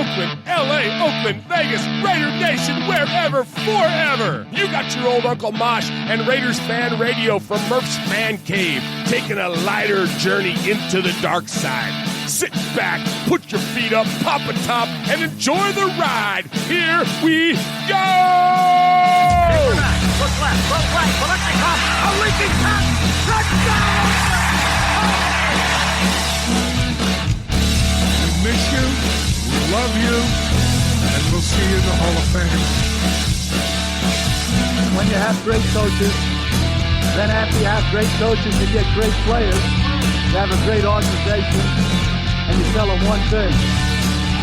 Oakland, L.A., Oakland, Vegas, Raider Nation, wherever, forever. You got your old Uncle Mosh and Raiders Fan Radio from Murphs Fan Cave, taking a lighter journey into the dark side. Sit back, put your feet up, pop a top, and enjoy the ride. Here we go! Look left, look right, Bolitnikov, a leaking pass, touchdown! We miss you, we love you, and we'll see you in the Hall of Fame. When you have great coaches, then after you have great coaches, you get great players. You have a great organization, and you tell them one thing: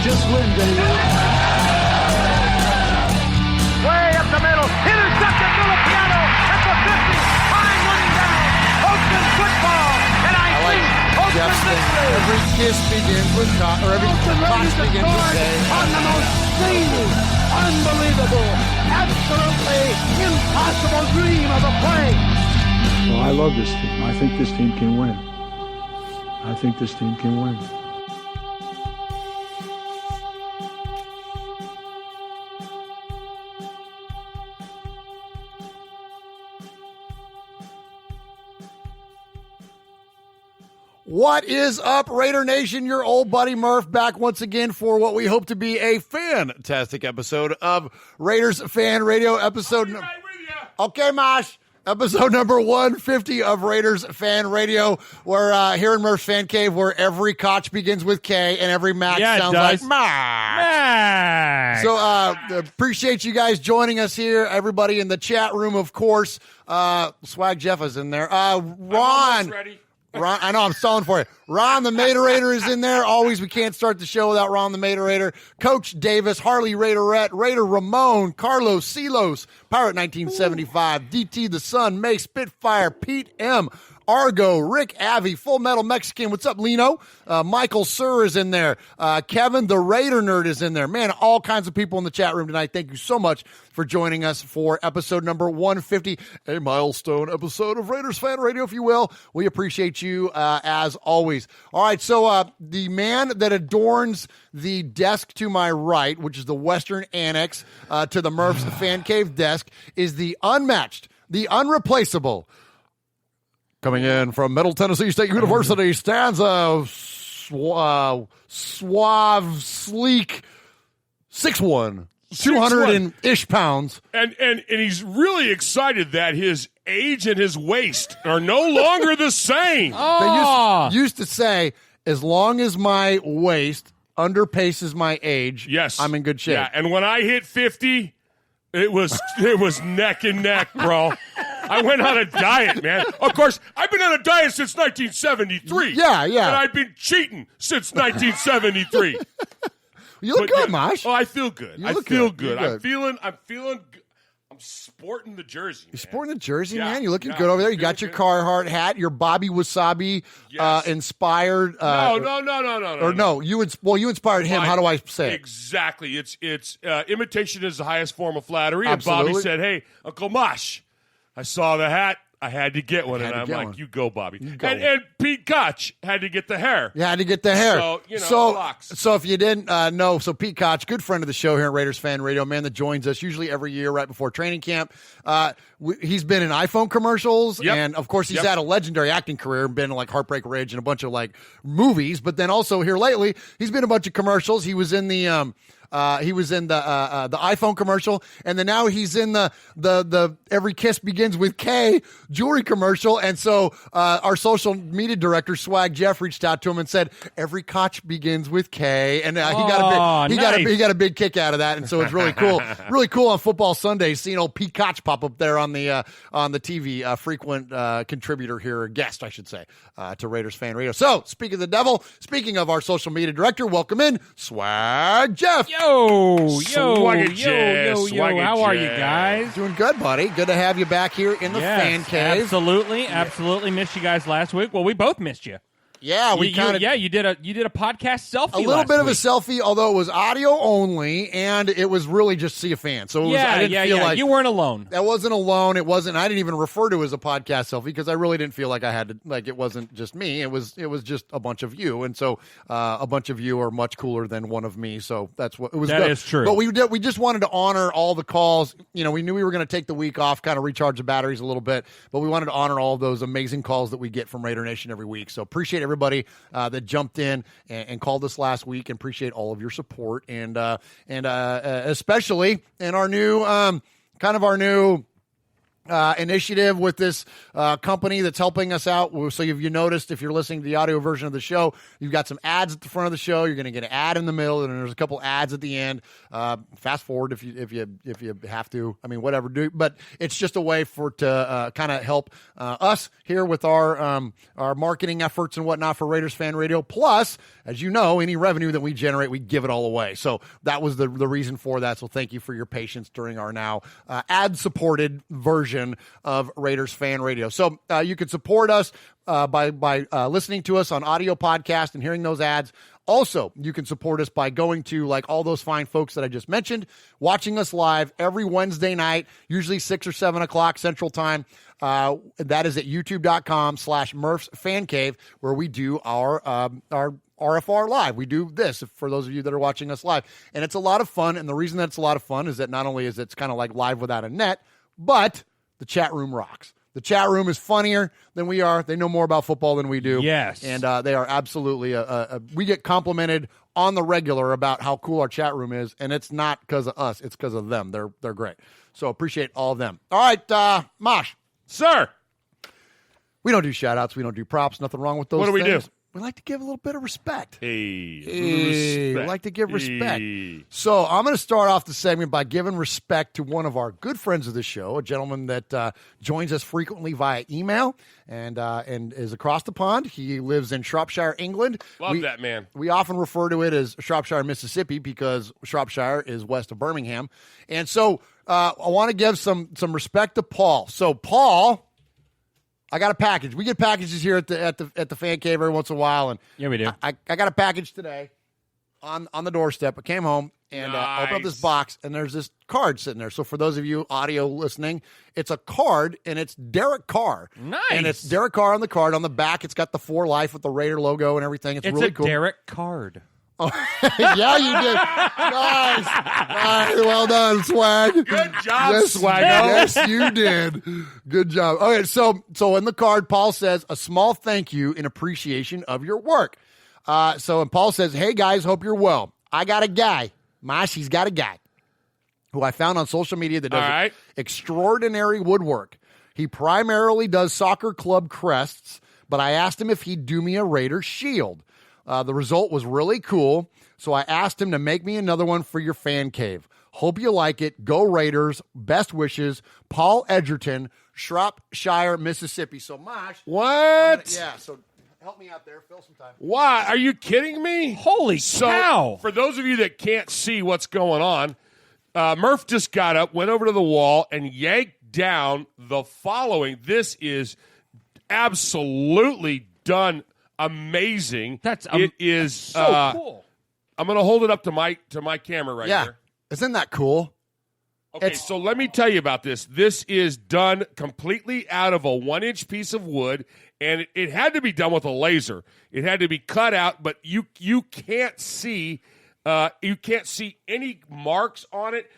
just win, baby. Way up the middle, intercepted Filipiano at the 50, fine running down, Oakland football, and I think Oakland victory. Every kiss begins with or every box begins with K. On the most zany, unbelievable, absolutely impossible dream of a play. Well, I love this team. I think this team can win. I think this team can win. What is up, Raider Nation? Your old buddy Murf back once again for what we hope to be a fantastic episode of Raiders Fan Radio. Okay, Mosh. Episode number 150 of Raiders Fan Radio. We're here in Murphs Fan Cave, where every Koch begins with K and every Max sounds like Max. So appreciate you guys joining us here. Everybody in the chat room, of course. Swag Jeff is in there. Ron. Ron, I know I'm stalling for you. Ron the Materator is in there. Always, we can't start the show without Ron the Materator. Coach Davis, Harley Raiderette, Raider Ramon, Carlos Silos, Pirate 1975, DT the Sun, May Spitfire, Pete M, Argo, Rick Avi, Full Metal Mexican. What's up, Lino? Michael Sir is in there. Kevin the Raider Nerd is in there. Man, all kinds of people in the chat room tonight. Thank you so much for joining us for episode number 150, a milestone episode of Raiders Fan Radio, if you will. We appreciate you as always. All right, so the man that adorns the desk to my right, which is the Western Annex to the Murphs Fan Cave desk, is the unmatched, the unreplaceable, coming in from Middle Tennessee State University, stands a suave, sleek, 6'1", 200-ish pounds. And he's really excited that his age and his waist are no longer the same. They used to say, as long as my waist underpaces my age, yes, I'm in good shape. Yeah, and when I hit 50, it was neck and neck, bro. I went on a diet, man. Of course, I've been on a diet since 1973. Yeah. And I've been cheating since 1973. You look good, Mosh. Oh, I feel good. I feel good. I'm feeling good. I'm sporting the jersey. You're sporting the jersey, Yeah, man. You're looking yeah, good over there. You got feeling your good. Carhartt hat, your Bobby Wasabi Yes. inspired. No. You inspired him. Fine. How do I say it? Exactly. It's imitation is the highest form of flattery. Absolutely. And Bobby said, "Hey, Uncle Mosh, I saw the hat. I had to get one." And I'm like, "You go, Bobby." And Pete Koch had to get the hair. You had to get the hair. So, locks. So if you didn't know, so Pete Koch, good friend of the show here at Raiders Fan Radio, man that joins us usually every year right before training camp. He's been in iPhone commercials, and of course he's had a legendary acting career and been in like Heartbreak Ridge and a bunch of like movies. But then also here lately, he's been in a bunch of commercials. He was in the iPhone commercial, and then now he's in the Every Kiss Begins with K jewelry commercial. And so our social media director Swag Jeff reached out to him and said, "Every Koch begins with K," and he got a big kick out of that. And so it's really cool, really cool on Football Sunday seeing old Pete Koch pop up there on the TV, frequent contributor here, guest I should say, to Raiders Fan Radio. So speaking of the devil, speaking of our social media director, welcome in Swag Jeff. Yo, how Swaggy are you Jeff. guys? Doing good, buddy. Good to have you back here in the fan cave. Absolutely missed you guys last week. Well, we both missed you. Yeah, we kind of you did a podcast selfie. a little bit of a week. selfie, although it was audio only, and it was really just see a fan. So it was, I didn't feel like you weren't alone. that wasn't alone. It wasn't. I didn't even refer to it as a podcast selfie because I really didn't feel like I had to. Like it wasn't just me. It was just a bunch of you, and so a bunch of you are much cooler than one of me. So that's what it was. That good. is true. But we just wanted to honor all the calls. You know, we knew we were going to take the week off, kind of recharge the batteries a little bit, but we wanted to honor all of those amazing calls that we get from Raider Nation every week. So appreciate everybody that jumped in and called us last week, and appreciate all of your support, and especially in our new our new initiative with this company that's helping us out. So you noticed, if you're listening to the audio version of the show, you've got some ads at the front of the show. You're going to get an ad in the middle, and there's a couple ads at the end. Fast forward if you have to. I mean, whatever. But it's just a way to kind of help us here with our marketing efforts and whatnot for Raiders Fan Radio. Plus, as you know, any revenue that we generate, we give it all away. So that was the reason for that. So thank you for your patience during our now ad-supported version of Raiders Fan Radio. So you can support us by listening to us on audio podcast and hearing those ads. Also, you can support us by going to, like all those fine folks that I just mentioned, watching us live every Wednesday night, usually 6 or 7 o'clock Central Time. That is at youtube.com/Murphs Fan Cave, where we do our RFR live. We do this for those of you that are watching us live. And it's a lot of fun. And the reason that it's a lot of fun is that not only is it's kind of like live without a net, but the chat room rocks. The chat room is funnier than we are. They know more about football than we do. Yes. And they are absolutely we get complimented on the regular about how cool our chat room is, and it's not because of us. It's because of them. They're great. So appreciate all of them. All right, Mosh. Sir. We don't do shout-outs. We don't do props. Nothing wrong with those What do we things. do? We like to give a little bit of respect. Hey, We respect. like to give respect. Hey. So I'm going to start off the segment by giving respect to one of our good friends of the show, a gentleman that joins us frequently via email and is across the pond. He lives in Shropshire, England. Love that man. We often refer to it as Shropshire, Mississippi, because Shropshire is west of Birmingham. And so I want to give some respect to Paul. So Paul, I got a package. We get packages here at the fan cave every once in a while, and Yeah, we do. I got a package today on the doorstep. I came home and opened up this box, and there's this card sitting there. So for those of you audio listening, it's a card, and it's Derek Carr. Nice. And it's Derek Carr on the card. On the back, it's got the For Life with the Raider logo and everything. It's really cool. Derek card. Yeah, you did. Nice. Well done, Swag. Good job, Yes, Swaggo. Yes, you did. Good job. Okay, so in the card, Paul says, a small thank you in appreciation of your work. And Paul says, hey, guys, hope you're well. I got a guy. Mosh, he's got a guy who I found on social media that does extraordinary woodwork. He primarily does soccer club crests, but I asked him if he'd do me a Raider shield. The result was really cool, so I asked him to make me another one for your fan cave. Hope you like it. Go Raiders. Best wishes, Paul Edgerton, Shropshire, Mississippi. So, Mosh. What? So help me out there. Fill some time. Why? Are you kidding me? Holy cow. For those of you that can't see what's going on, Murph just got up, went over to the wall, and yanked down the following. This is absolutely done amazing. It is so cool. I'm going to hold it up to my camera right here. Isn't that cool? Okay, so let me tell you about this. This is done completely out of a 1-inch piece of wood, and it had to be done with a laser. It had to be cut out, but you can't see any marks on it.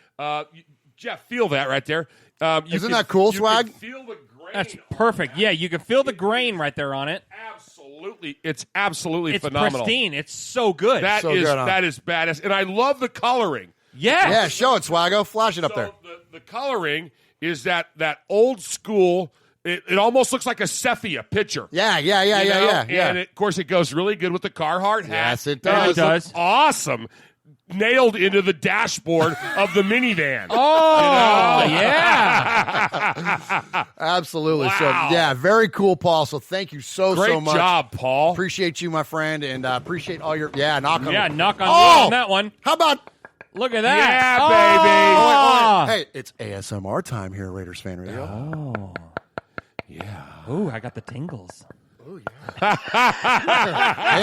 Jeff, feel that right there. Isn't that cool, Swag? You can feel the grain. That's perfect. Yeah, you can feel the grain right there on it. Absolutely. It's absolutely It's phenomenal. pristine. It's so good. That So is good, huh? that is badass. And I love the coloring. Yes. Yeah, show it, Swaggo. Flash it up there. The coloring is that old school. It almost looks like a sepia picture. Yeah. And of course, it goes really good with the Carhartt hat. Yes, it And does. It does. Awesome. Nailed into the dashboard of the minivan. Oh, yeah. Absolutely. Wow. So, yeah, very cool, Paul. So thank you so much. Great job, Paul. Appreciate you, my friend, and appreciate all your knock on Yeah, knock on Oh! wood on that one. How about Look at that. Yeah, Oh! Hey, it's ASMR time here at Raiders Fan Radio. Oh. Yeah. Ooh, I got the tingles. Hey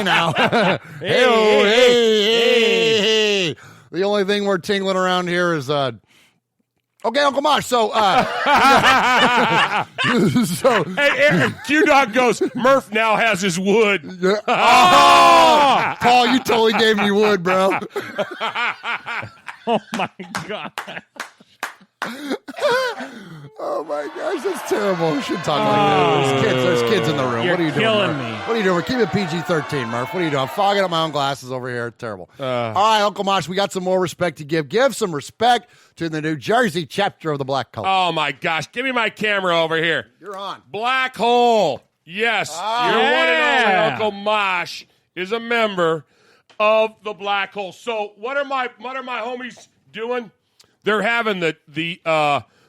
now. Hey. The only thing we're tingling around here is okay, Uncle Mosh. So Hey, Q-Dog goes, Murph now has his wood. Oh, Paul, you totally gave me wood, bro. Oh my God. Oh my gosh, that's terrible. We shouldn't talk like that. There's kids in the room. You're What are you doing? killing Murph? me. What are you doing? We're keeping it PG-13, Murph. What are you doing? I'm fogging up my own glasses over here. Terrible. All right, Uncle Mosh, we got some more respect to give. Give some respect to the New Jersey chapter of the Black Cult. Oh, my gosh. Give me my camera over here. You're on. Black Hole. Yes. Your one and only Uncle Mosh is a member of the Black Hole. So what are my homies doing? They're having the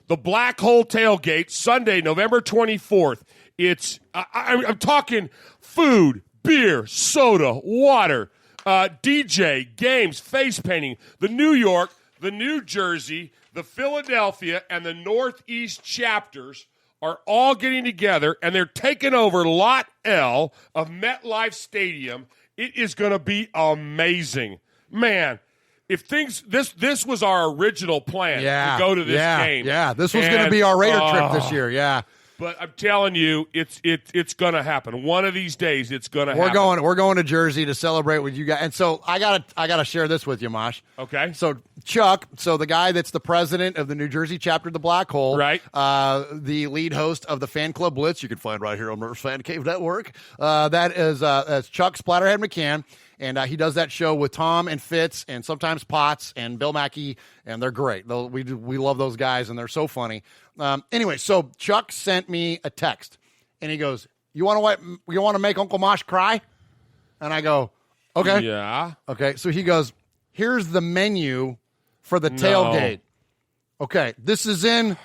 Black Hole Tailgate Sunday, November 24th. It's I'm talking food, beer, soda, water, DJ, games, face painting. The New York, the New Jersey, the Philadelphia, and the Northeast chapters are all getting together, and they're taking over Lot L of MetLife Stadium. It is going to be amazing, man. If things this was our original plan to go to this game. Yeah, this was going to be our Raider trip this year. Yeah. But I'm telling you, it's going to happen. One of these days, it's going to happen. We're going to Jersey to celebrate with you guys. And so I gotta share this with you, Mosh. Okay. So Chuck, the guy that's the president of the New Jersey chapter of the Black Hole, right? The lead host of the Fan Club Blitz, you can find right here on Murphs Fan Cave Network. That is Chuck Splatterhead McCann. And he does that show with Tom and Fitz and sometimes Potts and Bill Mackey, and they're great. We love those guys, and they're so funny. Anyway, so Chuck sent me a text, and he goes, "You want to make Uncle Mosh cry?" And I go, "Okay, yeah, okay." So he goes, "Here's the menu for the tailgate." Okay, this is in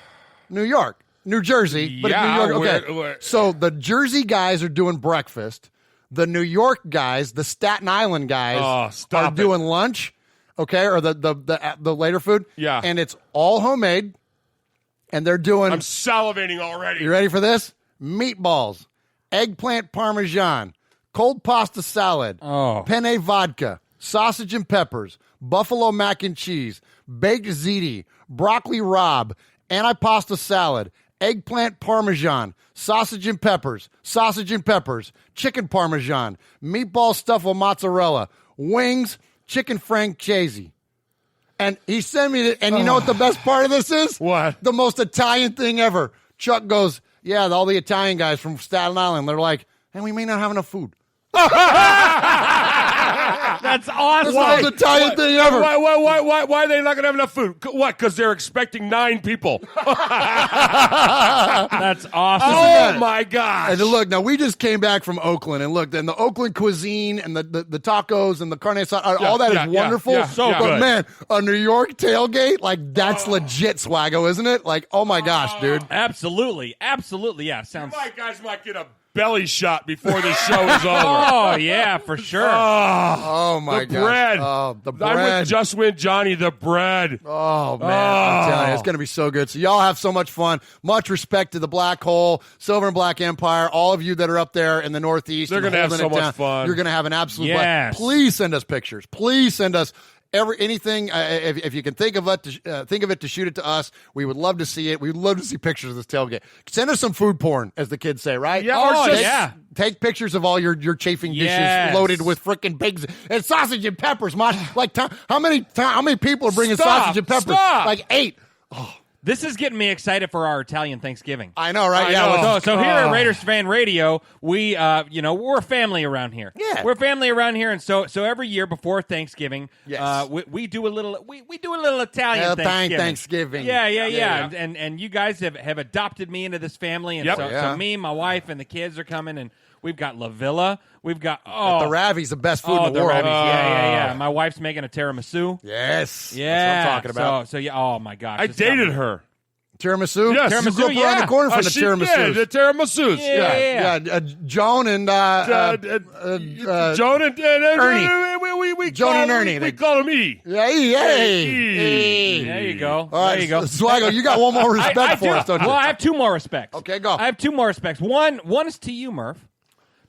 New York, New Jersey, but yeah, New York. Okay, so the Jersey guys are doing breakfast. The New York guys, the Staten Island guys, are doing lunch, okay, or the later food. Yeah. And it's all homemade, and they're doing... I'm salivating already. You ready for this? Meatballs, eggplant parmesan, cold pasta salad, penne vodka, sausage and peppers, buffalo mac and cheese, baked ziti, broccoli rabe, antipasta salad, eggplant parmesan, sausage and peppers, chicken parmesan, meatball stuffed with mozzarella, wings, chicken francese. And he sent me and you know what the best part of this is? What? The most Italian thing ever. Chuck goes, yeah, all the Italian guys from Staten Island, they're like, and we may not have enough food. That's awesome. That's the most Italian thing ever. Why are they not going to have enough food? What? Because they're expecting 9 people. That's awesome. Oh, my gosh. And look, now we just came back from Oakland, and look, and the Oakland cuisine and the tacos and the carne asada, all that is wonderful. But man, a New York tailgate, like that's legit swaggo, isn't it? Like, oh my gosh, dude. Absolutely. Yeah, sounds... You guys might get a belly shot before the show is over. Oh, yeah, for sure. Oh my the gosh. bread. Oh, the bread. I'm with Just Win Johnny, the bread. Oh, man. I'm telling you, it's going to be so good. So y'all have so much fun. Much respect to the Black Hole, Silver and Black Empire, all of you that are up there in the Northeast. They're going to have so much fun. You're going to have an absolute blast. Please send us pictures. Please send us anything, if you can think of it to shoot it to us. We would love to see it. We would love to see pictures of this tailgate. Send us some food porn, as the kids say, right? Yeah. Take pictures of all your chafing dishes loaded with frickin' pigs and sausage and peppers. Like how many people are bringing sausage and peppers? Like 8. Oh. This is getting me excited for our Italian Thanksgiving. I know, right? So here at Raiders Fan Radio, we, we're a family around here. Yeah, we're a family around here, and so every year before Thanksgiving, we do a little Italian Thanksgiving. Yeah. And you guys have adopted me into this family, and so me, my wife, and the kids are coming, and we've got La Villa. We've got the Ravi's the best food in the world. Yeah. My wife's making a tiramisu. Yes, yeah, that's what I'm talking about. So yeah. Oh my gosh, I dated her. Tiramisu? Yes. Tiramisu, you grew up around the corner from the tiramisus. The tiramisus. Yeah. Joan and Joan and Ernie. We Joan and Ernie. We call him E. Yeah, E. There you go. All right, there you go. Swaggo, you got one more respect for us, don't you? Well, I have 2 more respects. Okay, go. I have 2 more respects. One is to you, Murph,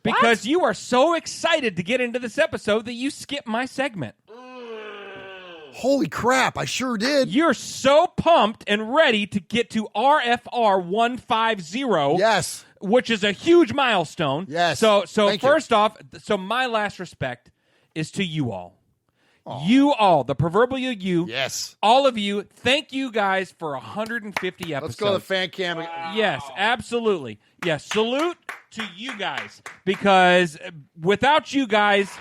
because you are so excited to get into this episode that you skipped my segment. Holy crap, I sure did. You're so pumped and ready to get to RFR 150. Yes. Which is a huge milestone. Yes. So Thank first you. off, my last respect is to you all. Aww. You all, the proverbial you. Yes. All of you, thank you guys for 150 episodes. Let's go to the fan cam. Wow. Yes, absolutely. Yes, salute to you guys, because without you guys,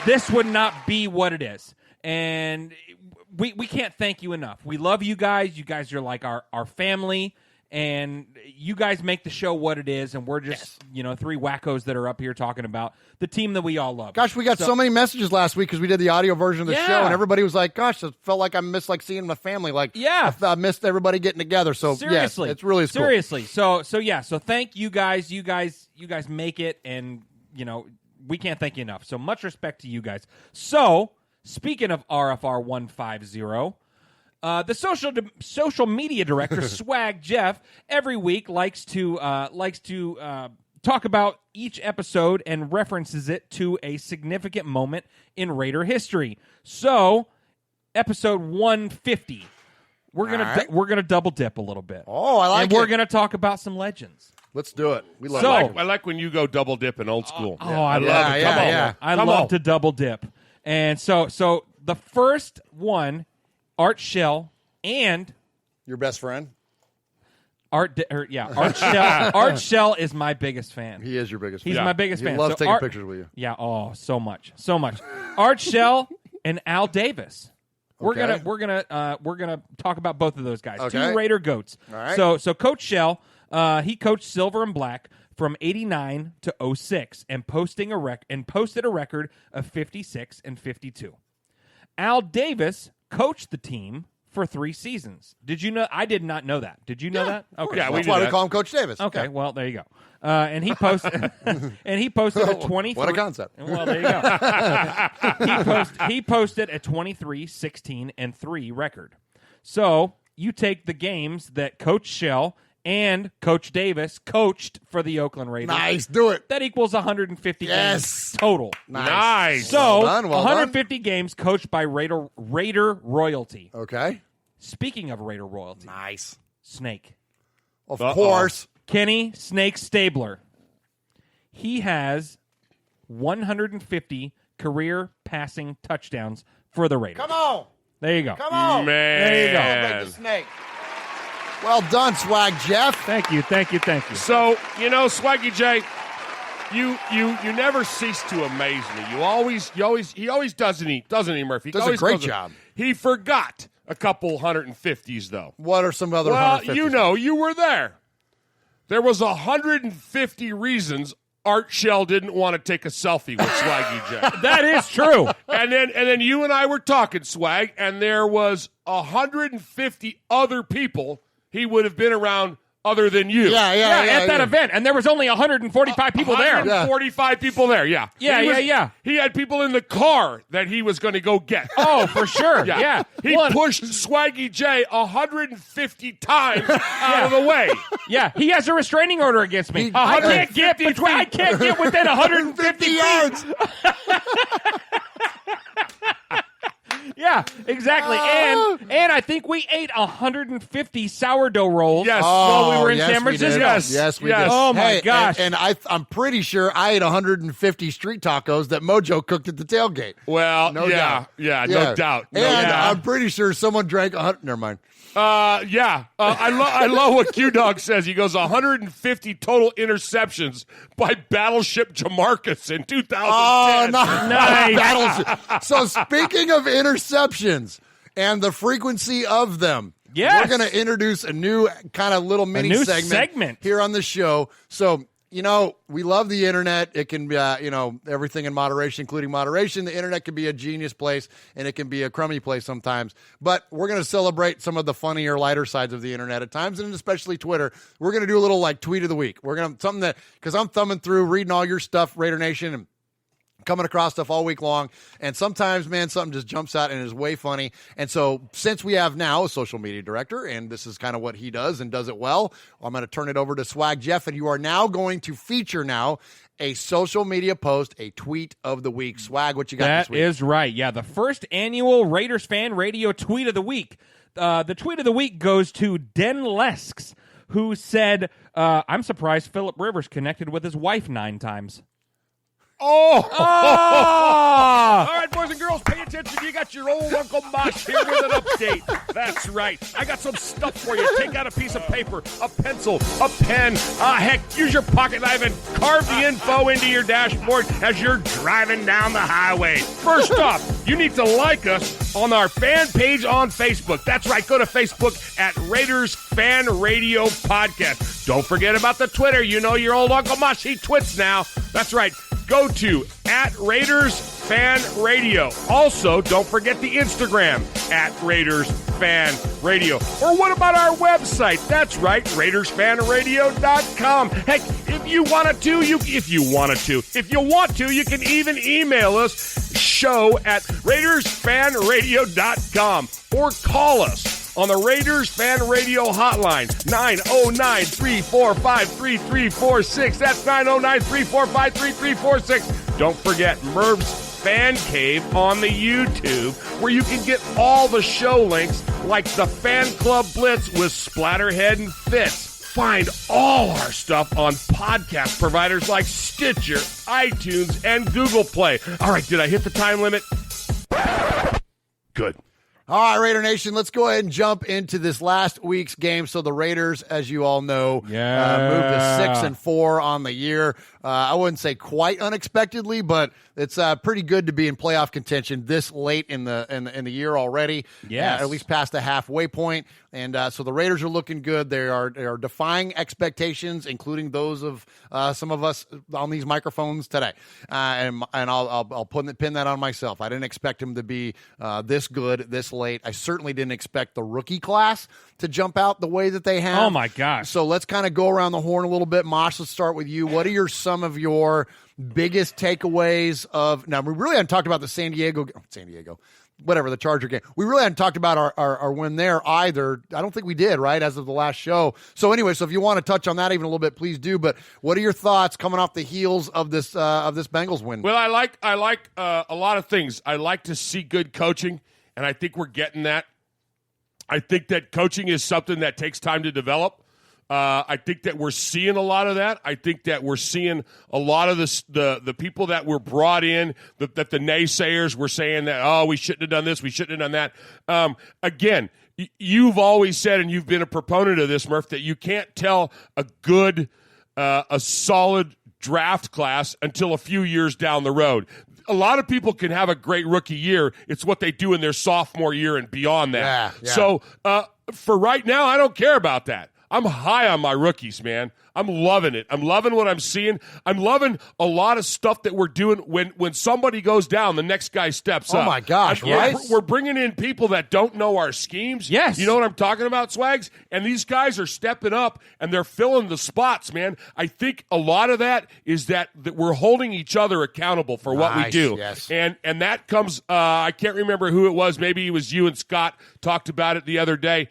this would not be what it is. And we can't thank you enough. We love you guys. You guys are like our family. And you guys make the show what it is, and we're just, three wackos that are up here talking about the team that we all love. Gosh, we got so many messages last week because we did the audio version of the show, and everybody was like, gosh, it felt like I missed seeing my family. I missed everybody getting together. So, seriously, yes, it's really cool. Seriously. So thank you guys. You guys make it, and, we can't thank you enough. So much respect to you guys. So, speaking of RFR 150, the social media director, Swag Jeff, every week likes to talk about each episode and references it to a significant moment in Raider history. So, episode 150, we're gonna double dip a little bit. Oh, I like it. And we're gonna talk about some legends. Let's do it. We love I like when you go double dip in old school. I love it. Come on. I love to double dip. And so the first one, Art Shell and your best friend, Art Shell is my biggest fan. He is your biggest fan. He's my biggest fan. He loves taking pictures with you. Yeah, so much. Art Shell and Al Davis. Okay. We're gonna talk about both of those guys. Okay. 2 Raider goats. All right. So Coach Shell, he coached Silver and Black from 89 to 06 and posted a record of 56 and 52. Al Davis coached the team for 3 seasons. Did you know? I did not know that. Did you know that? Okay, yeah, that's why we call him Coach Davis. Okay, well there you go. And he posted a 23. What a concept! Well, there you go. He posted a 23, 16, and 3 record. So you take the games that Coach Shell and Coach Davis coached for the Oakland Raiders. Nice, do it. That equals 150 games total. Nice. So, well done. 150 games coached by Raider royalty. Okay. Speaking of Raider royalty. Nice. Snake. Of course. Kenny Snake Stabler. He has 150 career passing touchdowns for the Raiders. Come on. There you go. Come on. Man. There you go. Celebrate the Snake. Well done, Swag Jeff. Thank you. So, Swaggy J, you never cease to amaze me. He always doesn't he, Murphy? Does a great job. He forgot a couple 150s, though. What are some other 150s? You were there. There was 150 reasons Art Shell didn't want to take a selfie with Swaggy J. That is true. And then you and I were talking, Swag, and there was 150 other people he would have been around other than you. Yeah, at that event. And there was only 145 people there. 145 people there, yeah. Yeah. He had people in the car that he was going to go get. Oh, for sure. Yeah. He pushed Swaggy J 150 times out of the way. Yeah, he has a restraining order against me. I can't get within 150 yards. Yeah, exactly. And I think we ate 150 sourdough rolls while we were in San Francisco. Yes, we did. Oh, my gosh. And I'm pretty sure I ate 150 street tacos that Mojo cooked at the tailgate. Well, no doubt. And I'm pretty sure someone drank 100. Never mind. I love what Q-Dog says. He goes 150 total interceptions by Battleship Jamarcus in 2010. Oh, nice. Battleship. So speaking of interceptions and the frequency of them, we're going to introduce a new kind of little mini segment here on the show. So, we love the internet. It can be, everything in moderation, including moderation. The internet can be a genius place, and it can be a crummy place sometimes. But we're going to celebrate some of the funnier, lighter sides of the internet at times, and especially Twitter. We're going to do a little, tweet of the week. We're going to something that, because I'm thumbing through, reading all your stuff, Raider Nation, and coming across stuff all week long, and sometimes, man, something just jumps out and is way funny. And so since we have now a social media director, and this is kind of what he does and does it well, I'm going to turn it over to Swag Jeff, and you are now going to feature now a social media post, a tweet of the week. Swag, what you got this week? That is right. Yeah, the first annual Raiders Fan Radio Tweet of the Week. The tweet of the week goes to Den Lesks, who said, I'm surprised Phillip Rivers connected with his wife 9 times. Oh! All right, boys and girls, pay attention. You got your old Uncle Mosh here with an update. That's right. I got some stuff for you. Take out a piece of paper, a pencil, a pen. Heck, use your pocket knife and carve the info into your dashboard as you're driving down the highway. First off, you need to like us on our fan page on Facebook. That's right. Go to Facebook at Raiders Fan Radio Podcast. Don't forget about the Twitter. You know your old Uncle Mosh, he twits now. That's right. Go to at Raiders Fan Radio. Also, don't forget the Instagram at Raiders Fan Radio. Or what about our website? That's right, RaidersFanRadio.com. Heck, if you want to, you can even email us, show at RaidersFanRadio.com, or call us on the Raiders Fan Radio hotline, 909-345-3346. That's 909-345-3346. Don't forget Murphs Fan Cave on the YouTube, where you can get all the show links like the Fan Club Blitz with Splatterhead and Fitz. Find all our stuff on podcast providers like Stitcher, iTunes, and Google Play. All right, did I hit the time limit? Good. All right, Raider Nation, let's go ahead and jump into this last week's game. So the Raiders, as you all know, moved to 6-4 on the year. I wouldn't say quite unexpectedly, but it's pretty good to be in playoff contention this late in the year already. Yes. At least past the halfway point. And so the Raiders are looking good. They are defying expectations, including those of some of us on these microphones today. And I'll pin that on myself. I didn't expect him to be this good this late. I certainly didn't expect the rookie class to jump out the way that they have. Oh, my gosh. So let's kind of go around the horn a little bit. Mosh, let's start with you. What are some of your biggest takeaways of – now, we really haven't talked about the the Charger game. We really hadn't talked about our win there either. I don't think we did, right, as of the last show. So anyway, if you want to touch on that even a little bit, please do. But what are your thoughts coming off the heels of this Bengals win? Well, I like a lot of things. I like to see good coaching, and I think we're getting that. I think that coaching is something that takes time to develop. I think that we're seeing a lot of that. I think that we're seeing a lot of the people that were brought in, that the naysayers were saying that, oh, we shouldn't have done this, we shouldn't have done that. Again, you've always said, and you've been a proponent of this, Murph, that you can't tell a solid draft class until a few years down the road. A lot of people can have a great rookie year. It's what they do in their sophomore year and beyond that. Yeah. So for right now, I don't care about that. I'm high on my rookies, man. I'm loving it. I'm loving what I'm seeing. I'm loving a lot of stuff that we're doing. When somebody goes down, the next guy steps up. Oh, my gosh, right? We're bringing in people that don't know our schemes. Yes. You know what I'm talking about, Swags? And these guys are stepping up, and they're filling the spots, man. I think a lot of that is that we're holding each other accountable for what we do. Yes. And that comes, I can't remember who it was. Maybe it was you and Scott talked about it the other day.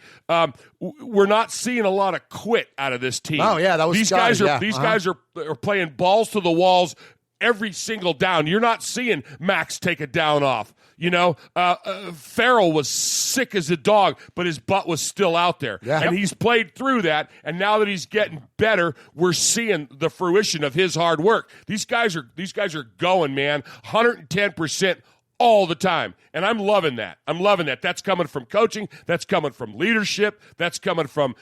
We're not seeing a lot of quit out of this team. Oh, yeah, that was these Scott, guys are yeah. These guys are playing balls to the walls every single down. You're not seeing Max take a down off. You know, Farrell was sick as a dog, but his butt was still out there. Yeah. And he's played through that, and now that he's getting better, we're seeing the fruition of his hard work. These guys are going, man, 110% all the time. And I'm loving that. That's coming from coaching. That's coming from leadership. That's coming from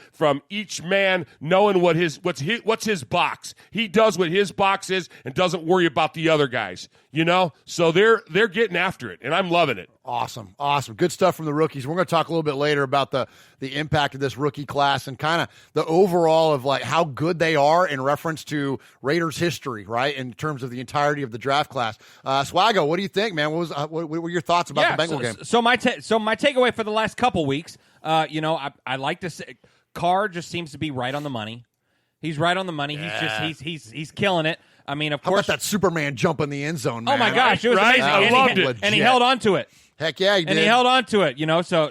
each man knowing what's his box. He does what his box is and doesn't worry about the other guys. You know? So they're getting after it, and I'm loving it. Awesome. Good stuff from the rookies. We're going to talk a little bit later about the impact of this rookie class and kind of the overall of like how good they are in reference to Raiders history, right? In terms of the entirety of the draft class. Swaggo, what do you think, man? What were your thoughts about the Bengal game? So my takeaway for the last couple weeks, I like to say Carr just seems to be right on the money. He's right on the money. Yeah. He's killing it. I mean, of How course, about that Superman jump in the end zone, man? oh my gosh, it was Right? amazing. I And loved he, it. and he held on to it. Heck yeah, he did. And he held on to it,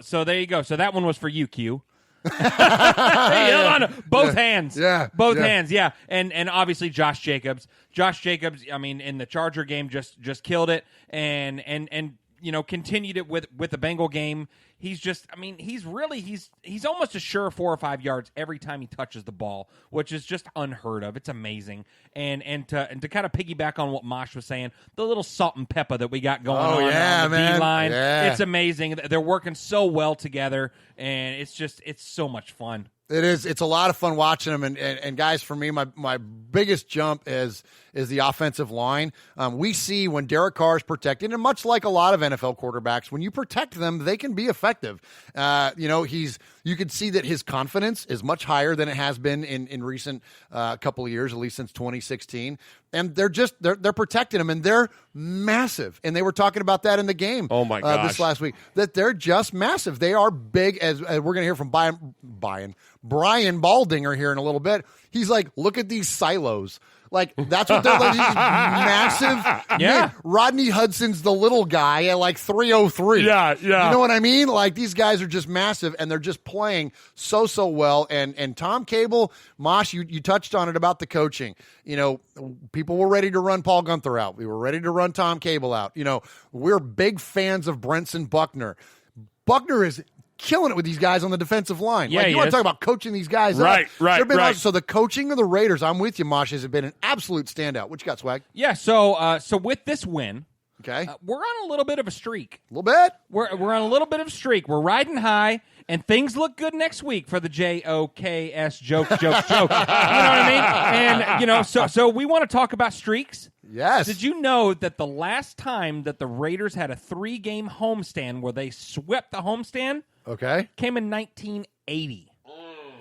so there you go. So that one was for you, Q. He held on to both hands. Yeah. Both Yeah. hands, yeah. And obviously Josh Jacobs. I mean, in the Charger game just killed it and continued it with the Bengal game. He's almost a sure 4 or 5 yards every time he touches the ball, which is just unheard of. It's amazing. And to kind of piggyback on what Mosh was saying, the little salt and pepper that we got going on the man. D-line, Yeah. it's amazing. They're working so well together, and it's so much fun. It is. It's a lot of fun watching them. And guys, for me, my biggest jump is the offensive line. We see when Derek Carr is protected, and much like a lot of NFL quarterbacks, when you protect them, they can be effective. You can see that his confidence is much higher than it has been in recent couple of years, at least since 2016. And they're protecting him, and they're massive. And they were talking about that in the game. Oh my gosh. This last week, that they're just massive. They are big, as we're going to hear from Brian Baldinger here in a little bit. He's like, look at these silos. Like, that's what they're like. These massive. Yeah. Rodney Hudson's the little guy at like 303. Yeah. You know what I mean? Like, these guys are just massive, and they're just playing so well. And Tom Cable, Mosh, you touched on it about the coaching. People were ready to run Paul Gunther out. We were ready to run Tom Cable out. We're big fans of Brenson Buckner. Buckner is killing it with these guys on the defensive line. Yeah, you want to talk about coaching these guys up. Right. Awesome. So the coaching of the Raiders, I'm with you, Mosh, has been an absolute standout. What you got, Swag? Yeah, so with this win, Okay. we're on a little bit of a streak. A little bit? We're on a little bit of a streak. We're riding high, and things look good next week for the JOKS jokes. You know what I mean? And so we want to talk about streaks. Yes. Did you know that the last time that the Raiders had a 3-game homestand where they swept the homestand came in 1980?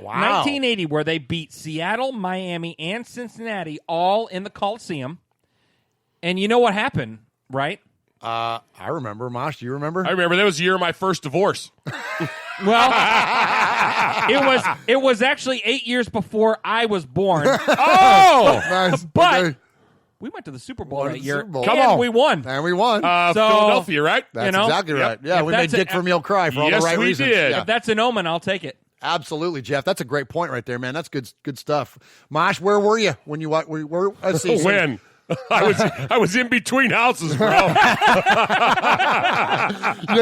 Wow. 1980, where they beat Seattle, Miami, and Cincinnati all in the Coliseum. And you know what happened, right? I remember. Mosh, do you remember? I remember that was the year of my first divorce. Well, it was actually 8 years before I was born. Oh! Nice. But Okay. we went to the Super Bowl Won that the year, Super Bowl. Come and on. we won. And we won. Philadelphia, right? That's know? exactly right. Yep. Yeah, If we made that's Dick Vermeil cry for all Yes, the right we reasons. did. Yeah. If that's an omen, I'll take it. Absolutely, Jeff. That's a great point right there, man. That's good stuff. Mosh, where were you when you were? Let's see. When? I was in between houses, bro. You had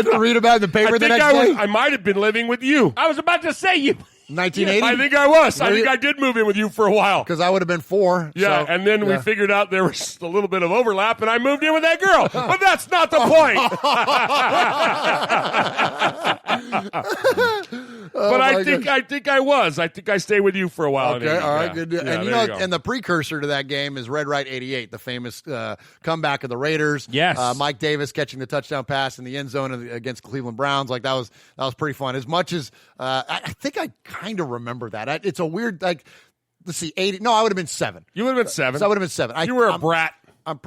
to read about it in the paper the next day? I might have been living with you. I was about to say you. 1980? I think I was. I Were think you- I did move in with you for a while. Because I would have been 4. Yeah, so, and then we yeah. figured out there was a little bit of overlap, and I moved in with that girl. But that's not the point. But I think I was. I think I stayed with you for a while. Okay, all right, good. Yeah, And there you know, go. and the precursor to that game is Red Right 88, the famous comeback of the Raiders. Yes. Mike Davis catching the touchdown pass in the end zone against the Cleveland Browns. Like that was pretty fun. As much as I think I kind of remember that. It's a weird let's see, 80. No, I would have been 7. You would have been 7. So I would have been 7. You were a brat. I don't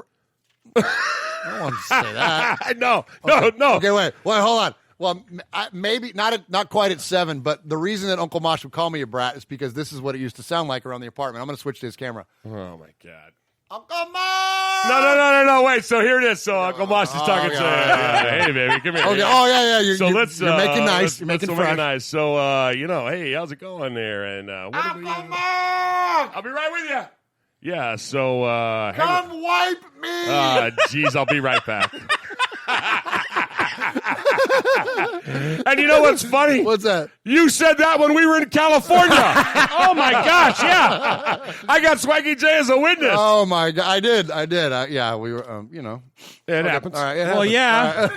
want to say that. No. Okay, wait, hold on. Well, maybe not quite at 7, but the reason that Uncle Mosh would call me a brat is because this is what it used to sound like around the apartment. I'm going to switch to his camera. Oh, my God. Uncle Mosh! No. Wait, so here it is. So Uncle Mosh is talking to hey, baby, come here. Okay. Oh, yeah. You're making nice. Let's You're making make fresh. it nice. So, hey, how's it going there? And Uncle Mosh! I'll be right with you. Yeah, so Come wipe me! Jeez, I'll be right back. And you know what's funny? What's that? You said that when we were in California. Oh my gosh! Yeah. I got Swaggy J as a witness. Oh my God! I did. Yeah, we were. It happens. All right. it Well, happens. yeah.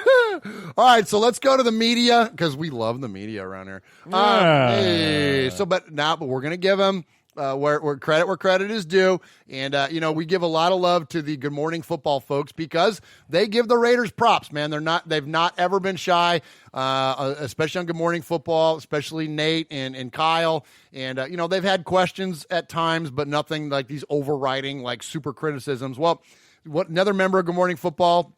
All right, so let's go to the media because we love the media around here. Hey, but we're gonna give them where credit is due, and we give a lot of love to the Good Morning Football folks because they give the Raiders props. Man, they've not ever been shy, especially on Good Morning Football, especially Nate and Kyle, and they've had questions at times, but nothing like these overriding like super criticisms. Well, another member of Good Morning Football,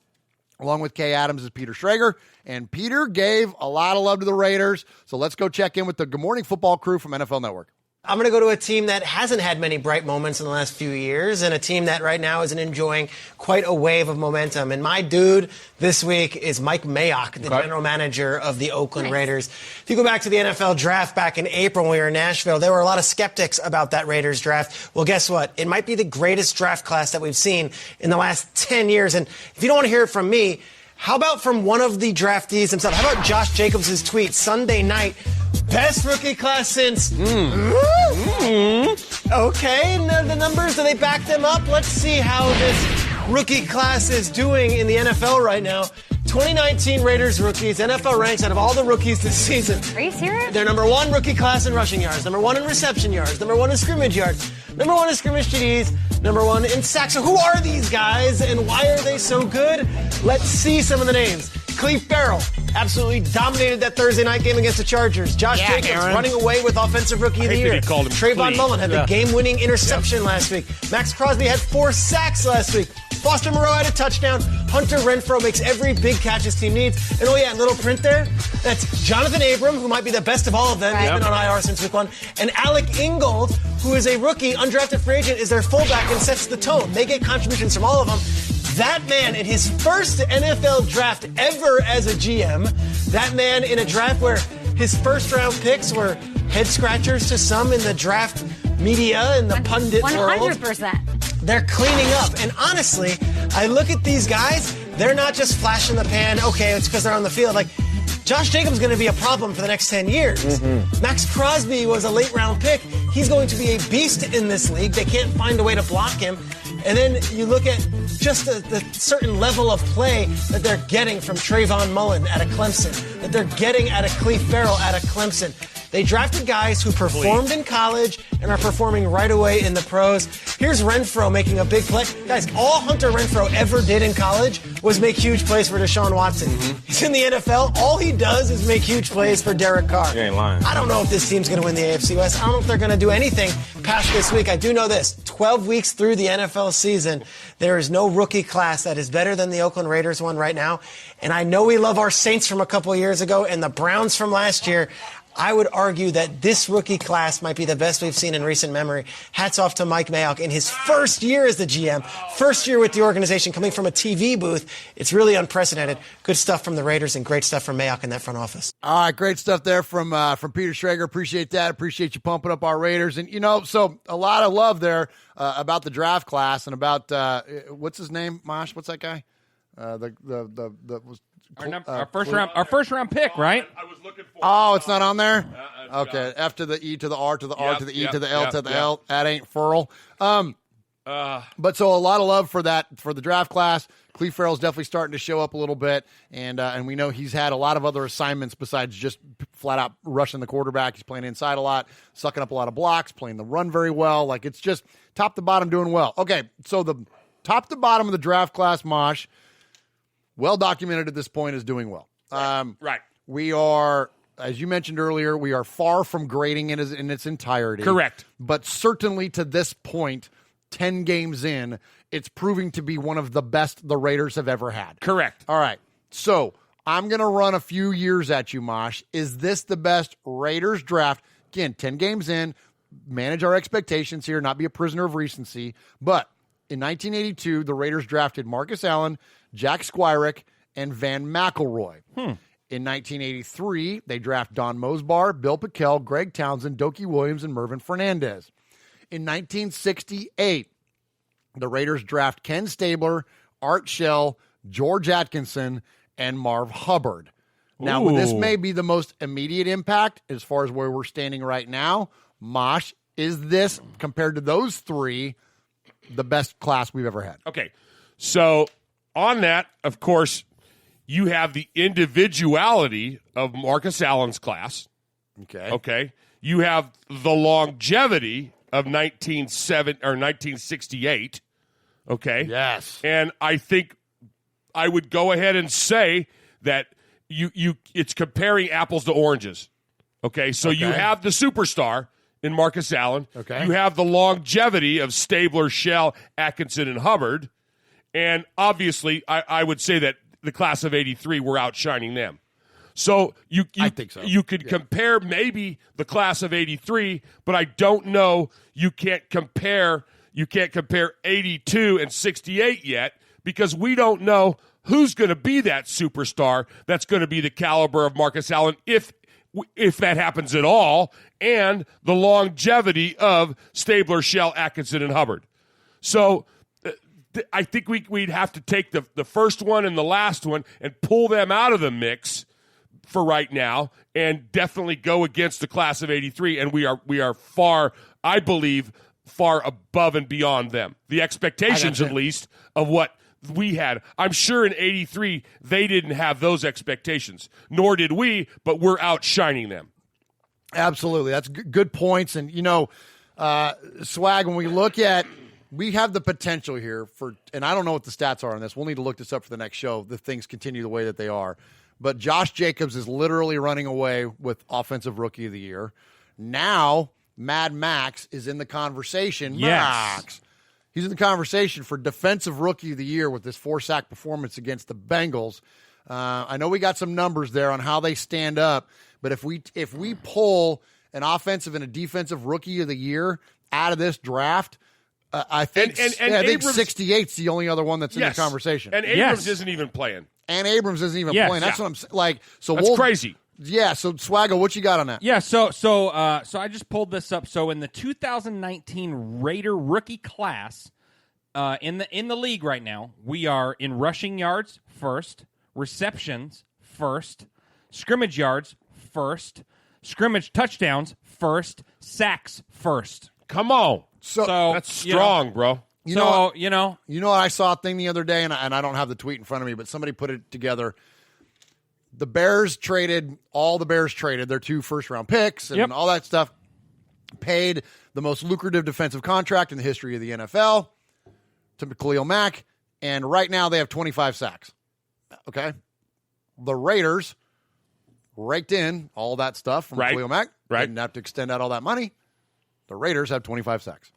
along with Kay Adams, is Peter Schrager. And Peter gave a lot of love to the Raiders. So let's go check in with the Good Morning Football crew from NFL Network. I'm going to go to a team that hasn't had many bright moments in the last few years and a team that right now isn't enjoying quite a wave of momentum. And my dude this week is Mike Mayock, the general manager of the Oakland Raiders. If you go back to the NFL draft back in April when we were in Nashville, there were a lot of skeptics about that Raiders draft. Well, guess what? It might be the greatest draft class that we've seen in the last 10 years. And if you don't want to hear it from me, how about from one of the draftees himself? How about Josh Jacobs' tweet Sunday night? Best rookie class since. Okay, the numbers, do they back them up? Let's see how this rookie class is doing in the NFL right now. 2019 Raiders rookies, NFL ranks out of all the rookies this season. Are you serious? They're number 1 rookie class in rushing yards, number 1 in reception yards, number 1 in scrimmage yards, number 1 in scrimmage TDs, number 1 in sacks. So who are these guys and why are they so good? Let's see some of the names. Cleve Farrell absolutely dominated that Thursday night game against the Chargers. Josh Jacobs running away with Offensive Rookie of the Year. Trayvon Mullen had the game-winning interception last week. Maxx Crosby had 4 sacks last week. Foster Moreau had a touchdown. Hunter Renfrow makes every big catch his team needs. And oh yeah, little print there. That's Jonathan Abram, who might be the best of all of them. He's been on IR since week 1. And Alec Ingold, who is a rookie, undrafted free agent, is their fullback and sets the tone. They get contributions from all of them. That man in his first NFL draft ever as a GM, that man in a draft where his first round picks were head scratchers to some in the draft media and the pundit 100%. world. 100%. They're cleaning up. And honestly, I look at these guys, they're not just flash in the pan, okay, it's because they're on the field. Like, Josh Jacobs is going to be a problem for the next 10 years. Maxx Crosby was a late-round pick. He's going to be a beast in this league. They can't find a way to block him. And then you look at just the certain level of play that they're getting from Trayvon Mullen out of Clemson, that they're getting out of Cleve Farrell out of Clemson. They drafted guys who performed in college and are performing right away in the pros. Here's Renfrow making a big play. Guys, all Hunter Renfrow ever did in college was make huge plays for Deshaun Watson. He's in the NFL. All he does is make huge plays for Derek Carr. You ain't lying. I don't know if this team's going to win the AFC West. I don't know if they're going to do anything past this week. I do know this. 12 weeks through the NFL season, there is no rookie class that is better than the Oakland Raiders one right now. And I know we love our Saints from a couple of years ago and the Browns from last year. I would argue that this rookie class might be the best we've seen in recent memory. Hats off to Mike Mayock in his first year as the GM, first year with the organization, coming from a TV booth. It's really unprecedented. Good stuff from the Raiders and great stuff from Mayock in that front office. All right, great stuff there from Peter Schrager. Appreciate that. Appreciate you pumping up our Raiders. And, so a lot of love there about the draft class and about, what's his name, Mosh? What's that guy? Our first round pick, right? I was looking for. Oh, it's not on there. Okay, F to the E to the R to the R to the E to the L to the L. That ain't furl. But so a lot of love for that for the draft class. Cleve Farrell's definitely starting to show up a little bit, and we know he's had a lot of other assignments besides just flat out rushing the quarterback. He's playing inside a lot, sucking up a lot of blocks, playing the run very well. Like, it's just top to bottom doing well. Okay, so the top to bottom of the draft class, Mosh, well documented at this point, is doing well. Right. We are, as you mentioned earlier, we are far from grading it in its entirety. Correct. But certainly to this point, 10 games in, it's proving to be one of the best the Raiders have ever had. Correct. All right. So I'm going to run a few years at you, Mosh. Is this the best Raiders draft? Again, 10 games in, manage our expectations here, not be a prisoner of recency. But in 1982, the Raiders drafted Marcus Allen, Jack Squirek, and Van McElroy. In 1983, they draft Don Mosbar, Bill Pickell, Greg Townsend, Dokie Williams, and Mervin Fernandez. In 1968, the Raiders draft Ken Stabler, Art Shell, George Atkinson, and Marv Hubbard. Now, this may be the most immediate impact as far as where we're standing right now. Mosh, is this, compared to those three, the best class we've ever had? Okay, so on that, of course, you have the individuality of Marcus Allen's class. Okay. You have the longevity of 1968. Okay. Yes. And I think I would go ahead and say that it's comparing apples to oranges. Okay. So you have the superstar in Marcus Allen. Okay. You have the longevity of Stabler, Shell, Atkinson, and Hubbard. And obviously, I would say that the class of 83 were outshining them. So I think so. You could compare maybe the class of 83, but I don't know. You can't compare 82 and 68 yet because we don't know who's going to be that superstar that's going to be the caliber of Marcus Allen if that happens at all, and the longevity of Stabler, Shell, Atkinson, and Hubbard. So I think we'd have to take the first one and the last one and pull them out of the mix for right now and definitely go against the class of 83, and we are far, I believe, far above and beyond them. The expectations, at least, of what we had. I'm sure in 83 they didn't have those expectations, nor did we, but we're outshining them. Absolutely. That's good points. And, Swag, when we look at, we have the potential here for, and I don't know what the stats are on this. We'll need to look this up for the next show if things continue the way that they are. But Josh Jacobs is literally running away with Offensive Rookie of the Year. Now, Mad Max is in the conversation. Yes. Max. He's in the conversation for Defensive Rookie of the Year with this 4-sack performance against the Bengals. I know we got some numbers there on how they stand up, but if we pull an offensive and a defensive Rookie of the Year out of this draft, I think I think 68's the only other one that's in the conversation. And Abrams isn't even playing. And Abrams isn't even playing. That's what I'm saying. Like, so that's crazy. Yeah. So Swaggo, what you got on that? Yeah. So I just pulled this up. So in the 2019 Raider rookie class, in the league right now, we are in rushing yards first, receptions first, scrimmage yards first, scrimmage touchdowns first, sacks first. Come on. So that's strong, bro. You know what I saw a thing the other day, and I don't have the tweet in front of me, but somebody put it together. The Bears traded their 2 first-round picks and all that stuff, paid the most lucrative defensive contract in the history of the NFL to Khalil Mack, and right now they have 25 sacks. Okay? The Raiders raked in all that stuff from Khalil Mack. Didn't have to extend out all that money. The Raiders have 25 sacks.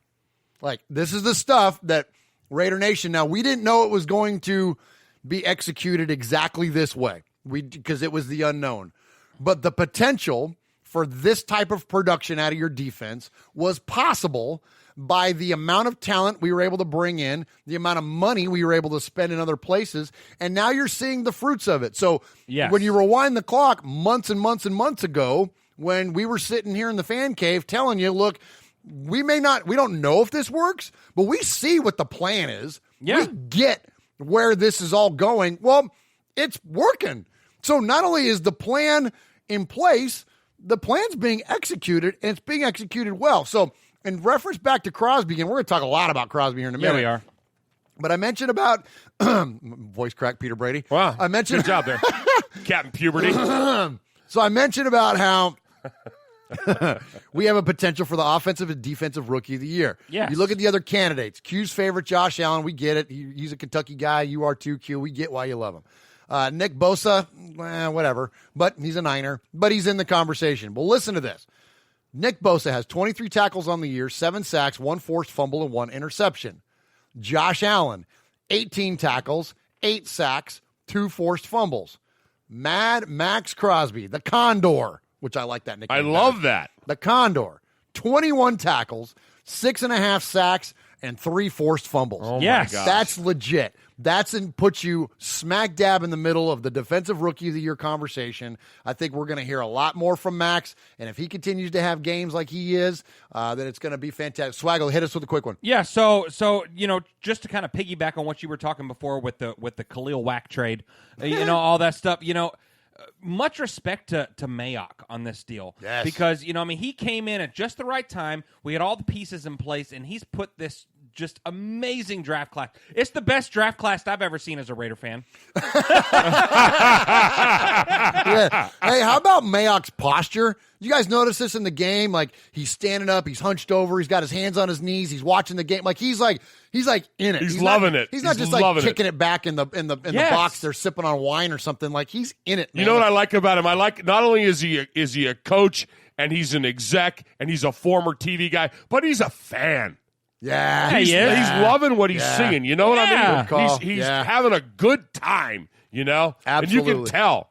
Like, this is the stuff that Raider Nation, now we didn't know it was going to be executed exactly this way because it was the unknown. But the potential for this type of production out of your defense was possible by the amount of talent we were able to bring in, the amount of money we were able to spend in other places, and now you're seeing the fruits of it. So when you rewind the clock months and months and months ago, when we were sitting here in the fan cave telling you, look, we don't know if this works, but we see what the plan is. Yeah. We get where this is all going. Well, it's working. So not only is the plan in place, the plan's being executed, and it's being executed well. So in reference back to Crosby, and we're going to talk a lot about Crosby here in a minute. Yeah, we are. But I mentioned about voice crack Peter Brady. Wow. I mentioned good job there. Captain Puberty. So I mentioned about how we have a potential for the offensive and defensive Rookie of the Year. Yes. You look at the other candidates. Q's favorite, Josh Allen. We get it. He's a Kentucky guy. You are too, Q. We get why you love him. Nick Bosa, whatever. But he's a Niner. But he's in the conversation. Well, listen to this. Nick Bosa has 23 tackles on the year, 7 sacks, 1 forced fumble, and 1 interception. Josh Allen, 18 tackles, 8 sacks, 2 forced fumbles. Maxx Crosby, the Condor, which I like that nickname. I love that. The Condor, 21 tackles, 6.5 sacks, and 3 forced fumbles. Oh yes. my gosh. That's legit. Puts you smack dab in the middle of the Defensive Rookie of the Year conversation. I think we're going to hear a lot more from Max, and if he continues to have games like he is, then it's going to be fantastic. Swaggle, hit us with a quick one. Yeah, so just to kind of piggyback on what you were talking before with the Khalil Mack trade, all that stuff, much respect to Mayock on this deal. Yes. Because, he came in at just the right time. We had all the pieces in place, and he's put this just amazing draft class. It's the best draft class I've ever seen as a Raider fan. Yeah. Hey, how about Mayock's posture? You guys notice this in the game? Like, he's standing up, he's hunched over, he's got his hands on his knees, he's watching the game. Like, he's in it. He's loving it. He's not just like kicking it back in the box. They're sipping on wine or something. Like, he's in it, man. You know what I like about him? I like not only is he a coach and he's an exec and he's a former TV guy, but he's a fan. Yeah, he is. He's loving what he's singing. You know what I mean? Good call. He's having a good time, Absolutely. And you can tell.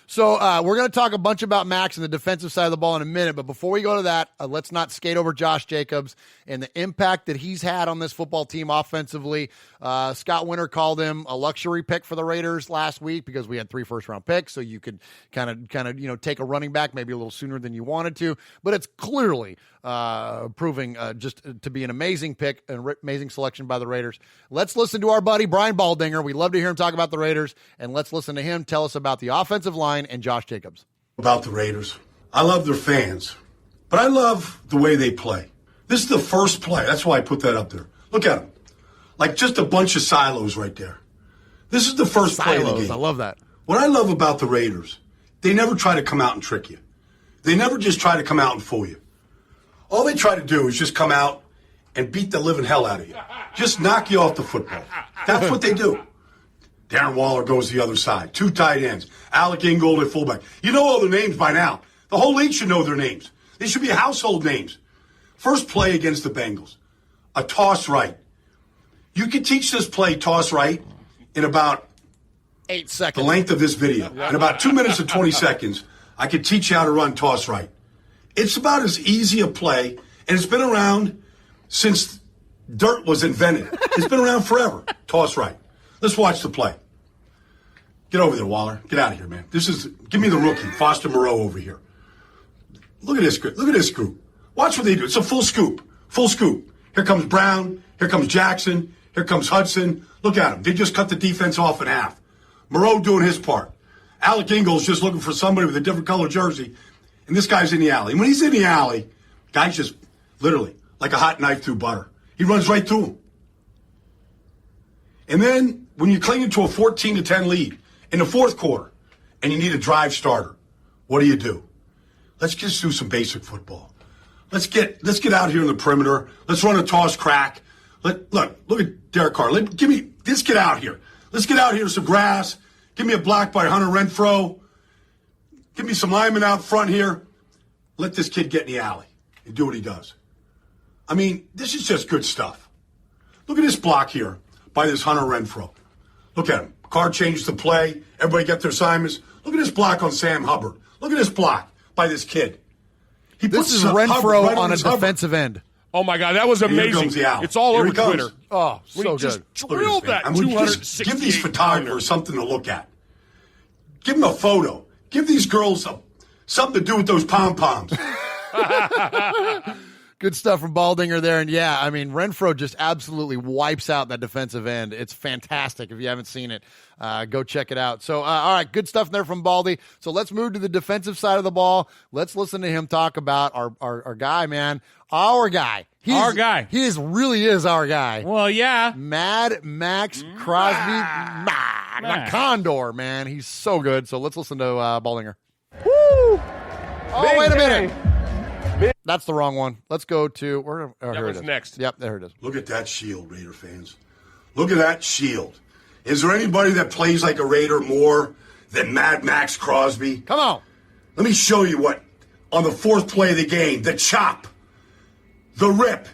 So we're going to talk a bunch about Maxx and the defensive side of the ball in a minute, but before we go to that, let's not skate over Josh Jacobs and the impact that he's had on this football team offensively. Scott Winter called him a luxury pick for the Raiders last week because we had 3 first-round picks, so you could kind of take a running back maybe a little sooner than you wanted to, but it's clearly proving just to be an amazing pick, an amazing selection by the Raiders. Let's listen to our buddy Brian Baldinger. We love to hear him talk about the Raiders, and let's listen to him tell us about the offensive line and Josh Jacobs. About the Raiders. I love their fans, but I love the way they play. This is the first play. That's why I put that up there. Look at them. Like just a bunch of silos right there. This is the first play of the game. I love that. What I love about the Raiders, they never try to come out and trick you. They never just try to come out and fool you. All they try to do is just come out and beat the living hell out of you. Just knock you off the football. That's what they do. Darren Waller goes the other side. 2 tight ends. Alec Ingold at fullback. You know all their names by now. The whole league should know their names. They should be household names. First play against the Bengals. A toss right. You can teach this play, toss right, in about 8 seconds. The length of this video. In about 2 minutes and 20 seconds, I could teach you how to run toss right. It's about as easy a play, and it's been around since dirt was invented. It's been around forever. Toss right. Let's watch the play. Get over there, Waller. Get out of here, man. Give me the rookie, Foster Moreau over here. Look at this group. Look at this group. Watch what they do. It's a full scoop. Full scoop. Here comes Brown. Here comes Jackson. Here comes Hudson. Look at them. They just cut the defense off in half. Moreau doing his part. Alec Ingold's just looking for somebody with a different color jersey. And this guy's in the alley. And when he's in the alley, guy's just literally like a hot knife through butter. He runs right through him. And then when you're clinging to a 14-10 lead in the fourth quarter and you need a drive starter, what do? Let's just do some basic football. Let's get out here in the perimeter. Let's run a toss crack. Look at Derek Carr. Let's get out here. Let's get out here to some grass. Give me a block by Hunter Renfrow. Give me some linemen out front here. Let this kid get in the alley and do what he does. I mean, this is just good stuff. Look at this block here by this Hunter Renfrow. Look at him. Carr changed the play. Everybody get their assignments. Look at this block on Sam Hubbard. Look at this block by this kid. This is Renfrow right on a defensive end. Oh, my God, that was amazing. It's all over Twitter. Oh, so good. Just drilled that 268 give these photographers something to look at. Give them a photo. Give these girls something to do with those pom-poms. Good stuff from Baldinger there. And, yeah, I mean, Renfrow just absolutely wipes out that defensive end. It's fantastic. If you haven't seen it, go check it out. So, all right, good stuff there from Baldy. So let's move to the defensive side of the ball. Let's listen to him talk about our guy, man. Our guy. Our guy. He really is our guy. Well, yeah. Maxx Crosby. The Condor, man. He's so good. So let's listen to Baldinger. Woo! Oh, wait a minute. That's the wrong one. Let's go to here it is. Next. Yep, there it is. Look at that shield, Raider fans. Look at that shield. Is there anybody that plays like a Raider more than Maxx Crosby? Come on. Let me show you what, on the fourth play of the game, the chop, the rip,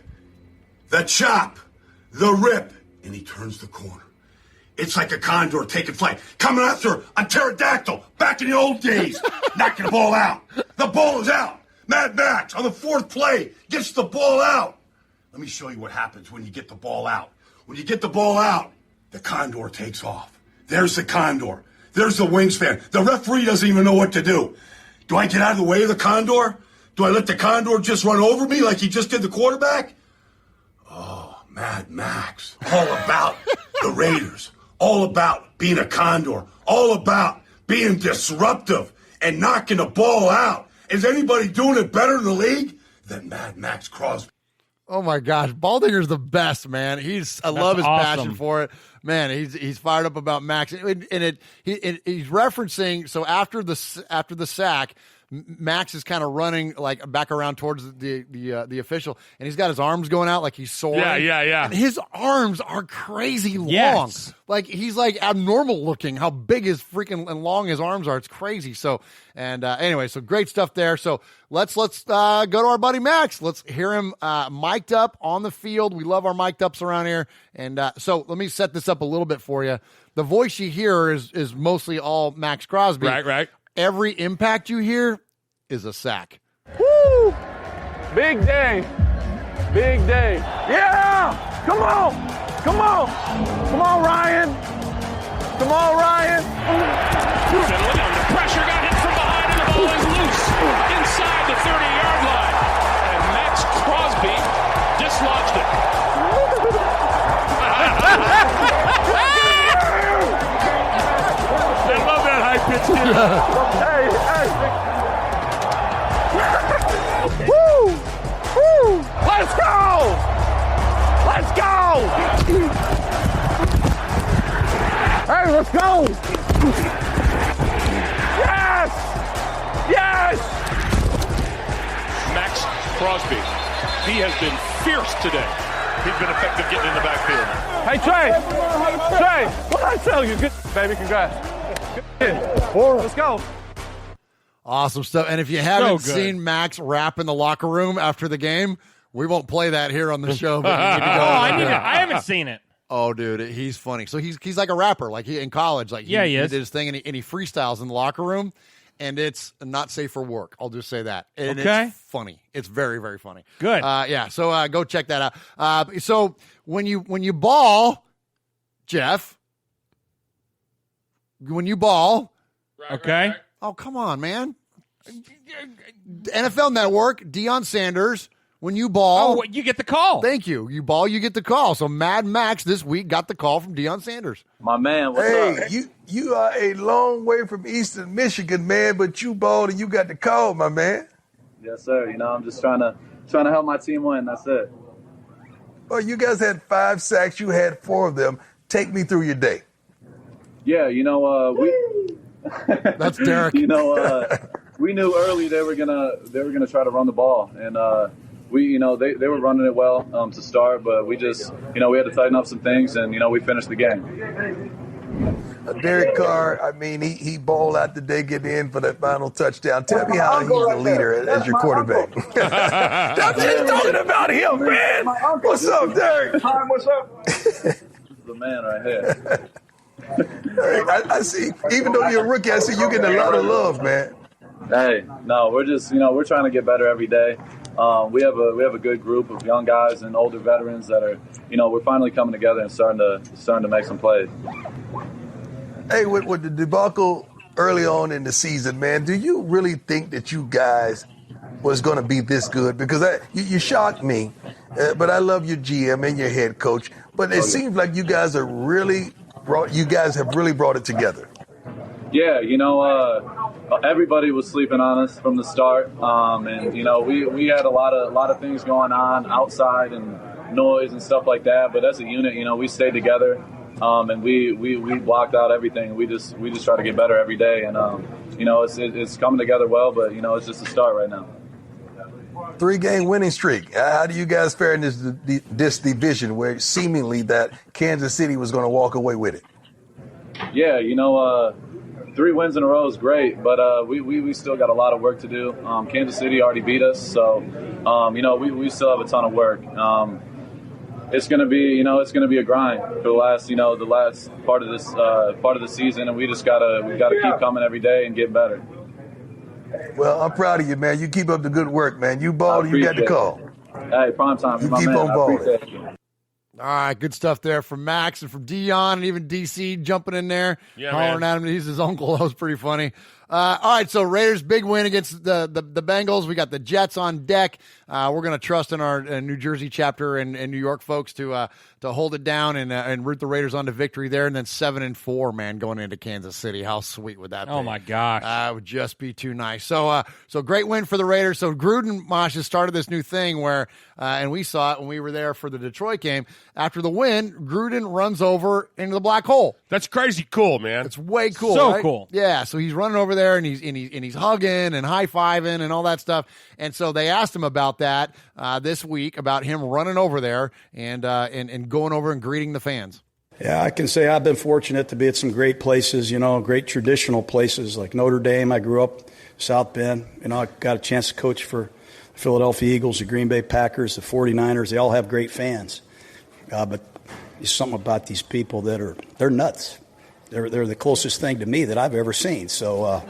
the chop, the rip, and he turns the corner. It's like a condor taking flight, coming after a pterodactyl back in the old days, knocking the ball out. The ball is out. Mad Max on the fourth play gets the ball out. Let me show you what happens when you get the ball out. When you get the ball out, the condor takes off. There's the condor. There's the wingspan. The referee doesn't even know what to do. Do I get out of the way of the condor? Do I let the condor just run over me like he just did the quarterback? Oh, Mad Max. All about the Raiders. All about being a condor. All about being disruptive and knocking the ball out. Is anybody doing it better in the league than Maxx Crosby? Oh my gosh, Baldinger's the best, man. I love his passion for it, man. He's fired up about Maxx, and he's referencing. So after the sack, Maxx is kind of running like back around towards the official, and he's got his arms going out like he's soaring. Yeah. And his arms are crazy long. Yes. Like he's like abnormal looking. How big his freaking and long his arms are. It's crazy. So anyway, so great stuff there. So let's go to our buddy Maxx. Let's hear him mic'd up on the field. We love our mic'd ups around here. And so let me set this up a little bit for you. The voice you hear is mostly all Maxx Crosby. Right. every impact you hear is a sack. Woo! Big day. Big day. Yeah! Come on! Come on! Come on, Ryan! Come on, Ryan! Finley under pressure, got hit from behind, and the ball is loose inside the 30-yard line. And Maxx Crosby dislodged it. I love that high-pitched hit. Hey, hey! Woo! Woo! Let's go! Let's go! Hey, let's go! Yes! Yes! Maxx Crosby. He has been fierce today. He's been effective getting in the backfield. Hey, Trey! Trey! What I tell you? Good, baby, congrats. Good. Let's go. Awesome stuff. And if you haven't seen Maxx Rap in the locker room after the game, we won't play that here on the show. But you need to go I haven't seen it. Oh, dude, he's funny. So he's like a rapper, like he in college. Like he is. He did his thing, and he freestyles in the locker room, and it's not safe for work. I'll just say that. And it's funny. It's very, very funny. Good. Yeah. So go check that out. So when you ball, Jeff, when you ball, okay. Oh, come on, man. NFL Network, Deion Sanders. When you ball, oh, you get the call. Thank you. You ball, you get the call. So Mad Max this week got the call from Deion Sanders. My man, what's up? You are a long way from Eastern Michigan, man, but you balled and you got the call, my man. Yes, sir. You know, I'm just trying to help my team win. That's it. Well, you guys had 5 sacks. You had 4 of them. Take me through your day. Yeah, you know, we. That's Derek. You know, we knew early they were gonna try to run the ball, and we, you know, they were running it well to start, but we just, you know, we had to tighten up some things, and you know, we finished the game. Derek Carr, I mean, he balled out the day, getting in for that final touchdown. Tell me how he's a leader as your quarterback. That's just talking about him, man. What's up, Derek? Hi, what's up? This is the man right here. I see, even though you're a rookie, I see you getting a lot of love, man. Hey, no, we're just, you know, we're trying to get better every day. We have a good group of young guys and older veterans that are, you know, we're finally coming together and starting to make some plays. Hey, with the debacle early on in the season, man, do you really think that you guys was going to be this good? Because you shocked me, but I love your GM and your head coach. But it seems like you guys have really brought it together. Yeah, you know, everybody was sleeping on us from the start, and you know, we had a lot of things going on outside and noise and stuff like that. But as a unit, you know, we stayed together, and we blocked out everything. We just try to get better every day, and you know, it's coming together well. But you know, it's just a start right now. 3-game winning streak. How do you guys fare in this division where seemingly that Kansas City was going to walk away with it? Yeah, you know, 3 wins in a row is great, but we still got a lot of work to do. Kansas City already beat us, so you know, we still have a ton of work. It's gonna be a grind for the last part of the season, and we gotta keep coming every day and get better. Well, I'm proud of you, man. You keep up the good work, man. You balled, you got the call. Hey, prime time. You keep on balling. All right, good stuff there from Max and from Deion and even DC jumping in there, hollering at him. He's his uncle. That was pretty funny. All right, so Raiders big win against the Bengals. We got the Jets on deck. We're going to trust in our New Jersey chapter and New York folks to hold it down and root the Raiders on to victory there. And then 7-4, man, going into Kansas City. How sweet would that be? Oh my gosh, it would just be too nice. So great win for the Raiders. So Gruden, Mosh, has started this new thing where, and we saw it when we were there for the Detroit game. After the win, Gruden runs over into the black hole. That's crazy cool, man. It's way cool. So right? cool. Yeah. So he's running over there and he's hugging and high fiving and all that stuff. And so they asked him about that this week, about him running over there and going over and greeting the fans. Yeah, I can say I've been fortunate to be at some great places, you know, great traditional places like Notre Dame. I grew up South Bend. You know, I got a chance to coach for the Philadelphia Eagles, the Green Bay Packers, the 49ers. They all have great fans. But there's something about these people that they're nuts. They're the closest thing to me that I've ever seen. So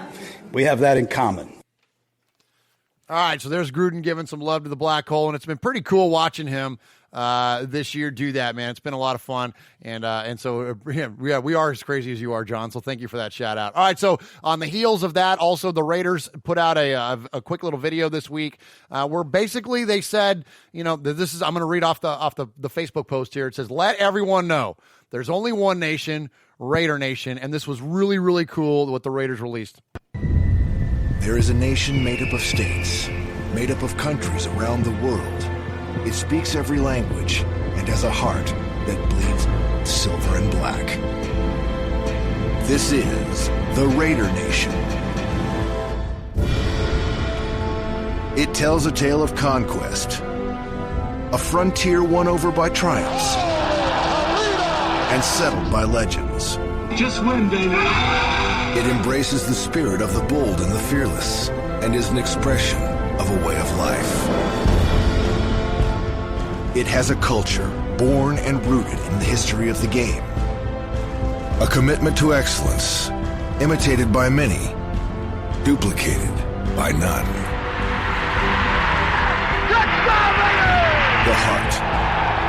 We have that in common. All right, so there's Gruden giving some love to the Black Hole, and it's been pretty cool watching him this year do that, man. It's been a lot of fun, and so yeah, we are as crazy as you are, John, so thank you for that shout out. All right, so on the heels of that, also the Raiders put out a quick little video this week where basically they said, I'm going to read off the Facebook post here. It says, let everyone know there's only one nation, Raider Nation, and this was really, really cool what the Raiders released. There is a nation made up of states, made up of countries around the world. It speaks every language and has a heart that bleeds silver and black. This is the Raider Nation. It tells a tale of conquest, a frontier won over by triumphs and settled by legends. Just win, baby. It embraces the spirit of the bold and the fearless and is an expression of a way of life. It has a culture born and rooted in the history of the game. A commitment to excellence, imitated by many, duplicated by none. The heart,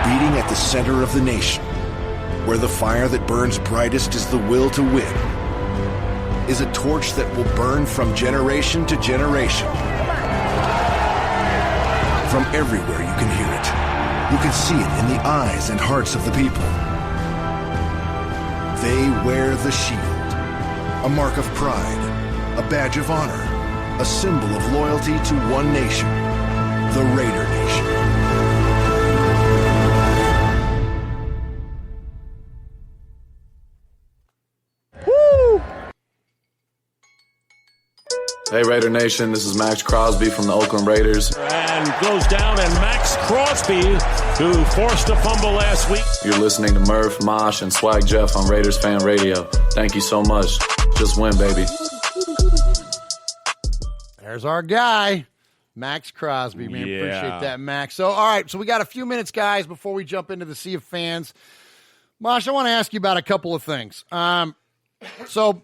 beating at the center of the nation, where the fire that burns brightest is the will to win, is a torch that will burn from generation to generation. From everywhere you can hear it. You can see it in the eyes and hearts of the people. They wear the shield, a mark of pride, a badge of honor, a symbol of loyalty to one nation, the Raider Nation. Hey, Raider Nation, this is Maxx Crosby from the Oakland Raiders. And goes down, and Maxx Crosby, who forced a fumble last week. You're listening to Murph, Mosh, and Swag Jeff on Raiders Fan Radio. Thank you so much. Just win, baby. There's our guy, Maxx Crosby, man. Yeah. Appreciate that, Max. So, all right, so we got a few minutes, guys, before we jump into the sea of fans. Mosh, I want to ask you about a couple of things. So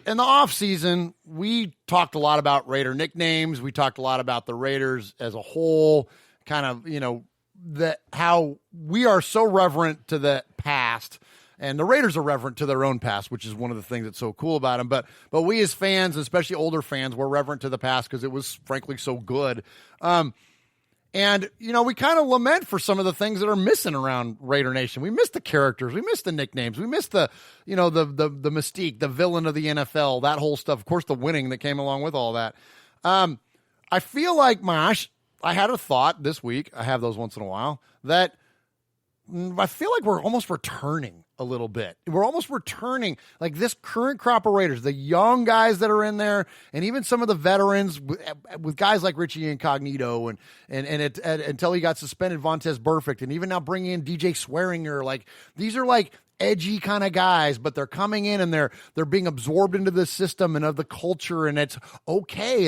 in the offseason, we talked a lot about Raider nicknames. We talked a lot about the Raiders as a whole, kind of, how we are so reverent to the past, and the Raiders are reverent to their own past, which is one of the things that's so cool about them. But we as fans, especially older fans, we're reverent to the past because it was, frankly, so good. And, we kind of lament for some of the things that are missing around Raider Nation. We miss the characters. We miss the nicknames. We miss the mystique, the villain of the NFL, that whole stuff. Of course, the winning that came along with all that. I feel like, Mosh, I had a thought this week, I have those once in a while, that I feel like we're almost returning a little bit. We're almost returning, like this current crop of Raiders, the young guys that are in there, and even some of the veterans with guys like Richie Incognito and until he got suspended, Vontaze Burfict, and even now bringing in DJ Swearinger. Like, these are like edgy kind of guys, but they're coming in and they're being absorbed into the system and of the culture, and it's okay.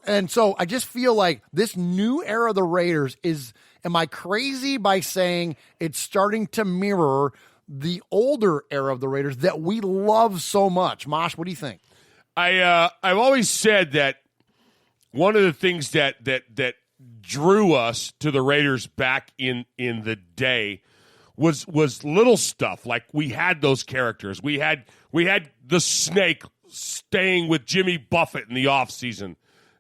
And so I just feel like this new era of the Raiders is, am I crazy by saying it's starting to mirror the older era of the Raiders that we love so much? Mosh, what do you think? I've always said that one of the things that drew us to the Raiders back in the day was little stuff. Like, we had those characters. We had the Snake staying with Jimmy Buffett in the offseason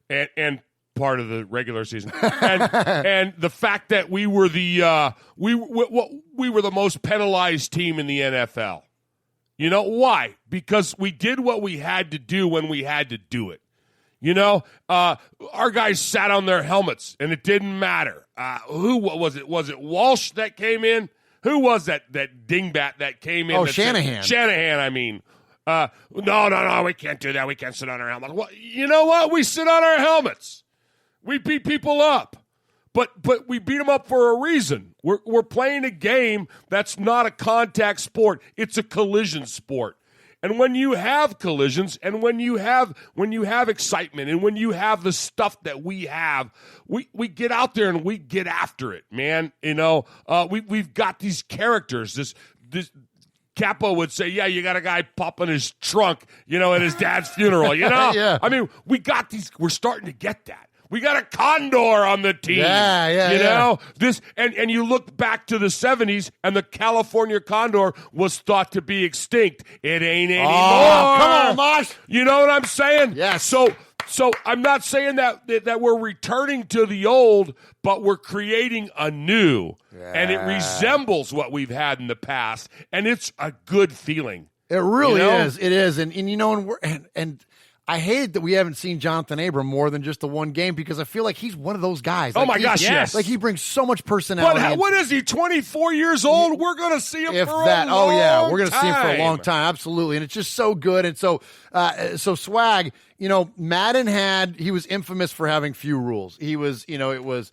and part of the regular season, and the fact that we were we were the most penalized team in the NFL. You know why? Because we did what we had to do when we had to do it. Our guys sat on their helmets, and it didn't matter. Who was it? Was it Walsh that came in? Who was that dingbat that came in? Oh, Shanahan. Shanahan, I mean. No, we can't do that. We can't sit on our helmets. Well, you know what? We sit on our helmets. We beat people up, but we beat them up for a reason. We're playing a game that's not a contact sport; it's a collision sport. And when you have collisions, and when you have excitement, and when you have the stuff that we have, we get out there and we get after it, man. We've got these characters, this Capo would say, yeah, you got a guy popping his trunk, at his dad's funeral, Yeah. I mean, we got these. We're starting to get that. We got a condor on the team. Yeah. This and you look back to the 70s, and the California condor was thought to be extinct. It ain't anymore. Oh, come on, Mosh. You know what I'm saying? Yes. So I'm not saying that we're returning to the old, but we're creating a new, and it resembles what we've had in the past, and it's a good feeling. It really is. It is, and I hate that we haven't seen Jonathan Abram more than just the one game, because I feel like he's one of those guys. Oh, my gosh, yes. Like, he brings so much personality. But what is he, 24 years old? We're going to see him if for that, a long time. Oh, yeah, we're going to see him for a long time, absolutely. And it's just so good. And so Swag, Madden he was infamous for having few rules. He was, it was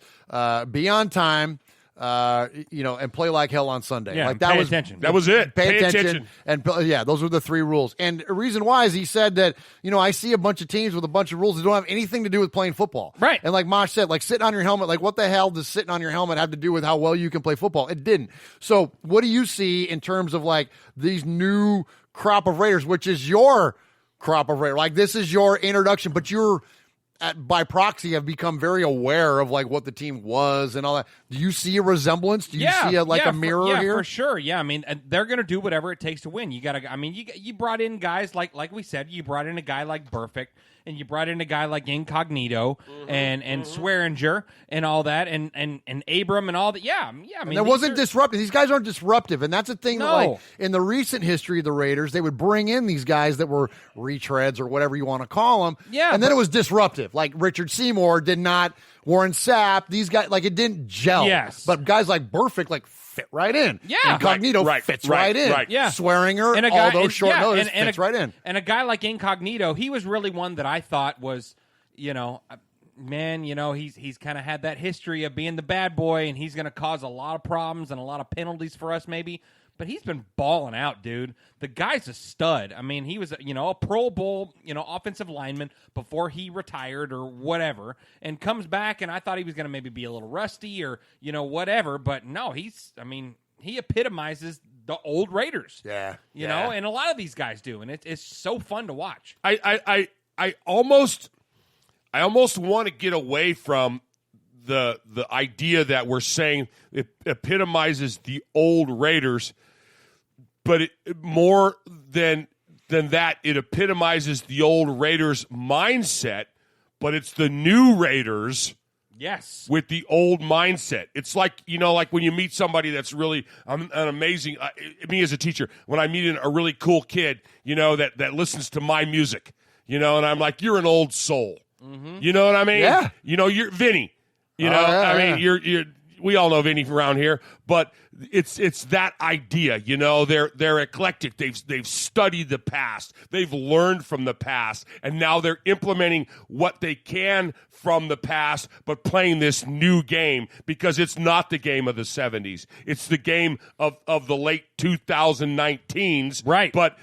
be on time, and play like hell on Sunday. Yeah, like that pay was attention. That was it. Pay attention. And those were the 3 rules. And the reason why is he said that, I see a bunch of teams with a bunch of rules that don't have anything to do with playing football. Right. And like Mosh said, like sitting on your helmet, like what the hell does sitting on your helmet have to do with how well you can play football? It didn't. So what do you see in terms of like these new crop of Raiders, which is your crop of Raiders? Like, this is your introduction, but you're by proxy have become very aware of like what the team was and all that. Do you see a resemblance? Do you see a mirror here? For sure. Yeah, I mean, they're going to do whatever it takes to win. You got to. I mean, you brought in guys like we said. You brought in a guy like Perfect, and you brought in a guy like Incognito and Swearinger and all that, and Abram and all that. Yeah. I mean, that wasn't disruptive. These guys aren't disruptive, and that's the thing. No. That, like, in the recent history of the Raiders, they would bring in these guys that were retreads or whatever you want to call them. Yeah, and then it was disruptive. Like Richard Seymour did not. Warren Sapp. These guys, like, it didn't gel. Yes, but guys like Perfect, like, fit right in. Yeah, Incognito fits right in. Right. Yeah, Swearinger, and all those short notice fits right in. And a guy like Incognito, he was really one that I thought was, man, he's kind of had that history of being the bad boy, and he's going to cause a lot of problems and a lot of penalties for us, maybe. But he's been balling out, dude. The guy's a stud. I mean, he was, a Pro Bowl, offensive lineman before he retired or whatever, and comes back, and I thought he was going to maybe be a little rusty or, whatever. But no, he epitomizes the old Raiders. Yeah. You know, and a lot of these guys do, and it's so fun to watch. I almost want to get away from the idea that we're saying it epitomizes the old Raiders, but more than that, it epitomizes the old Raiders mindset, but it's the new Raiders. Yes. With the old mindset. It's like, like when you meet somebody that's really an amazing, me as a teacher, when I meet a really cool kid, that listens to my music, and I'm like, you're an old soul. Mm-hmm. You know what I mean? Yeah. You're Vinny. I mean, you're we all know Vinny from around here, but it's that idea, they're eclectic. They've studied the past. They've learned from the past, and now they're implementing what they can from the past, but playing this new game because it's not the game of the 70s. It's the game of the late 2019s. Right. But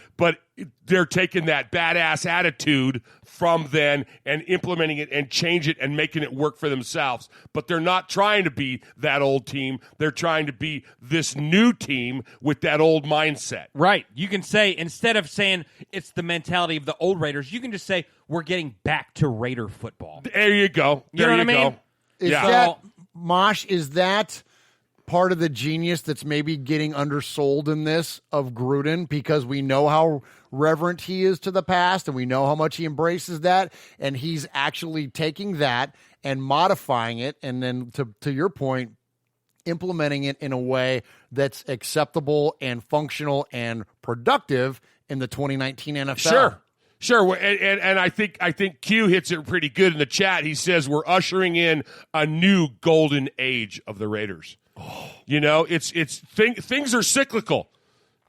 they're taking that badass attitude from then and implementing it and change it and making it work for themselves. But they're not trying to be that old team. They're trying to be this new team with that old mindset. Right. You can say, instead of saying it's the mentality of the old Raiders, you can just say we're getting back to Raider football. There you go. You know what I mean? Mosh, is that part of the genius that's maybe getting undersold in this of Gruden, because we know how reverent he is to the past and we know how much he embraces that, and he's actually taking that and modifying it, and then to your point, implementing it in a way that's acceptable and functional and productive in the 2019 NFL. Sure, and I think Q hits it pretty good in the chat. He says we're ushering in a new golden age of the Raiders. It's things are cyclical.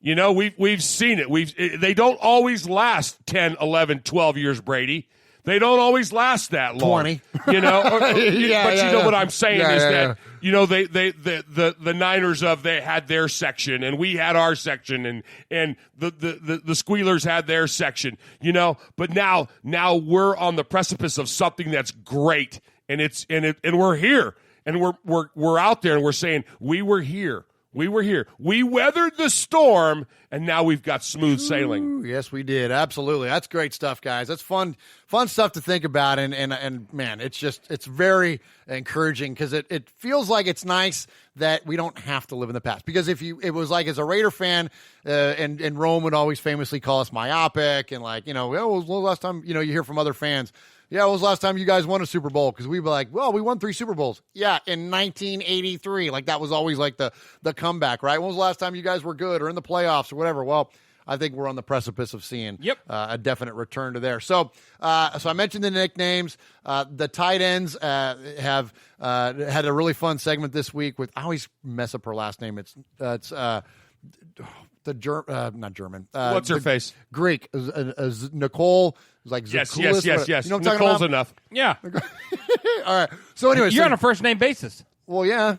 We've seen it. They don't always last 10, 11, 12 years, Brady. They don't always last that long. 20. But you know what I'm saying is that the Niners they had their section and we had our section and the Squealers had their section. But now we're on the precipice of something that's great, and we're here. And we're out there and we're saying we were here. We were here. We weathered the storm, and now we've got smooth sailing. Ooh, yes, we did. Absolutely. That's great stuff, guys. That's fun stuff to think about. And man, it's very encouraging because it feels like it's nice that we don't have to live in the past. Because it was like, as a Raider fan, and Rome would always famously call us myopic, and like, when was the last time, you hear from other fans, yeah, when was the last time you guys won a Super Bowl? Because we'd be like, well, we won 3 Super Bowls. Yeah, in 1983. Like, that was always like the comeback, right? When was the last time you guys were good or in the playoffs or whatever? Well, I think we're on the precipice of seeing a definite return to there. So I mentioned the nicknames. The tight ends have had a really fun segment this week with, I always mess up her last name. It's not German. What's her face? Greek. Nicole. Like yes. You know what I'm talking Nicole's about? enough. Yeah. All right. So anyway, you're on a first name basis. Well, yeah.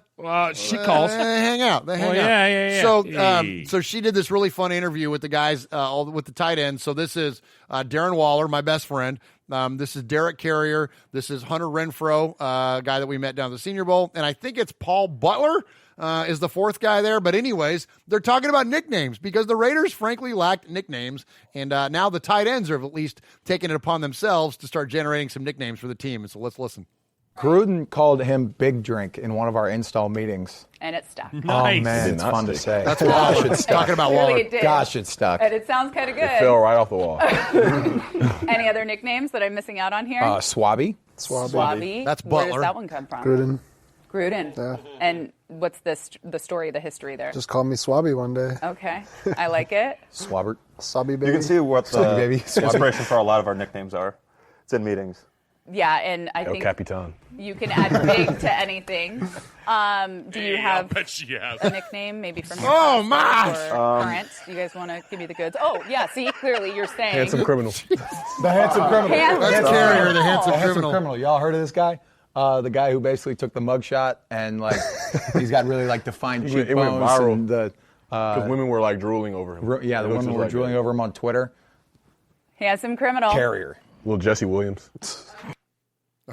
She calls. They hang out. Yeah. So she did this really fun interview with the guys, with the tight ends. So this is Darren Waller, my best friend. This is Derek Carrier. This is Hunter Renfro, guy that we met down at the Senior Bowl. And I think it's Paul Butler is the fourth guy there. But anyways, they're talking about nicknames because the Raiders, frankly, lacked nicknames. And now the tight ends have at least taken it upon themselves to start generating some nicknames for the team. And so let's listen. Gruden called him Big Drink in one of our install meetings. And it stuck. Nice. Oh, man, it's fun to say. That's Waller. It's talking about Waller. Really, it did. Gosh, it stuck. And it sounds kind of good. It fell right off the wall. Any other nicknames that I'm missing out on here? Swabby. Swabby. That's Where Butler. does that one come from? Gruden. Yeah. And what's the story, the history there? Just called me Swabby one day. Okay. I like it. Swabbert. Swabby baby. You can see what the baby. inspiration for a lot of our nicknames are. It's in meetings. Yeah, and I think Capitan. You can add big to anything. Do you have bet she has. a nickname maybe from your Oh, past my! or current? Do you guys want to give me the goods? Oh, yeah, see, clearly you're saying. Handsome criminal. The handsome criminal. That's Carrier, the handsome criminal. Y'all heard of this guy? The guy who basically took the mugshot and he's got really defined cheekbones. It went viral. And because women were drooling over him. The women were drooling over him on Twitter. Handsome criminal. Carrier. Little Jesse Williams.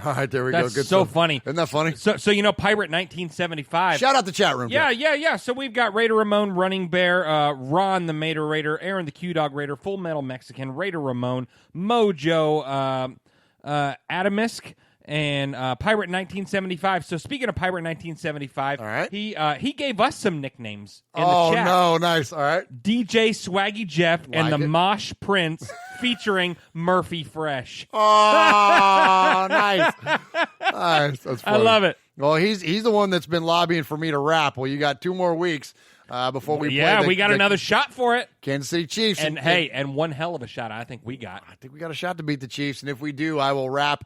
All right, there we go. That's Good so stuff. funny. Isn't that funny? So Pirate 1975. Shout out the chat room. Yeah. So we've got Raider Ramon, Running Bear, Ron the Mater Raider, Aaron the Q-Dog Raider, Full Metal Mexican, Raider Ramon, Mojo, Adamisk, and Pirate 1975. So speaking of Pirate 1975, all right. He gave us some nicknames in the chat. Oh, no, nice. All right. DJ Swaggy Jeff and the Mosh Prince featuring Murphy Fresh. Oh, nice. Nice. That's funny. I love it. Well, he's the one that's been lobbying for me to rap. Well, you got 2 more weeks before we play. Yeah, we got another shot for it. Kansas City Chiefs. And and one hell of a shot I think we got. I think we got a shot to beat the Chiefs, and if we do, I will wrap.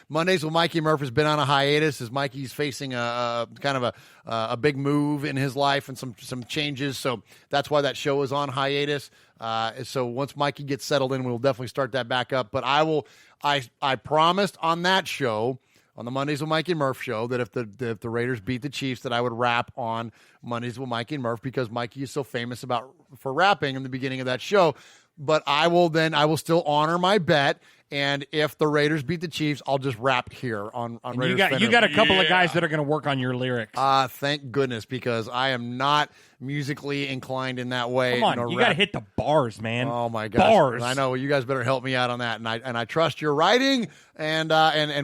Mondays with Mikey Murph has been on a hiatus as Mikey's facing a kind of a big move in his life and some changes, so that's why that show is on hiatus. So once Mikey gets settled in, we'll definitely start that back up. But I promised on that show, on the Mondays with Mikey and Murph show, that if the Raiders beat the Chiefs, that I would rap on Mondays with Mikey and Murph because Mikey is so famous for rapping in the beginning of that show. But I will still honor my bet, and if the Raiders beat the Chiefs, I'll just rap here on Raiders. You got a couple of guys that are going to work on your lyrics. Thank goodness, because I am not musically inclined in that way. Come on, you got to hit the bars, man. Oh my gosh, bars! I know. You guys better help me out on that, and I trust your writing, and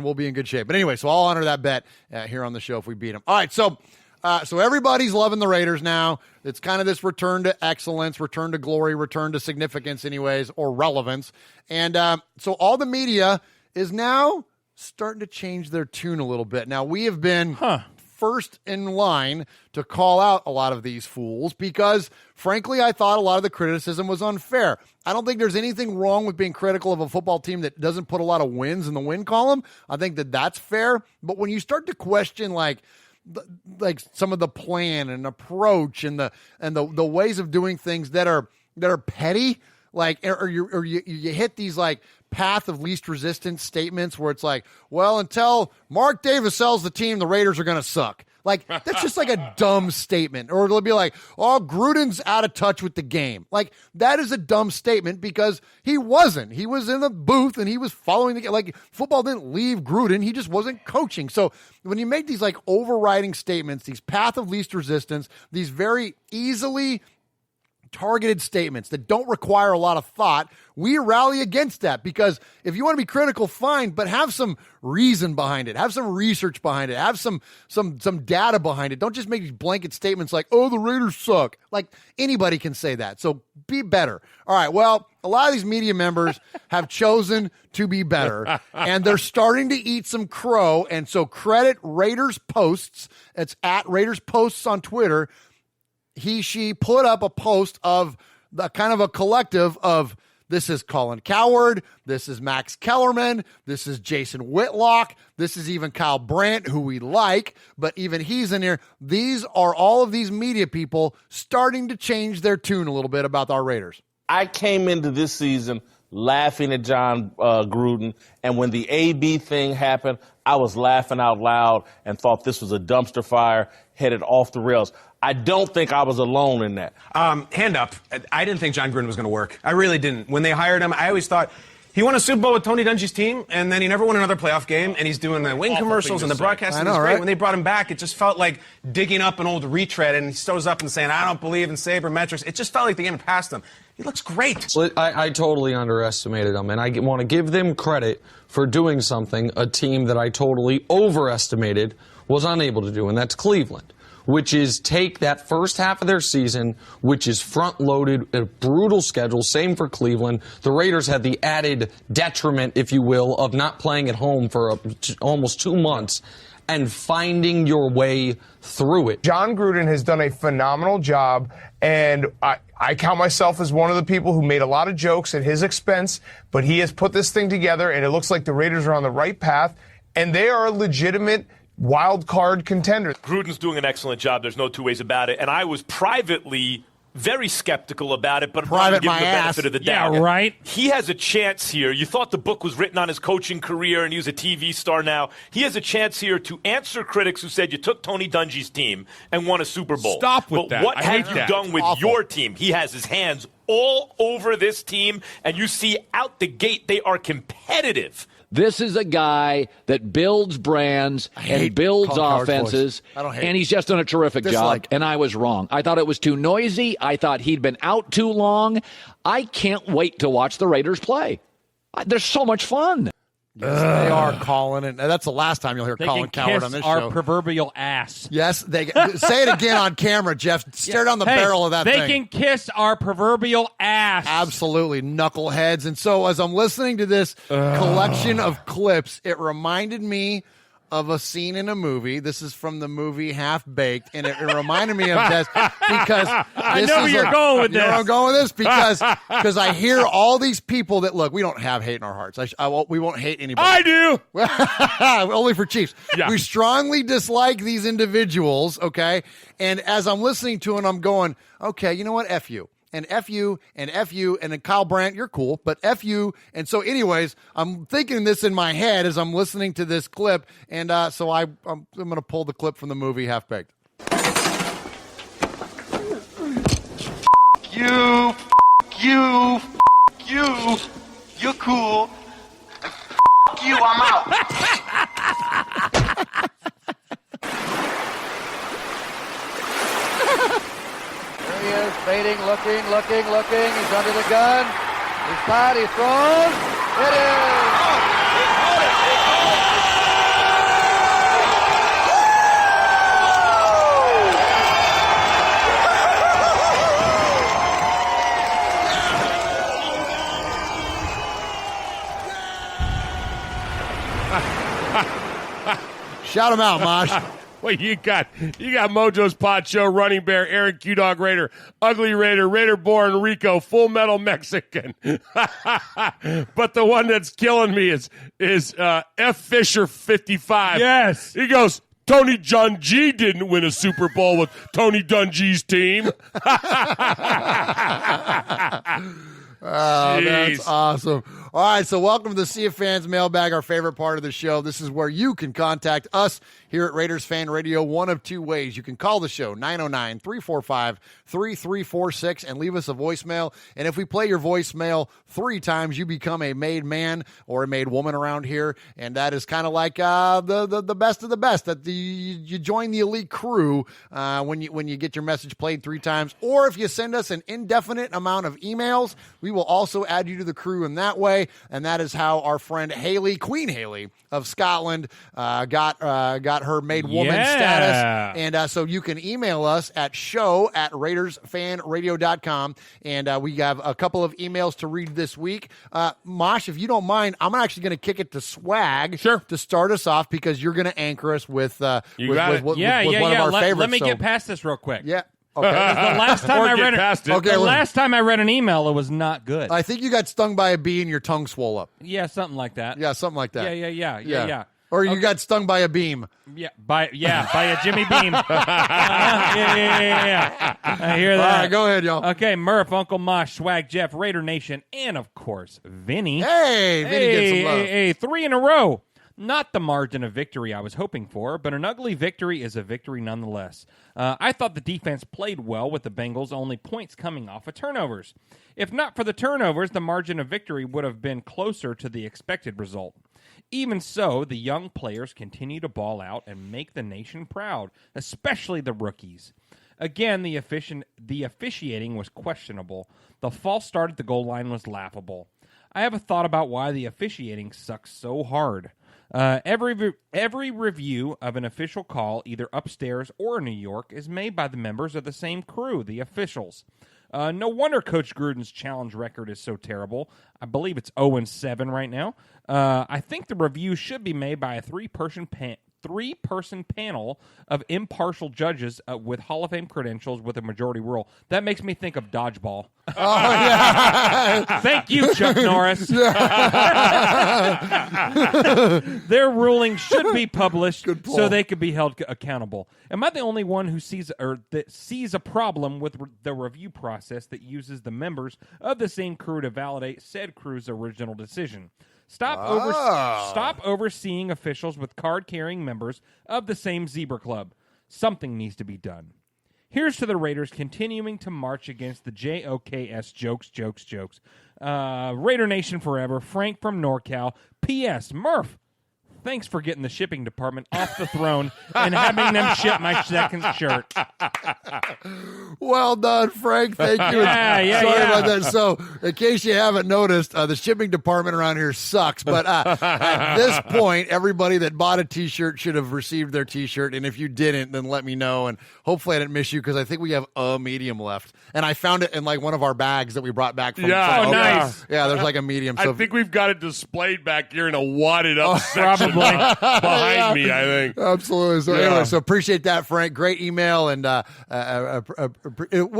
we'll be in good shape. But anyway, so I'll honor that bet here on the show if we beat them. All right, so everybody's loving the Raiders now. It's kind of this return to excellence, return to glory, return to significance anyways, or relevance. And so all the media is now starting to change their tune a little bit. Now, we have been first in line to call out a lot of these fools because, frankly, I thought a lot of the criticism was unfair. I don't think there's anything wrong with being critical of a football team that doesn't put a lot of wins in the win column. I think that's fair. But when you start to question, like some of the plan and approach and the ways of doing things that are petty, or you hit these path of least resistance statements where it's like, well, until Mark Davis sells the team, the Raiders are going to suck. Like, that's just like a dumb statement. Or they'll be like, oh, Gruden's out of touch with the game. Like, that is a dumb statement because he wasn't. He was in the booth and he was following the game. Like, football didn't leave Gruden. He just wasn't coaching. So when you make these like overriding statements, these path of least resistance, these very easily targeted statements that don't require a lot of thought, we rally against that, because if you want to be critical, fine, but have some reason behind it, have some research behind it, have some data behind it. Don't just make these blanket statements like, oh, the Raiders suck. Like, anybody can say that. So be better. All right, well, a lot of these media members have chosen to be better, and they're starting to eat some crow, and so credit Raiders Posts. It's at Raiders Posts on Twitter. She put up a post of the kind of a collective of, this is Colin Cowherd, this is Max Kellerman, this is Jason Whitlock, this is even Kyle Brandt, who we like, but even he's in here. These are all of these media people starting to change their tune a little bit about our Raiders. I came into this season laughing at John Gruden, and when the AB thing happened, I was laughing out loud and thought this was a dumpster fire headed off the rails. I don't think I was alone in that. Hand up. I didn't think John Gruden was going to work. I really didn't. When they hired him, I always thought he won a Super Bowl with Tony Dungy's team, and then he never won another playoff game, and he's doing the wing commercials and the broadcasting is great. When they brought him back, it just felt like digging up an old retread, and he stows up and saying, I don't believe in sabermetrics. It just felt like the game had passed him. He looks great. Well, I totally underestimated him, and I want to give them credit for doing something a team that I totally overestimated was unable to do, and that's Cleveland, which is take that first half of their season, which is front-loaded, a brutal schedule, same for Cleveland. The Raiders had the added detriment, if you will, of not playing at home for almost 2 months and finding your way through it. John Gruden has done a phenomenal job, and I count myself as one of the people who made a lot of jokes at his expense, but he has put this thing together, and it looks like the Raiders are on the right path, and they are a legitimate wild card contender. Gruden's doing an excellent job. There's no two ways about it. And I was privately very skeptical about it, but I'm going to give him the benefit of the doubt. Yeah, right. He has a chance here. You thought the book was written on his coaching career, and he was a TV star now. He has a chance here to answer critics who said you took Tony Dungy's team and won a Super Bowl. Stop with that. What I have hate you that. done with your team? He has his hands all over this team, and you see out the gate they are competitive. This is a guy that builds brands and builds offenses, and he's just done a terrific job, and I was wrong. I thought it was too noisy. I thought he'd been out too long. I can't wait to watch the Raiders play. They're so much fun. Yes, they are, Colin, and that's the last time you'll hear Colin Cowherd on this show. Our proverbial ass. Yes, they say it again on camera, Jeff. Stare down the barrel of that thing. They can kiss our proverbial ass. Absolutely, knuckleheads. And so as I'm listening to this collection of clips, it reminded me of a scene in a movie. This is from the movie Half Baked, and it reminded me of this because I know where you're going with this. You know where I'm going with this because I hear all these people that look. We don't have hate in our hearts. We won't hate anybody. I do. Only for Chiefs. Yeah. We strongly dislike these individuals. Okay, and as I'm listening to it, I'm going, okay, you know what? F you. And F you, and F you, and then Kyle Brandt, you're cool, but F you. And so anyways, I'm thinking this in my head as I'm listening to this clip, and so I'm going to pull the clip from the movie Half Baked. You, you're cool. You, I'm out. He is baiting, looking. He's under the gun. He's tied. He throws. It is. Shout him out, Mosh. Well, you got Mojo's Pod Show, Running Bear, Aaron Q-Dog Raider, Ugly Raider, Raider Born Rico, Full Metal Mexican. But the one that's killing me is F. Fisher 55. Yes. He goes, Tony Dungy didn't win a Super Bowl with Tony Dungy's team. Oh, that's awesome. All right, so welcome to the Sea of Fans mailbag, our favorite part of the show. This is where you can contact us here at Raiders Fan Radio one of two ways. You can call the show, 909-345-3346, and leave us a voicemail. And if we play your voicemail 3 times, you become a made man or a made woman around here. And that is kind of like the best of the best. That you join the elite crew when you get your message played 3 times. Or if you send us an indefinite amount of emails, we will also add you to the crew in that way. And that is how our friend Haley, Queen Haley of Scotland, got her made woman status. And so you can email us at show@RaidersFanRadio.com. And we have a couple of emails to read this week. Mosh, if you don't mind, I'm actually going to kick it to Swag to start us off because you're going to anchor us with one of our favorites. Let me get past this real quick. Yeah. Okay. The last time I read an email, it was not good. I think you got stung by a bee and your tongue swole up. Yeah, something like that. Yeah, something like that. Yeah. Or you got stung by a beam. By a Jimmy Beam. Yeah. I hear that. All right, go ahead, y'all. Okay, Murph, Uncle Mosh, Swag Jeff, Raider Nation, and of course, Vinny. Hey, Vinny gets some love. Hey, 3 in a row. Not the margin of victory I was hoping for, but an ugly victory is a victory nonetheless. I thought the defense played well with the Bengals, only points coming off of turnovers. If not for the turnovers, the margin of victory would have been closer to the expected result. Even so, the young players continue to ball out and make the nation proud, especially the rookies. Again, the officiating was questionable. The false start at the goal line was laughable. I have a thought about why the officiating sucks so hard. Every review of an official call, either upstairs or in New York, is made by the members of the same crew, the officials. No wonder Coach Gruden's challenge record is so terrible. I believe it's 0-7 right now. I think the review should be made by a three-person panel of impartial judges with Hall of Fame credentials with a majority rule. That makes me think of dodgeball. Oh, yeah. Thank you, Chuck Norris. Their ruling should be published so they could be held accountable. Am I the only one who sees a problem with the review process that uses the members of the same crew to validate said crew's original decision? Stop overseeing officials with card-carrying members of the same Zebra Club. Something needs to be done. Here's to the Raiders continuing to march against the JOKS jokes. Raider Nation forever. Frank from NorCal. P.S. Murph, thanks for getting the shipping department off the throne and having them ship my second shirt. Well done, Frank. Thank you. Sorry about that. So, in case you haven't noticed, the shipping department around here sucks. But at this point, everybody that bought a T-shirt should have received their T-shirt. And if you didn't, then let me know. And hopefully I didn't miss you because I think we have a medium left. And I found it in like one of our bags that we brought back from. Nice. Yeah, there's like a medium. So I think we've got it displayed back here in a wadded up section behind me, I think. Absolutely. So anyway, so appreciate that, Frank. Great email. And what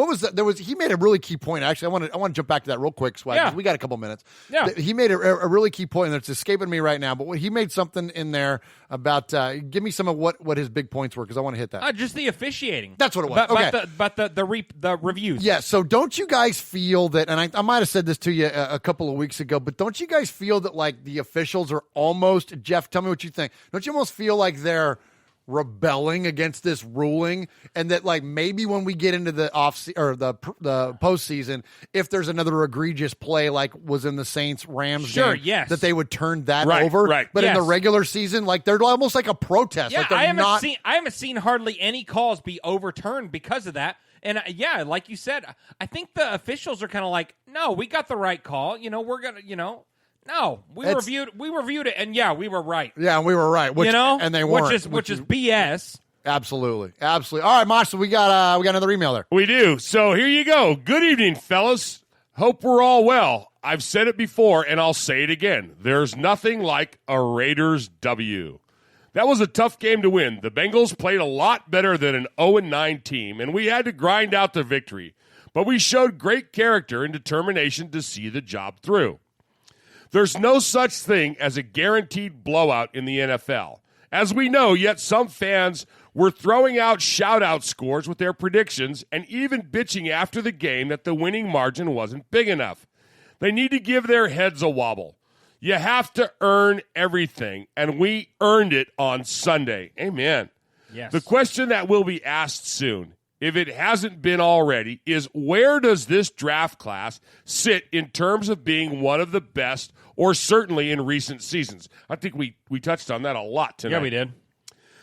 was that? He made a really key point. Actually, I want to jump back to that real quick, Swag. Yeah. We got a couple minutes. Yeah. He made a really key point that's escaping me right now. But he made something in there about give me some of what his big points were because I want to hit that. Just the officiating. That's what it was. But the reviews. Yeah. So don't you guys feel that? And I might have said this to you a couple of weeks ago, but don't you guys feel that like the officials are almost, Jeff? Tell me what you think. Don't you almost feel like they're rebelling against this ruling, and that like maybe when we get into the the postseason, if there's another egregious play like was in the Saints Rams game, that they would turn that over. Right. But in the regular season, like they're almost like a protest. Yeah, like I haven't seen hardly any calls be overturned because of that. And like you said, I think the officials are kind of like, no, we got the right call. We're gonna, no, we reviewed it, and we were right. Yeah, we were right. And they weren't, which is BS. Absolutely. All right, Mosh, so we got another email there. We do. So here you go. Good evening, fellas. Hope we're all well. I've said it before, and I'll say it again. There's nothing like a Raiders W. That was a tough game to win. The Bengals played a lot better than an 0-9 team, and we had to grind out the victory. But we showed great character and determination to see the job through. There's no such thing as a guaranteed blowout in the NFL. As we know, yet some fans were throwing out shout-out scores with their predictions and even bitching after the game that the winning margin wasn't big enough. They need to give their heads a wobble. You have to earn everything, and we earned it on Sunday. Amen. Yes. The question that will be asked soon, if it hasn't been already, is where does this draft class sit in terms of being one of the best, or certainly in recent seasons? I think we touched on that a lot tonight. Yeah, we did.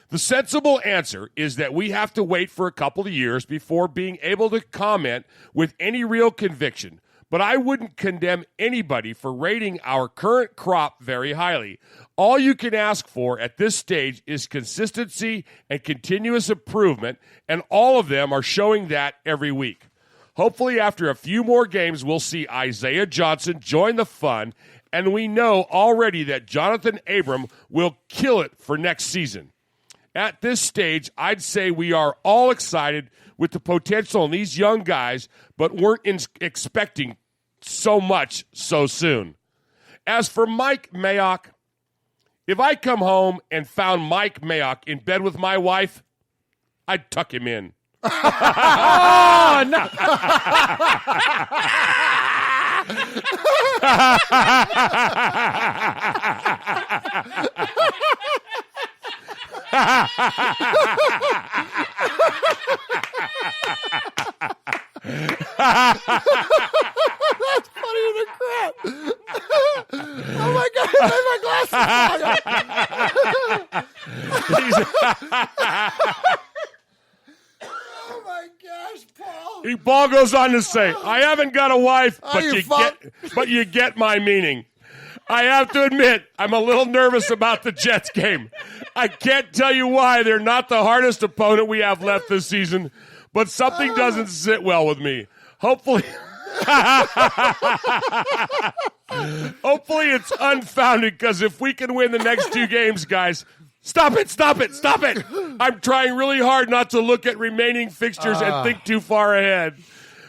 The sensible answer is that we have to wait for a couple of years before being able to comment with any real conviction. But I wouldn't condemn anybody for rating our current crop very highly. All you can ask for at this stage is consistency and continuous improvement, and all of them are showing that every week. Hopefully, after a few more games, we'll see Isaiah Johnson join the fun, and we know already that Jonathan Abram will kill it for next season. At this stage, I'd say we are all excited with the potential in these young guys, but weren't expecting so much so soon. As for Mike Mayock, if I come home and found Mike Mayock in bed with my wife, I'd tuck him in. Oh, no. That's funnier than crap. Oh my God, my glasses. Oh my gosh, Paul. Paul goes on to say, I haven't got a wife, but you get my meaning. I have to admit, I'm a little nervous about the Jets game. I can't tell you why. They're not the hardest opponent we have left this season, but something doesn't sit well with me. Hopefully it's unfounded, because if we can win the next 2 games, guys, stop it. I'm trying really hard not to look at remaining fixtures and think too far ahead.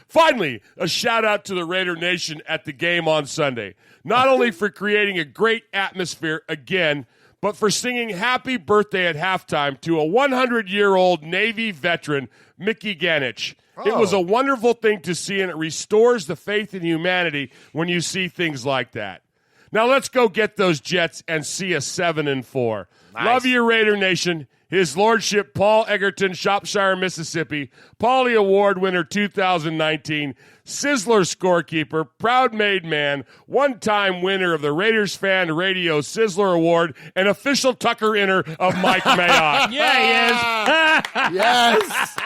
Finally, a shout-out to the Raider Nation at the game on Sunday, not only for creating a great atmosphere again, but for singing happy birthday at halftime to a 100-year-old Navy veteran, Mickey Ganich. It was a wonderful thing to see, and it restores the faith in humanity when you see things like that. Now let's go get those Jets and see a 7-4. Nice. Love you, Raider Nation. His Lordship Paul Egerton, Shropshire, Mississippi, Paulie Award winner 2019, Sizzler scorekeeper, proud made man, one-time winner of the Raiders Fan Radio Sizzler Award, and official Tucker-inner of Mike Mayock. Yeah, he is. Yes.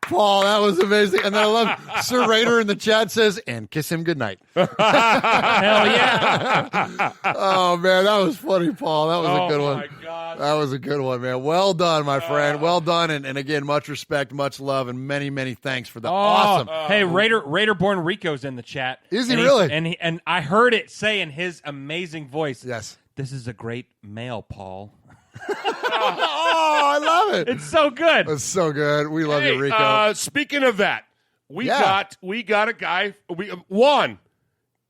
Paul, that was amazing. And then I love Sir Raider in the chat says, and kiss him goodnight. Hell yeah. Oh, man, that was funny, Paul. That was a good one. Oh, my God. That was a good one, man. Well done, my friend. Well done. And again, much respect, much love, and many, many thanks for the awesome. Hey, Raider Born Rico's in the chat. Is he really? And I heard it say in his amazing voice, yes, this is a great mail, Paul. Oh, I love it. It's so good. It's so good. We love you, Rico. Speaking of that, we got a guy, Juan,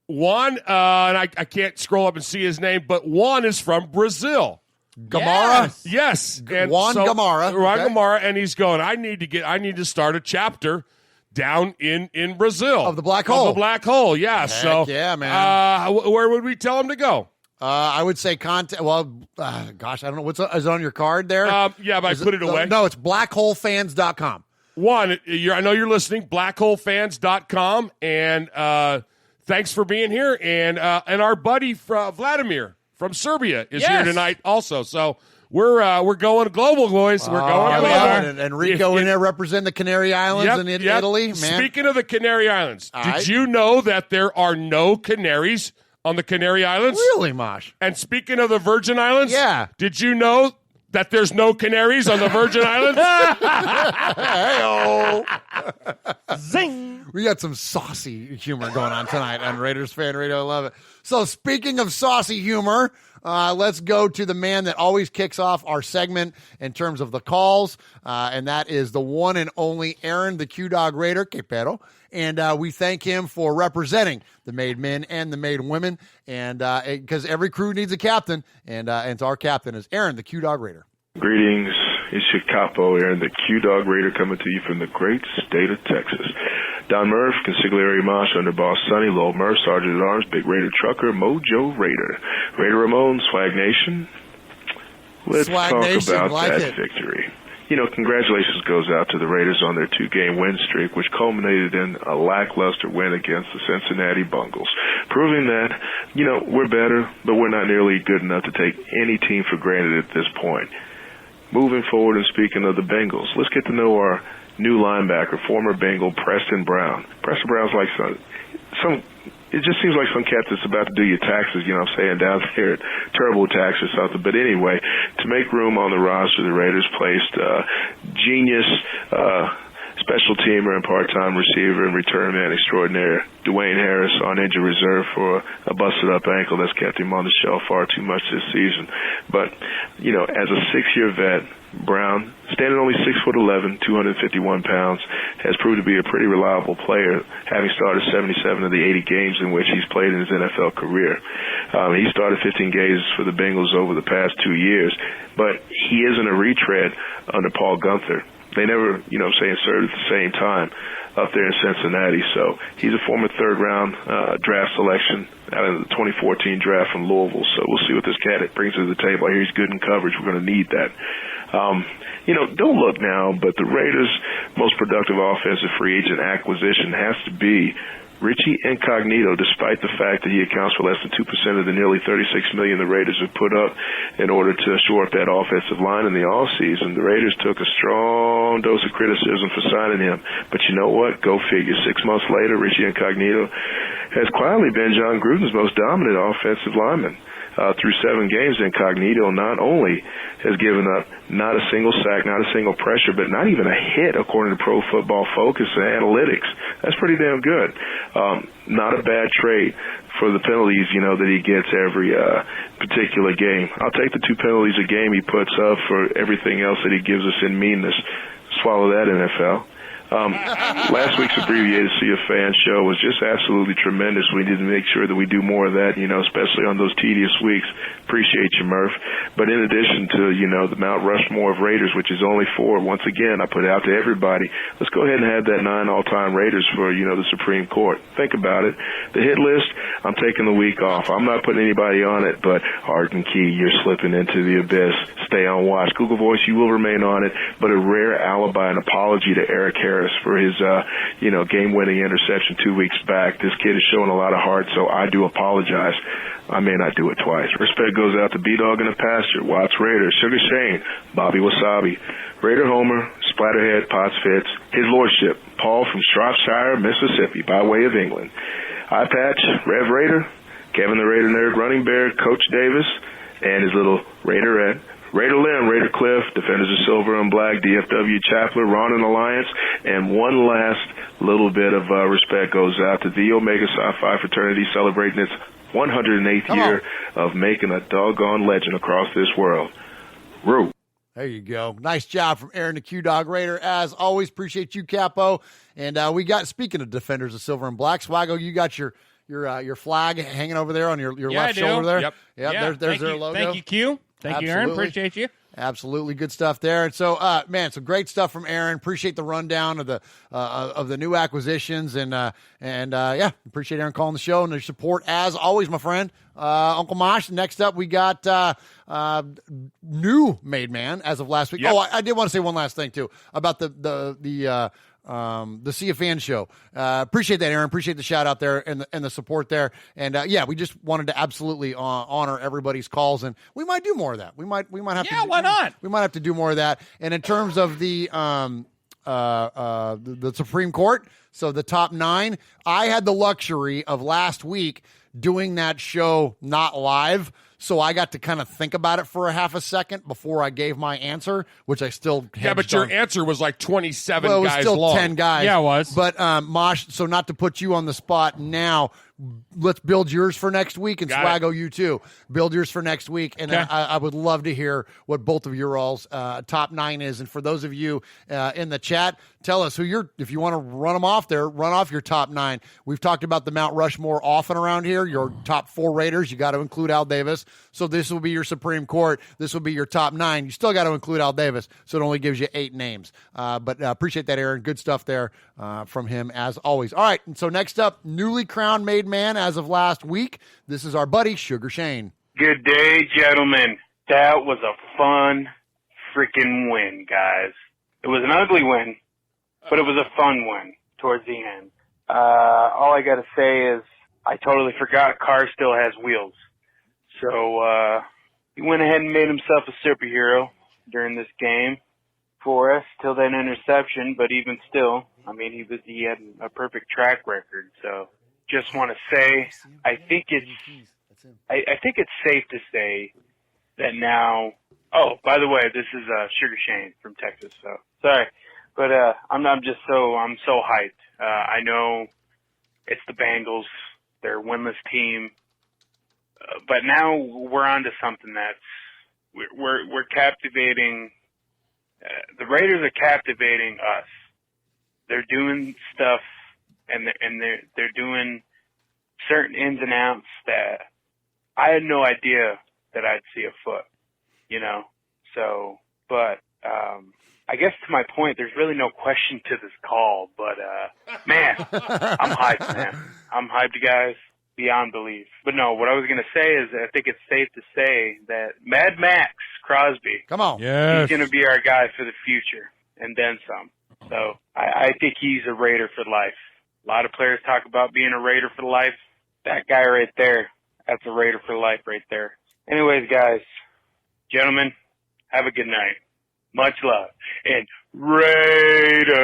and I can't scroll up and see his name, but Juan is from Brazil. Gamara? Yes. Juan Gamara. Juan Gamara, and he's going, I need to start a chapter down in Brazil. Of the Black Hole. Of the Black Hole, yeah. Heck so yeah, man. Where would we tell him to go? I would say contact. Well, gosh, I don't know. Is it on your card there? Yeah, but I put it away. No, it's blackholefans.com. Juan, I know you're listening. Blackholefans.com, and thanks for being here. And our buddy Vladimir from Serbia is here tonight also. So we're going global, boys. We're going global. And Rico in there representing the Canary Islands in Italy. Man. Speaking of the Canary Islands, did you know that there are no canaries on the Canary Islands? Really, Mosh? And speaking of the Virgin Islands, did you know that there's no canaries on the Virgin Islands? Hey-oh. Zing! We got some saucy humor going on tonight on Raiders Fan Radio. I love it. So speaking of saucy humor, let's go to the man that always kicks off our segment in terms of the calls, and that is the one and only Aaron, the Q-Dog Raider, que pedo. And we thank him for representing the made men and the made women, and because every crew needs a captain, and our captain is Aaron, the Q-Dog Raider. Greetings, it's your capo, Aaron, the Q-Dog Raider, coming to you from the great state of Texas. Don Murf, Consigliere Mosh, Underboss Sonny, Lowell Murf, Sergeant at Arms, Big Raider Trucker, Mojo Raider, Raider Ramon, Swag Nation. Let's Swag talk Nation, about like that it. victory. Congratulations goes out to the Raiders on their 2-game win streak, which culminated in a lackluster win against the Cincinnati Bengals, proving that, we're better, but we're not nearly good enough to take any team for granted at this point. Moving forward, and speaking of the Bengals, let's get to know our new linebacker, former Bengal Preston Brown. Preston Brown's like it just seems like some cat that's about to do your taxes, down there at TurboTax or something. But anyway, to make room on the roster, the Raiders placed genius special teamer and part-time receiver and return man extraordinaire Dwayne Harris on injured reserve for a busted-up ankle that's kept him on the shelf far too much this season. But, as a 6-year vet, Brown, standing only 6'11", 251 pounds, has proved to be a pretty reliable player, having started 77 of the 80 games in which he's played in his NFL career. He started 15 games for the Bengals over the past 2 years, but he isn't a retread under Paul Gunther. They never, served at the same time up there in Cincinnati. So he's a former third-round draft selection out of the 2014 draft from Louisville. So we'll see what this cat brings to the table. I hear he's good in coverage. We're going to need that. Don't look now, but the Raiders' most productive offensive free agent acquisition has to be Richie Incognito, despite the fact that he accounts for less than 2% of the nearly $36 million the Raiders have put up in order to shore up that offensive line in the offseason. The Raiders took a strong dose of criticism for signing him. But you know what? Go figure. 6 months later, Richie Incognito has quietly been John Gruden's most dominant offensive lineman. Through 7 games, Incognito not only has given up not a single sack, not a single pressure, but not even a hit, according to Pro Football Focus and Analytics. That's pretty damn good. Not a bad trade for the penalties, that he gets every particular game. I'll take the 2 penalties a game he puts up for everything else that he gives us in meanness. Swallow that, NFL. Last week's abbreviated CFan show was just absolutely tremendous. We need to make sure that we do more of that, especially on those tedious weeks. Appreciate you, Murph. But in addition to, the Mount Rushmore of Raiders, which is only 4, once again, I put it out to everybody. Let's go ahead and have that 9 all-time Raiders for, the Supreme Court. Think about it. The hit list, I'm taking the week off. I'm not putting anybody on it, but Art and Key, you're slipping into the abyss. Stay on watch. Google Voice, you will remain on it, but a rare alibi and apology to Eric Harris for his, game-winning interception 2 weeks back. This kid is showing a lot of heart, so I do apologize. I may not do it twice. Respect goes out to B-Dog in the Pasture, Watts Raider, Sugar Shane, Bobby Wasabi, Raider Homer, Splatterhead, Potts Fitz, His Lordship, Paul from Shropshire, Mississippi, by way of England, Eye Patch, Rev Raider, Kevin the Raider Nerd, Running Bear, Coach Davis, and his little Raiderette, Raider Lim, Raider Cliff, Defenders of Silver and Black, DFW Chappler, Ron and Alliance, and one last little bit of respect goes out to the Omega Psi Phi fraternity celebrating its 108th year of making a doggone legend across this world. Roo. There you go. Nice job from Aaron the Q-Dog Raider. As always, appreciate you, Capo. And we got, speaking of Defenders of Silver and Black, Swaggo, you got your flag hanging over there on your left shoulder there. Yep. Yeah, there's their logo. Thank you, Q. Thank you, Aaron. Appreciate you. Absolutely good stuff there. And so, so great stuff from Aaron. Appreciate the rundown of the new acquisitions, and appreciate Aaron calling the show and their support as always, my friend. Uncle Mosh. Next up, we got new made man as of last week. Yep. Oh, I did want to say one last thing too about the CFan show. Appreciate that, Aaron. Appreciate the shout out there and the support there. And we just wanted to absolutely honor everybody's calls, and we might do more of that. We might have to. Yeah, why not? We might have to do more of that. And in terms of the Supreme Court, so the top 9, I had the luxury of last week doing that show not live. So I got to kind of think about it for a half a second before I gave my answer, which I still but your answer was like 27 well, it was guys still long. 10 guys. Yeah, it was. But Mosh, so not to put you on the spot now, let's build yours for next week, and Got Swaggo, you too. Build yours for next week, and Okay. I would love to hear what both of your all's top 9 is. And for those of you in the chat, tell us if you want to run them off there, run off your top 9. We've talked about the Mount Rushmore often around here. Your top 4 Raiders, you got to include Al Davis. So this will be your Supreme Court. This will be your top 9. You still got to include Al Davis, so it only gives you 8 names. But appreciate that, Aaron. Good stuff there from him, as always. All right, and so next up, newly crowned made man as of last week. This is our buddy, Sugar Shane. Good day, gentlemen. That was a fun freaking win, guys. It was an ugly win, but it was a fun win towards the end. All I got to say is I totally forgot Carr still has wheels. So he went ahead and made himself a superhero during this game for us till that interception, but even still, I mean, he had a perfect track record. So just want to say, I think it's safe to say that now. Oh, by the way, this is Sugar Shane from Texas. So sorry, but I'm so hyped. I know it's the Bengals, they're a winless team, but now we're on to something that's we're captivating. The Raiders are captivating us. They're doing stuff, and they're doing certain ins and outs that I had no idea that I'd see afoot, you know. So, but I guess to my point, there's really no question to this call. But man, I'm hyped, man. I'm hyped, guys, beyond belief. But no, what I was gonna say is I think it's safe to say that Mad Maxx Crosby, come on, he's gonna be our guy for the future, and then some. So I think he's a Raider for life. A lot of players talk about being a Raider for life. That guy right there, that's a Raider for life right there. Anyways, guys, gentlemen, have a good night. Much love. And Raiders!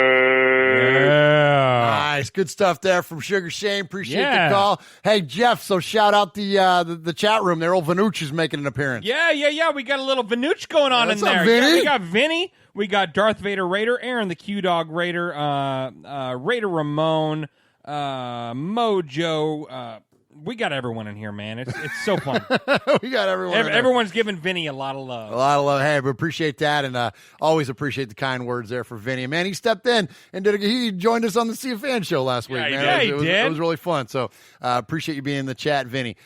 Nice. Good stuff there from Sugar Shane. Appreciate the call. Hey, Jeff, so shout out the chat room there. Old Vanucci is making an appearance. Yeah. We got a little Vanucci going on in there. Vinny? Yeah, we got Vinny. We got Darth Vader Raider, Aaron the Q-Dog Raider, Raider Ramon, Mojo. We got everyone in here, man. It's so fun. We got everyone. Everyone's giving Vinny a lot of love. A lot of love. Hey, we appreciate that, and always appreciate the kind words there for Vinny. Man, he stepped in and he joined us on the Sea of Fans show last week. Man, he did. It was really fun. So appreciate you being in the chat, Vinny.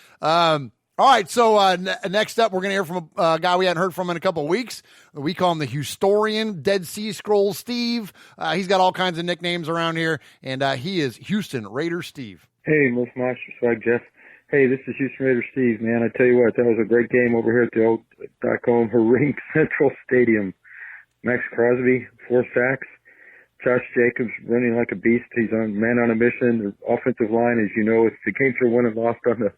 All right, so next up, we're going to hear from a guy we hadn't heard from in a couple of weeks. We call him the Historian, Dead Sea Scrolls Steve. He's got all kinds of nicknames around here, and he is Houston Raider Steve. Hey, Mosh and Swag Jeff. Hey, this is Houston Raider Steve, man. I tell you what, that was a great game over here at the old Ring Central Stadium. Maxx Crosby, 4 sacks. Josh Jacobs running like a beast. He's on a mission. The offensive line, as you know, the games are won and lost on the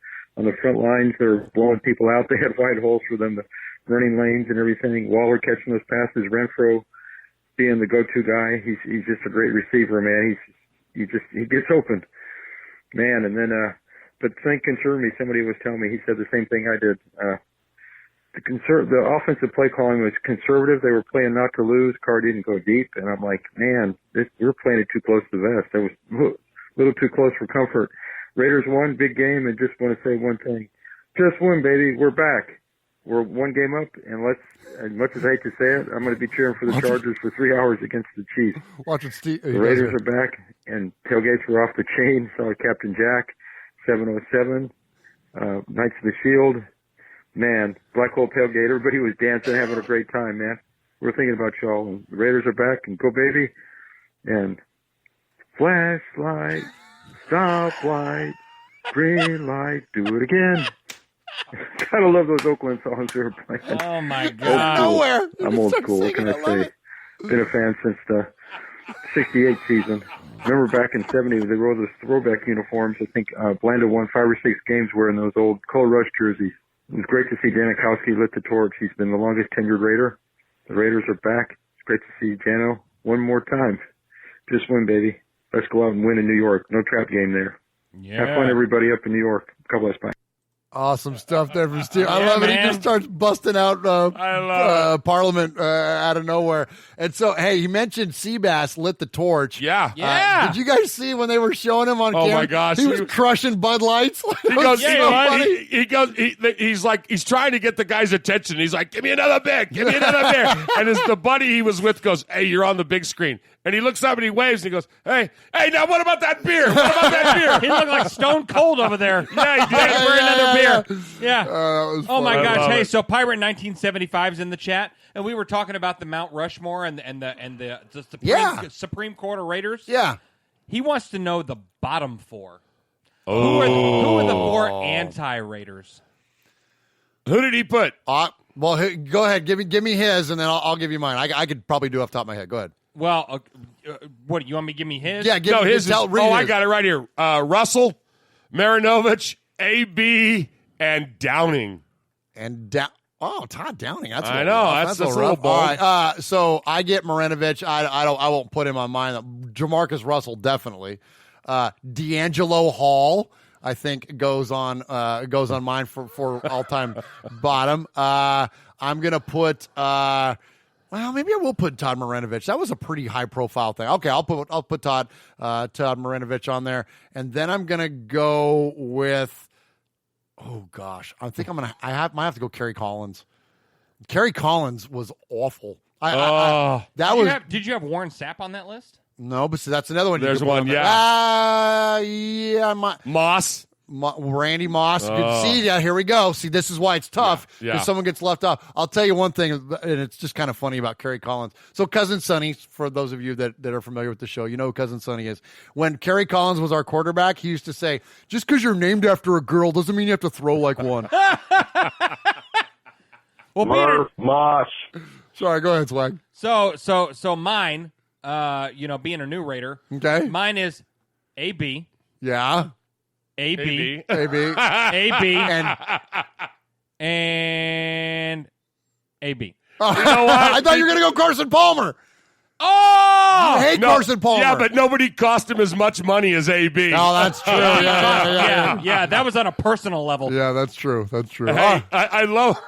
front lines. They're blowing people out. They had wide holes for them, the running lanes and everything. Waller catching those passes. Renfro being the go-to guy. He's just a great receiver, man. He gets open. Man, and then, but think concerned me. Somebody was telling me, he said the same thing I did. The offensive play calling was conservative. They were playing not to lose. Carr didn't go deep. And I'm like, man, we're playing it too close to the vest. That was a little too close for comfort. Raiders won, big game, and just want to say one thing. Just win, baby. We're back. We're one game up, and as much as I hate to say it, I'm going to be cheering for the Chargers for 3 hours against the Chiefs. Watching Steve. The Raiders are back, and tailgates were off the chain. Saw Captain Jack, 707, Knights of the Shield. Man, Black Hole Tailgate, everybody was dancing, having a great time, man. We're thinking about y'all. And the Raiders are back, and go, baby. And flashlight, stoplight, green light, do it again. Gotta love those Oakland songs they were playing. Oh my God! Nowhere. I'm old school. What can I say? Been a fan since the '68 season. Remember back in '70, they wore those throwback uniforms. I think Blanda won 5 or 6 games wearing those old Color Rush jerseys. It was great to see Janikowski lit the torch. He's been the longest tenured Raider. The Raiders are back. It's great to see Jano one more time. Just win, baby. Let's go out and win in New York. No trap game there. Yeah. Have fun, everybody, up in New York. God bless. Bye. Awesome stuff there from Steve. I Yeah, love it. man. He just starts busting out Parliament out of nowhere. And so, hey, he mentioned Seabass lit the torch. Yeah. Did you guys see when they were showing him on camera? Oh, my gosh. He was crushing Bud Lights. He goes, he's trying to get the guy's attention. He's like, give me another beer. Give me another beer. And as the buddy he was with goes, hey, you're on the big screen. And he looks up and he waves and he goes, hey, now what about that beer? What about that beer? He looked like Stone Cold over there. Yeah, he did. Waiting for another beer. Yeah. Oh my gosh. Hey, so Pirate 1975 is in the chat, and we were talking about the Mount Rushmore and the Supreme Court of Raiders. Yeah. He wants to know the bottom four. Who are the four anti-Raiders? Who did he put? Well, go ahead. Give me his, and then I'll give you mine. I could probably do off the top of my head. Go ahead. Well, what, you want me to give me his? Yeah, his. I got it right here. Russell, Marinovich, AB, and Downing. Todd Downing. That's I know. That's a little bold. All right, so I get Marinovich. I won't put him on mine. Jamarcus Russell definitely. D'Angelo Hall, I think goes on mine for all time bottom. I'm gonna put. Well, maybe I will put Todd Marinovich. That was a pretty high profile thing. Okay, I'll put Todd Marinovich on there, and then I'm gonna go with. Oh gosh, I think might have to go Kerry Collins. Kerry Collins was awful. Did you have Warren Sapp on that list? No, but so that's another one. There's one, yeah. Moss. Randy Moss. Good. See, here we go. See, this is why it's tough because someone gets left off. I'll tell you one thing, and it's just kind of funny about Kerry Collins. So Cousin Sonny, for those of you that are familiar with the show, you know who Cousin Sonny is. When Kerry Collins was our quarterback, he used to say, just because you're named after a girl doesn't mean you have to throw like one. Well, Murf, Mosh. Sorry, go ahead, Swag. So mine, being a new Raider, okay, mine is AB. Yeah. AB, and AB. Oh, you know what? I thought you were going to go Carson Palmer. Oh, you hate Carson Palmer. Yeah, but nobody cost him as much money as AB. Oh, that's true. Yeah, that was on a personal level. Yeah, that's true. That's true. Hey, I love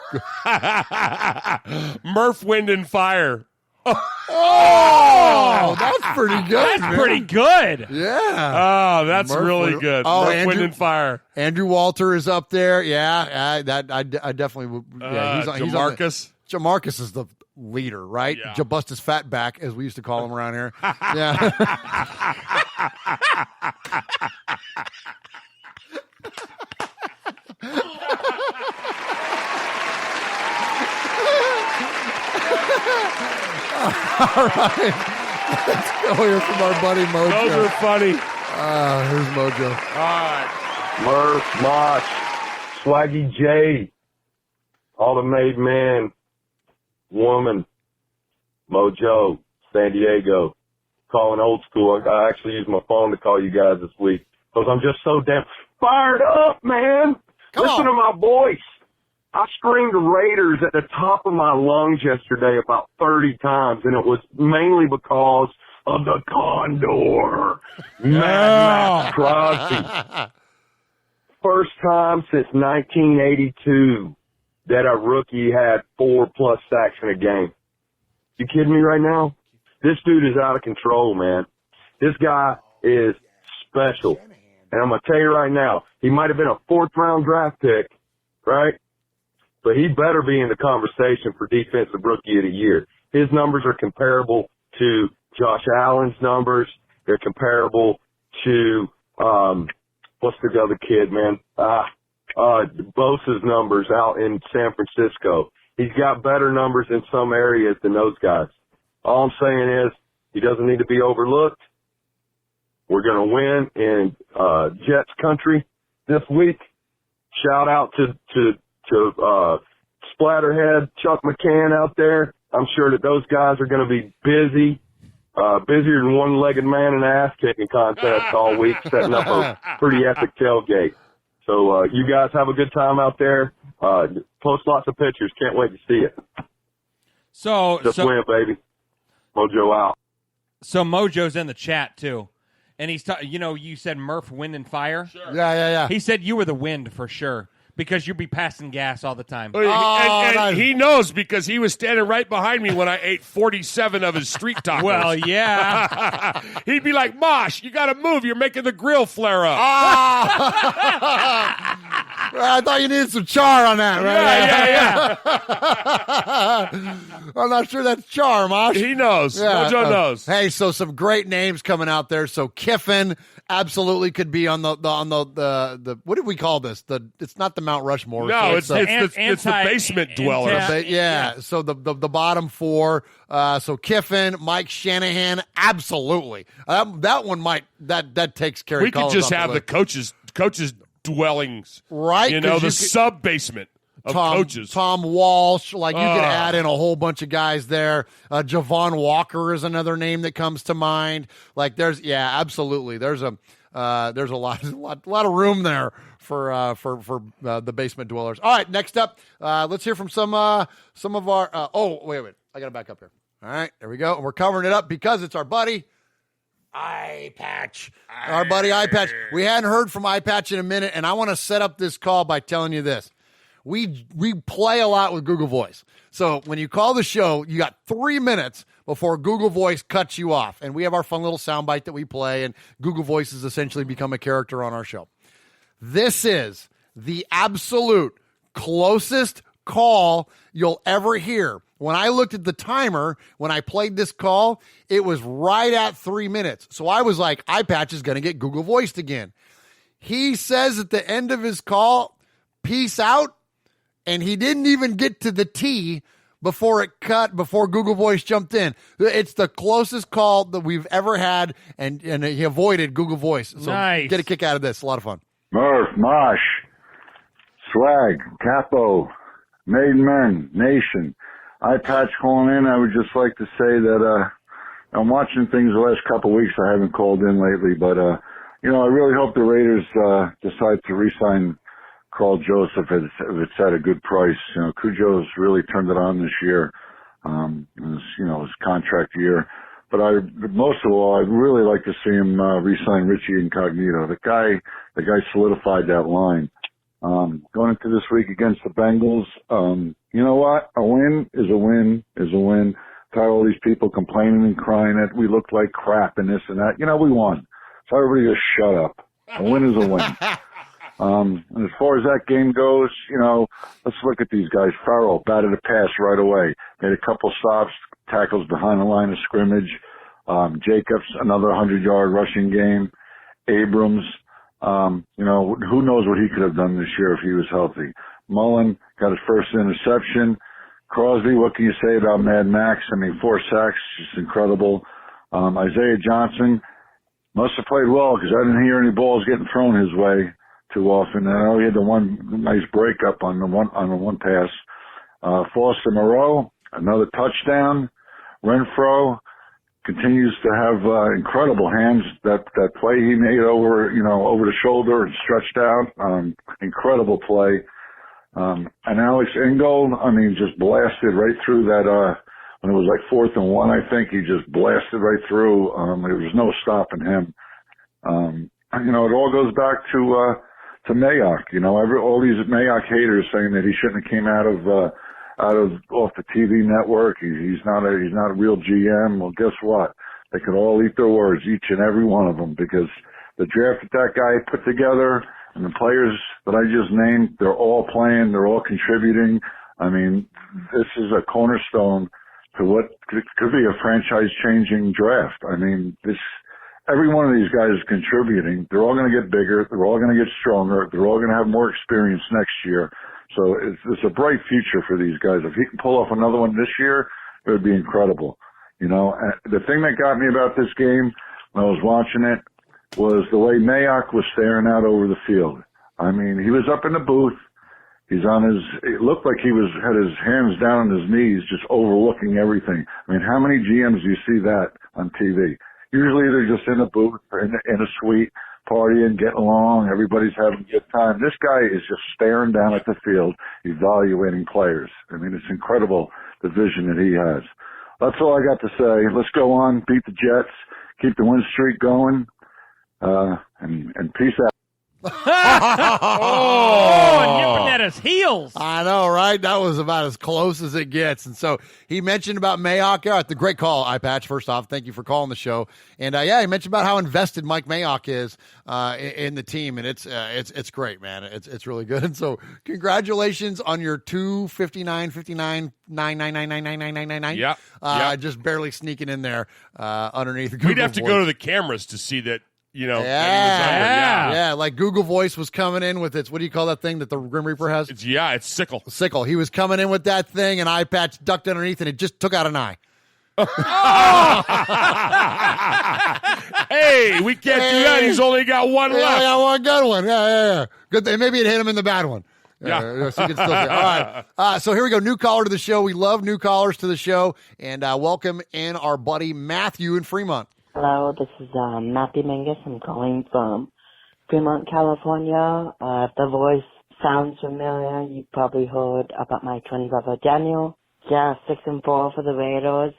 Murph, Wind, and Fire. Oh, that's pretty good. That's pretty good. Yeah. Oh, that's really good. Oh, Murph, Wind, and Fire. Andrew Walter is up there. Yeah, I definitely would. Yeah, he's Jamarcus. Jamarcus is the leader, right? Yeah. Jabustus Fatback, as we used to call him around here. Yeah. All right. Let's go here from our buddy Mojo. Those are funny. Here's Mojo. All right. Murph, Mosh, Swaggy J, all the made man, woman, Mojo, San Diego, calling old school. I actually used my phone to call you guys this week because I'm just so damn fired up, man. Listen to my voice. I screamed Raiders at the top of my lungs yesterday about 30 times, and it was mainly because of the Condor, Maxx Crosby. First time since 1982 that a rookie had 4+ sacks in a game. You kidding me right now? This dude is out of control, man. This guy is special. And I'm going to tell you right now, he might have been a 4th-round draft pick, right? But he better be in the conversation for Defensive Rookie of the Year. His numbers are comparable to Josh Allen's numbers. They're comparable to, what's the other kid, man? Bosa's numbers out in San Francisco. He's got better numbers in some areas than those guys. All I'm saying is he doesn't need to be overlooked. We're going to win in Jets country this week. Shout out to Splatterhead, Chuck McCann out there. I'm sure that those guys are going to be busy, busier than one-legged man in an ass-kicking contest all week, setting up a pretty epic tailgate. So you guys have a good time out there. Post lots of pictures. Can't wait to see it. Just win, baby. Mojo out. So Mojo's in the chat, too. And he's, you said Murph, Wind, and Fire? Sure. Yeah. He said you were the wind for sure. because you'd be passing gas all the time. And he knows because he was standing right behind me when I ate 47 of his street tacos. Well, yeah. He'd be like, Mosh, you got to move. You're making the grill flare up. I thought you needed some char on that, right? Yeah. I'm not sure that's char, Mosh. He knows. Mojo knows. Hey, so some great names coming out there. So Kiffin absolutely could be on the what did we call this? It's not the Mount Rushmore. No, so it's the basement dweller. Yeah. So the bottom four. So Kiffin, Mike Shanahan, absolutely. That one that takes care of. We could just have the coaches dwellings, right? The sub basement of coaches. Tom Walsh, like you could add in a whole bunch of guys there. Javon Walker is another name that comes to mind. Like absolutely. There's a lot of room there for the basement dwellers. All right, next up, let's hear from some of our. Wait, I got to back up here. All right, there we go. And we're covering it up because it's our buddy Eye Patch. Our buddy Eye Patch. We hadn't heard from Eye Patch in a minute, and I want to set up this call by telling you this. We play a lot with Google Voice. So when you call the show, you got 3 minutes before Google Voice cuts you off. And we have our fun little soundbite that we play, and Google Voice has essentially become a character on our show. This is the absolute closest call you'll ever hear. When I looked at the timer, when I played this call, it was right at 3 minutes. So I was like, Eye Patch is going to get Google Voiced again. He says at the end of his call, peace out, and he didn't even get to the T before it cut, before Google Voice jumped in. It's the closest call that we've ever had, and he avoided Google Voice. So nice. Get a kick out of this. A lot of fun. Murf, Mosh, Swag, Capo, Maiden Men, Nation. Eye Patch calling in. I would just like to say that I'm watching things the last couple of weeks. I haven't called in lately, but I really hope the Raiders decide to re-sign Carl Joseph if it's at a good price. Cujo's really turned it on this year. His contract year. But most of all, I'd really like to see him re-sign Richie Incognito. The guy solidified that line. Going into this week against the Bengals, you know what? A win is a win is a win. Tired of all these people complaining and crying that we look like crap and this and that. We won. So everybody just shut up. A win is a win. And as far as that game goes, let's look at these guys. Farrell batted a pass right away. Made a couple stops, tackles behind the line of scrimmage. Jacobs, another 100-yard rushing game. Abrams, who knows what he could have done this year if he was healthy. Mullen got his first interception. Crosby, what can you say about Mad Max? 4 sacks, just incredible. Isaiah Johnson must have played well because I didn't hear any balls getting thrown his way too often. I know he had the one nice breakup on the one pass. Foster Moreau, another touchdown. Renfro continues to have incredible hands. That play he made over the shoulder and stretched out, incredible play. And Alex Ingold, just blasted right through that. When it was like 4th and 1, I think he just blasted right through. There was no stopping him. It all goes back to Mayock. All these Mayock haters saying that he shouldn't have came out of off the TV network. He's not a real GM. Well, guess what? They could all eat their words, each and every one of them, because the draft that guy put together and the players that I just named, they're all playing, they're all contributing. This is a cornerstone to what could be a franchise-changing draft. Every one of these guys is contributing. They're all going to get bigger. They're all going to get stronger. They're all going to have more experience next year. So it's a bright future for these guys. If he can pull off another one this year, it would be incredible. The thing that got me about this game when I was watching it was the way Mayock was staring out over the field. He was up in the booth. It looked like he had his hands down on his knees, just overlooking everything. How many GMs do you see that on TV? Usually they're just in a booth or in a suite, partying, getting along, everybody's having a good time. This guy is just staring down at the field, evaluating players. It's incredible the vision that he has. That's all I got to say. Let's go on, beat the Jets, keep the win streak going, and peace out. Nipping at his heels. I know, right? That was about as close as it gets. And so he mentioned about Mayock. Yeah, the great call, iPatch. First off, thank you for calling the show. And he mentioned about how invested Mike Mayock is in the team, and it's great, man. It's really good. And so congratulations on your 259.59.9999999. Yeah. Just barely sneaking in there underneath Google We'd have to Voice. go to the cameras to see that. Yeah, like Google Voice was coming in with its, what do you call that thing that the Grim Reaper has? It's sickle. Sickle. He was coming in with that thing, and eye patch ducked underneath, and it just took out an eye. Hey, we can't do that. He's only got one left. I got one good one. Yeah. Good thing. Maybe it hit him in the bad one. Yeah. So you can still see it. All right. So here we go. New caller to the show. We love new callers to the show, and welcome in our buddy Matthew in Fremont. Hello, this is Matthew Mingus. I'm calling from Fremont, California. If the voice sounds familiar, you probably heard about my twin brother Daniel. Yeah, 6-4 for the Raiders.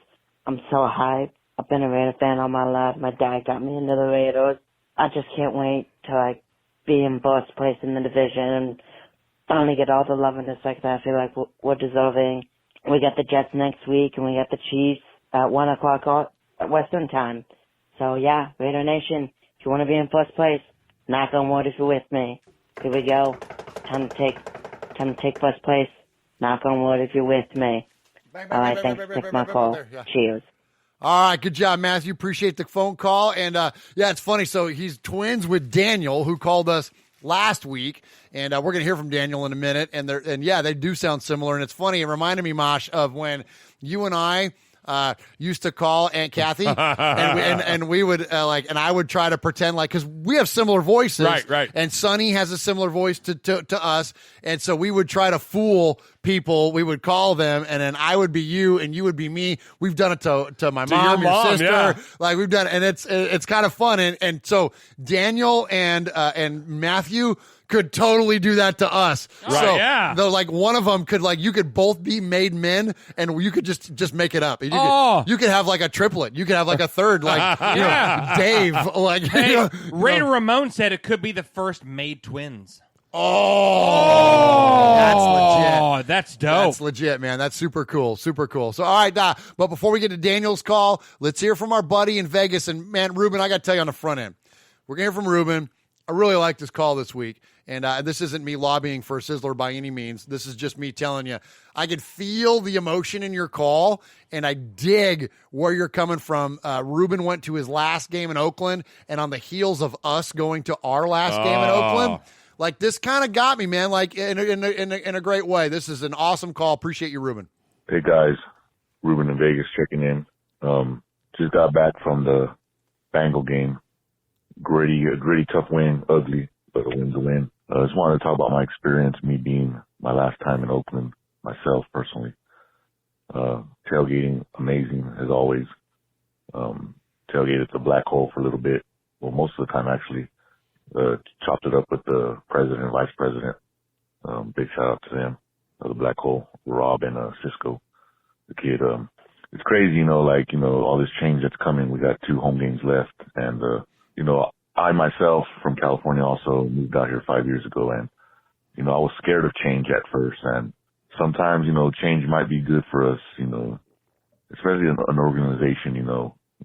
I'm so hyped. I've been a Raider fan all my life. My dad got me into the Raiders. I just can't wait to be in first place in the division and finally get all the love and respect that I feel like we're deserving. We got the Jets next week, and we got the Chiefs at 1 o'clock at Western time. So, yeah, Raider Nation, if you want to be in first place, knock on wood if you're with me. Here we go. Time to take first place. Knock on wood if you're with me. All right, thanks for my call. Cheers. All right, good job, Matthew. Appreciate the phone call. And, it's funny. So he's twins with Daniel, who called us last week, and we're going to hear from Daniel in a minute. And they do sound similar. And it's funny. It reminded me, Mosh, of when you and I used to call Aunt Kathy, and we would and I would try to pretend because we have similar voices, right. And Sonny has a similar voice to us, and so we would try to fool people. We would call them, and then I would be you, and you would be me. We've done it to my mom, your sister, yeah. We've done it, and it's kind of fun, and so Daniel and Matthew could totally do that to us. Right, so, yeah. though, one of them could, you could both be made men, and you could just make it up. You could have, a triplet. You could have, a third, Dave. Hey, Raider Ramon said it could be the first made twins. That's legit. That's dope. That's legit, man. That's super cool. Super cool. So, all right, but before we get to Daniel's call, let's hear from our buddy in Vegas. And, man, Ruben, I got to tell you on the front end, we're going to hear from Ruben. I really like this call this week. And this isn't me lobbying for a Sizzler by any means. This is just me telling you, I could feel the emotion in your call, and I dig where you're coming from. Ruben went to his last game in Oakland, and on the heels of us going to our last game in Oakland, this kind of got me, man, in a great way. This is an awesome call. Appreciate you, Ruben. Hey, guys. Ruben in Vegas checking in. Just got back from the Bengal game. Gritty, tough win, ugly, but a win's a win. I just wanted to talk about my experience, me being my last time in Oakland, myself personally. Tailgating, amazing as always. Tailgated the black hole for a little bit. Well, most of the time actually. Chopped it up with the president and vice president. Big shout out to them. The black hole, Rob and Cisco, the kid. It's crazy, all this change that's coming. We got 2 home games left, and I myself from California also moved out here 5 years ago, and I was scared of change at first, and sometimes change might be good for us, especially an organization,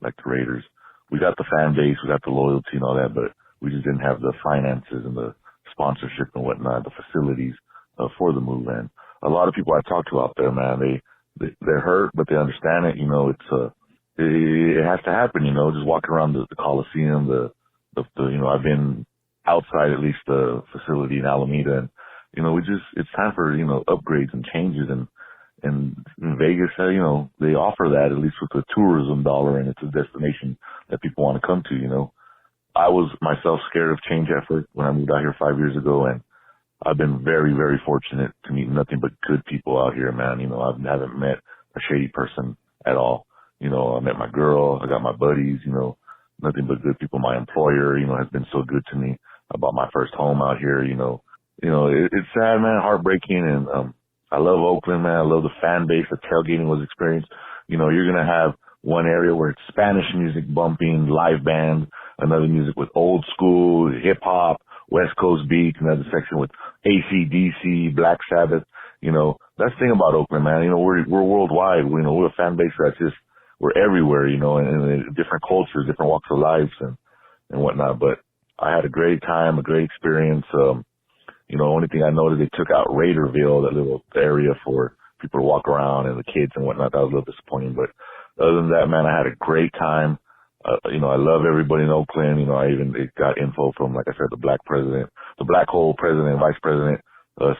like the Raiders. We got the fan base, we got the loyalty and all that, but we just didn't have the finances and the sponsorship and whatnot, the facilities for the move. And a lot of people I talk to out there, man, they're hurt, but they understand it. It has to happen. Just walking around the Coliseum, I've been outside at least the facility in Alameda, and it's time for upgrades and changes. And in Vegas, they offer that at least with the tourism dollar, and it's a destination that people want to come to. I was myself scared of change at first when I moved out here 5 years ago, and I've been very, very fortunate to meet nothing but good people out here, man. I haven't met a shady person at all. I met my girl, I got my buddies, nothing but good people. My employer, has been so good to me. I bought my first home out here, it's sad, man, heartbreaking. And, I love Oakland, man. I love the fan base. The tailgating was experienced. You're going to have one area where it's Spanish music bumping, live band, another music with old school, hip hop, West Coast beats, another section with AC/DC, Black Sabbath. You know, that's the thing about Oakland, man. You know, we're worldwide. We're a fan base that's just, we're everywhere, you know, and different cultures, different walks of life and whatnot. But I had a great time, a great experience. You know, only thing I noticed, they took out Raiderville, that little area for people to walk around and the kids and whatnot. That was a little disappointing. But other than that, man, I had a great time. You know, I love everybody in Oakland. You know, I even got info from, like I said, the black hole president, vice president,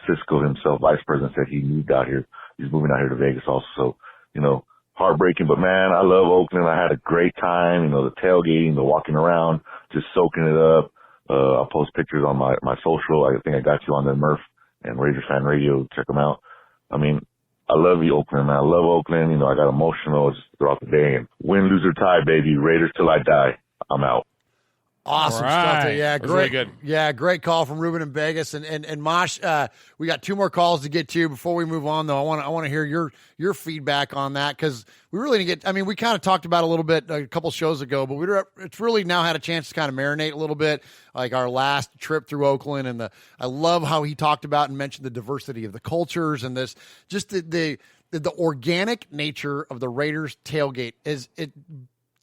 Cisco himself, vice president, said he moved out here. He's moving out here to Vegas also. So, you know, heartbreaking, but man, I love Oakland. I had a great time. You know, the tailgating, the walking around, just soaking it up. I'll post pictures on my social. I think I got you on the Murf and Raiders Fan Radio. Check them out. I mean, I love you, Oakland, man. I love Oakland. You know, I got emotional just throughout the day. And win, lose, or tie, baby. Raiders till I die. I'm out. Awesome right. stuff. Yeah, That's great. really good. Yeah, great call from Ruben in Vegas. And Mosh, we got 2 more calls to get to. Before we move on, though, I want to hear your feedback on that, because we really didn't get. I mean, we kind of talked about it a little bit a couple shows ago, but it's really now had a chance to kind of marinate a little bit, like our last trip through Oakland. And I love how he talked about and mentioned the diversity of the cultures and this, just the organic nature of the Raiders tailgate.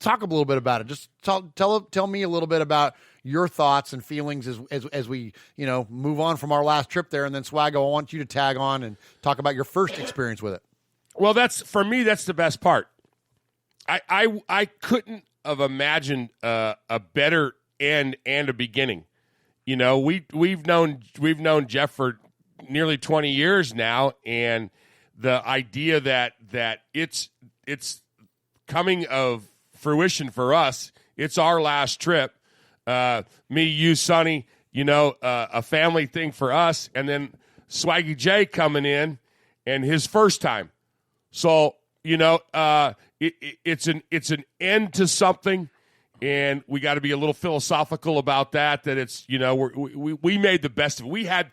Talk a little bit about it. Just tell me a little bit about your thoughts and feelings as we, you know, move on from our last trip there. And then Swaggo, I want you to tag on and talk about your first experience with it. Well, for me, that's the best part. I couldn't have imagined a better end and a beginning. You know, we've known Jeff for nearly 20 years now, and the idea that it's coming of fruition for us. It's our last trip. Me, you, Sonny, you know, a family thing for us, and then Swaggy J coming in and his first time. So, you know, it's an end to something, and we got to be a little philosophical about that. That it's, you know, we made the best of it. We had.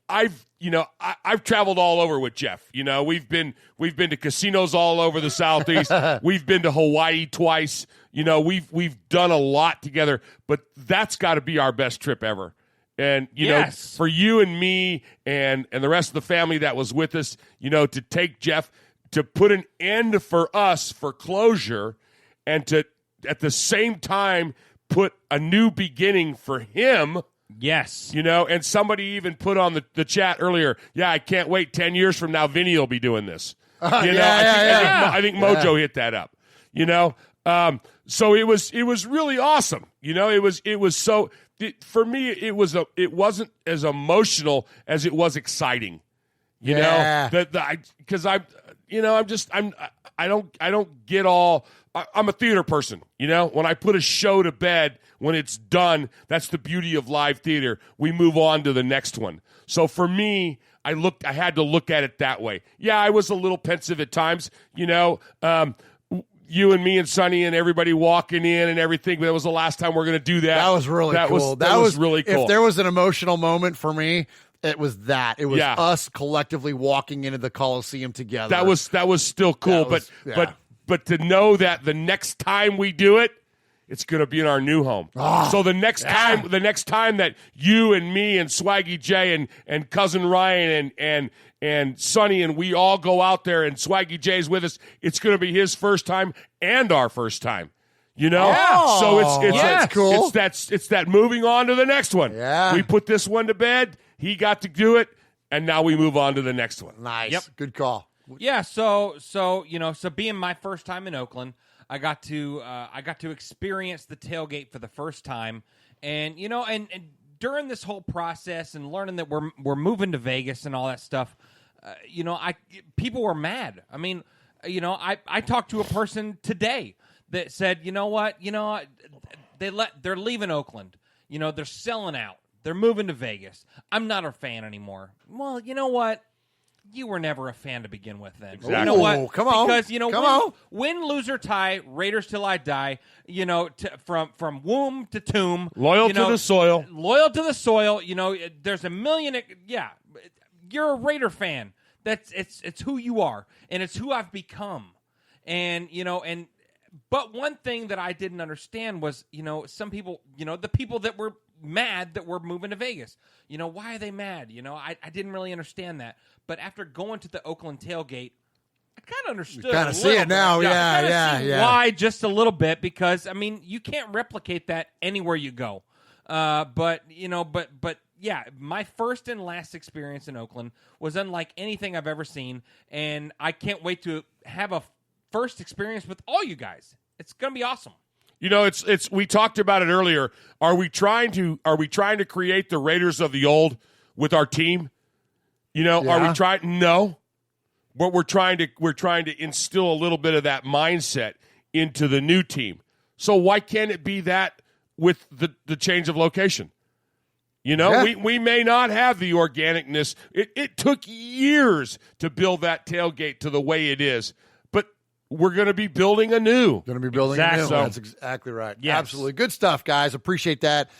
I've traveled all over with Jeff. You know, we've been to casinos all over the Southeast. We've been to Hawaii twice. You know, we've done a lot together, but that's got to be our best trip ever. And, you know, for you and me and the rest of the family that was with us, you know, to take Jeff, to put an end for us for closure, and to, at the same time, put a new beginning for him. Yes. You know, and somebody even put on the chat earlier, I can't wait 10 years from now, Vinny will be doing this. You know, I think Mojo hit that up. You know, so it was really awesome. You know, it was so, for me, it wasn't as emotional as it was exciting. You know, because I don't get all. I'm a theater person. You know, when I put a show to bed, when it's done, that's the beauty of live theater. We move on to the next one. So for me, I had to look at it that way. Yeah, I was a little pensive at times. You know, you and me and Sonny and everybody walking in and everything. But that was the last time we're going to do that. That was really cool. That was really cool. If there was an emotional moment for me, it was that. It was us collectively walking into the Coliseum together. That was still cool. But to know that the next time we do it, it's going to be in our new home. So the next time that you and me and Swaggy J and cousin Ryan and Sonny and we all go out there and Swaggy J's with us, it's going to be his first time and our first time. You know, so it's cool. It's that moving on to the next one. Yeah, we put this one to bed. He got to do it, and now we move on to the next one. Nice. Yep. Good call. Yeah. So being my first time in Oakland, I got to experience the tailgate for the first time, and you know, and during this whole process and learning that we're moving to Vegas and all that stuff, you know, people were mad. I mean, you know, I talked to a person today that said, you know what, they're leaving Oakland. You know, they're selling out. They're moving to Vegas. I'm not a fan anymore. Well, you know what? You were never a fan to begin with then. Exactly. You know what? Come on. Because, you know, win, lose, or tie, Raiders till I die, you know, from womb to tomb. Loyal to the soil. Loyal to the soil. You know, there's a million. Yeah, you're a Raider fan. It's who you are, and it's who I've become. And, you know, but one thing that I didn't understand was, you know, some people, you know, the people that were mad that we're moving to Vegas. You know, why are they mad? You know, I didn't really understand that. But after going to the Oakland tailgate, I kind of understood. Kind of see it now, yeah. Why just a little bit? Because I mean, you can't replicate that anywhere you go. But yeah, my first and last experience in Oakland was unlike anything I've ever seen, and I can't wait to have a first experience with all you guys. It's gonna be awesome. You know, it's we talked about it earlier. Are we trying to create the Raiders of the old with our team? You know, are we trying? No. But we're trying to instill a little bit of that mindset into the new team. So why can't it be that with the change of location? You know, we may not have the organicness. It took years to build that tailgate to the way it is. We're going to be building anew. Going to be building anew. That's exactly right. Yes. Absolutely. Good stuff, guys. Appreciate that.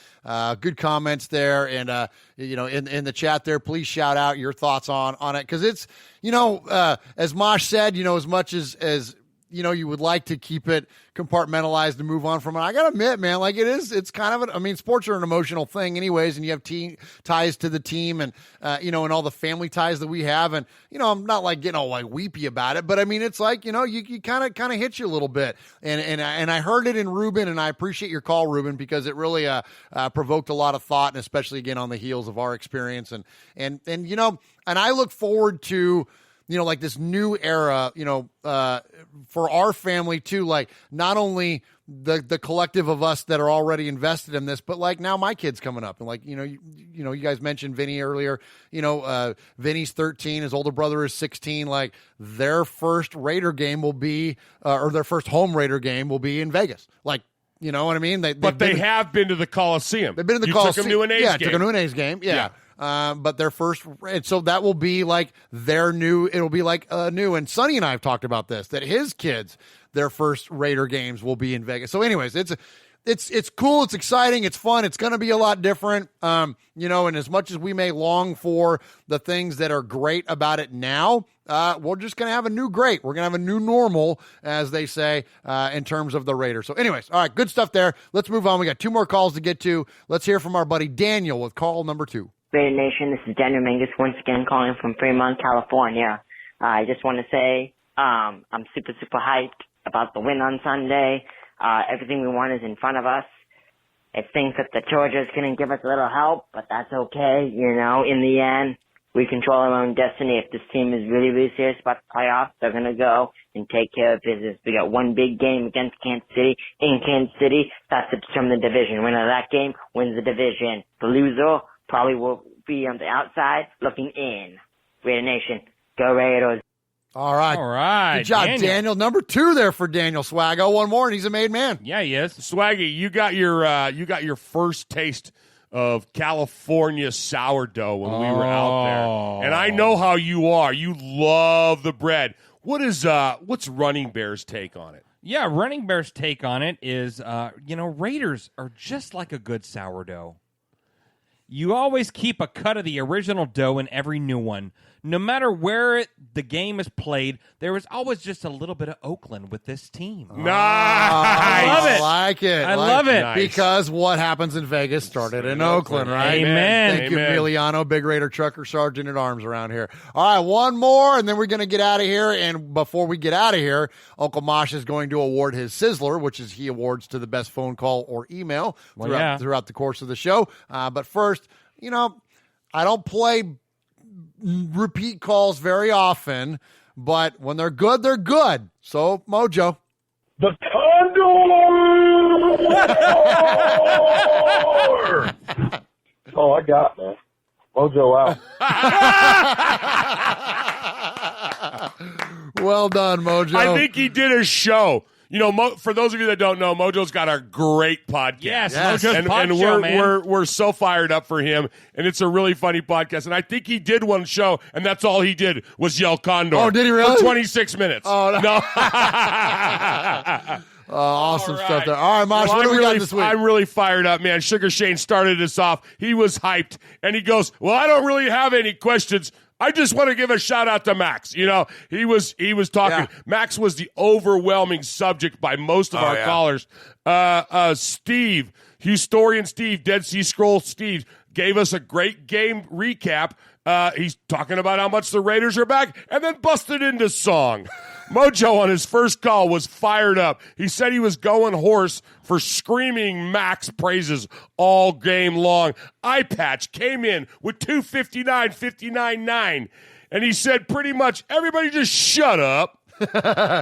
Good comments there. And, you know, in the chat there, please shout out your thoughts on it. Because it's, you know, as Mosh said, you know, as much as you know, you would like to keep it compartmentalized and move on from it. I got to admit, man, like it's kind of, I mean, sports are an emotional thing anyways, and you have ties to the team and, you know, and all the family ties that we have. And, you know, I'm not like getting all like weepy about it, but I mean, it's like, you know, you kind of hit you a little bit. And I heard it in Ruben, and I appreciate your call, Ruben, because it really provoked a lot of thought, and especially again on the heels of our experience. And you know, and I look forward to, you know, like this new era, you know, for our family too, like not only the collective of us that are already invested in this, but like now my kid's coming up, and like, you know, you guys mentioned Vinny earlier, you know, Vinny's 13, his older brother is 16, like their first Raider game will be, or their first home Raider game will be in Vegas. Like, you know what I mean? They have been to the Coliseum. They've been to the Coliseum. Took them to an A's game. Took them to an A's game. Yeah. But their first, and so that will be like their new, it'll be like new. And Sonny and I have talked about this, that his kids, their first Raider games will be in Vegas. So anyways, it's cool. It's exciting. It's fun. It's going to be a lot different. You know, and as much as we may long for the things that are great about it now, we're just going to have a new great. We're going to have a new normal, as they say, in terms of the Raiders. So anyways, all right, good stuff there. Let's move on. We got 2 more calls to get to. Let's hear from our buddy Daniel with call number 2. Raider Nation, this is Daniel Mingus once again calling from Fremont, California. I just want to say I'm super hyped about the win on Sunday. Everything we want is in front of us. It stinks that the Chargers couldn't give us a little help, but that's okay. You know, in the end, we control our own destiny. If this team is really, really serious about the playoffs, they're going to go and take care of business. We got one big game against Kansas City in Kansas City. That's to determine the division. Winner of that game wins the division. The loser probably will be on the outside looking in. Raider Nation, go Raiders. All right. Good job, Daniel. Number 2 there for Daniel Swaggo. One more, and he's a made man. Yeah, he is. Swaggy, you got your first taste of California sourdough when we were out there. And I know how you are. You love the bread. What's Running Bear's take on it? Yeah, Running Bear's take on it is, you know, Raiders are just like a good sourdough. You always keep a cut of the original dough in every new one. No matter where the game is played, there is always just a little bit of Oakland with this team. Nice. I love it. I love it. Nice. Because what happens in Vegas started in Oakland, right? Amen. Thank you, Emiliano, Big Raider Trucker Sergeant at Arms around here. All right, one more, and then we're going to get out of here. And before we get out of here, Uncle Mosh is going to award his Sizzler, which is he awards to the best phone call or email throughout the course of the show. But first, you know, I don't play repeat calls very often, but when they're good, they're good. So, Mojo. The Condor! Oh, I got it, man. Mojo out. Well done, Mojo. I think he did a show. You know, for those of you that don't know, Mojo's got a great podcast. Yes. Mojo's pod show, man. We're so fired up for him, and it's a really funny podcast. And I think he did one show, and that's all he did was yell Condor. Oh, did he really? For 26 minutes. Oh, no. Awesome stuff there. All right, Mosh, what do we got this week? I'm really fired up, man. Sugar Shane started us off. He was hyped, and he goes, well, I don't really have any questions. I just want to give a shout out to Maxx. You know, he was talking. Yeah. Maxx was the overwhelming subject by most of our callers. Steve Historian Steve, Dead Sea Scroll Steve, gave us a great game recap. He's talking about how much the Raiders are back and then busted into song. Mojo on his first call was fired up. He said he was going hoarse for screaming Max praises all game long. Eye Patch came in with 259, 59-9. And he said pretty much, everybody just shut up.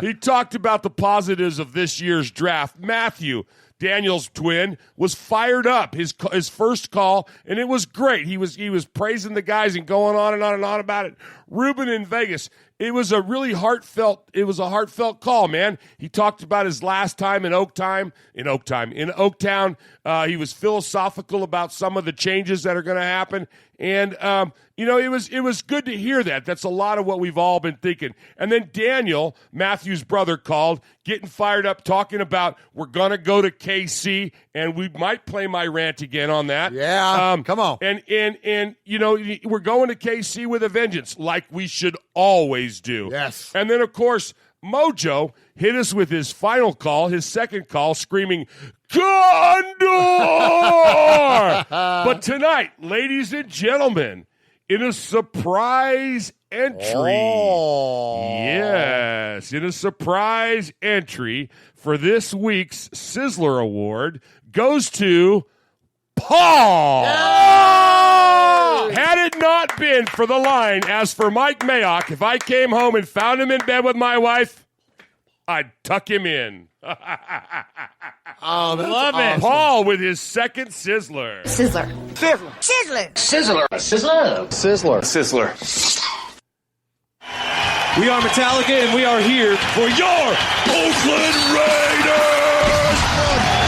He talked about the positives of this year's draft. Matthew, Daniel's twin, was fired up. His first call, and it was great. He was praising the guys and going on and on and on about it. Ruben in Vegas, it was a really heartfelt call, man. He talked about his last time in Oaktown. He was philosophical about some of the changes that are going to happen. And, it was good to hear that. That's a lot of what we've all been thinking. And then Daniel, Matthew's brother, called, getting fired up, talking about we're going to go to KC, and we might play my rant again on that. Yeah, come on. And we're going to KC with a vengeance, like we should always do. Yes. And then, of course, Mojo hit us with his final call, his second call, screaming, Condor! But tonight, ladies and gentlemen, in a surprise entry, yes, in a surprise entry for this week's Sizzler Award goes to Paul. Yay! Had it not been for the line, as for Mike Mayock, if I came home and found him in bed with my wife, I'd tuck him in. Oh, love it. Awesome. Paul with his second Sizzler. Sizzler. Sizzler. Sizzler. Sizzler. Sizzler. Sizzler. Sizzler. We are Metallica, and we are here for your Oakland Raiders!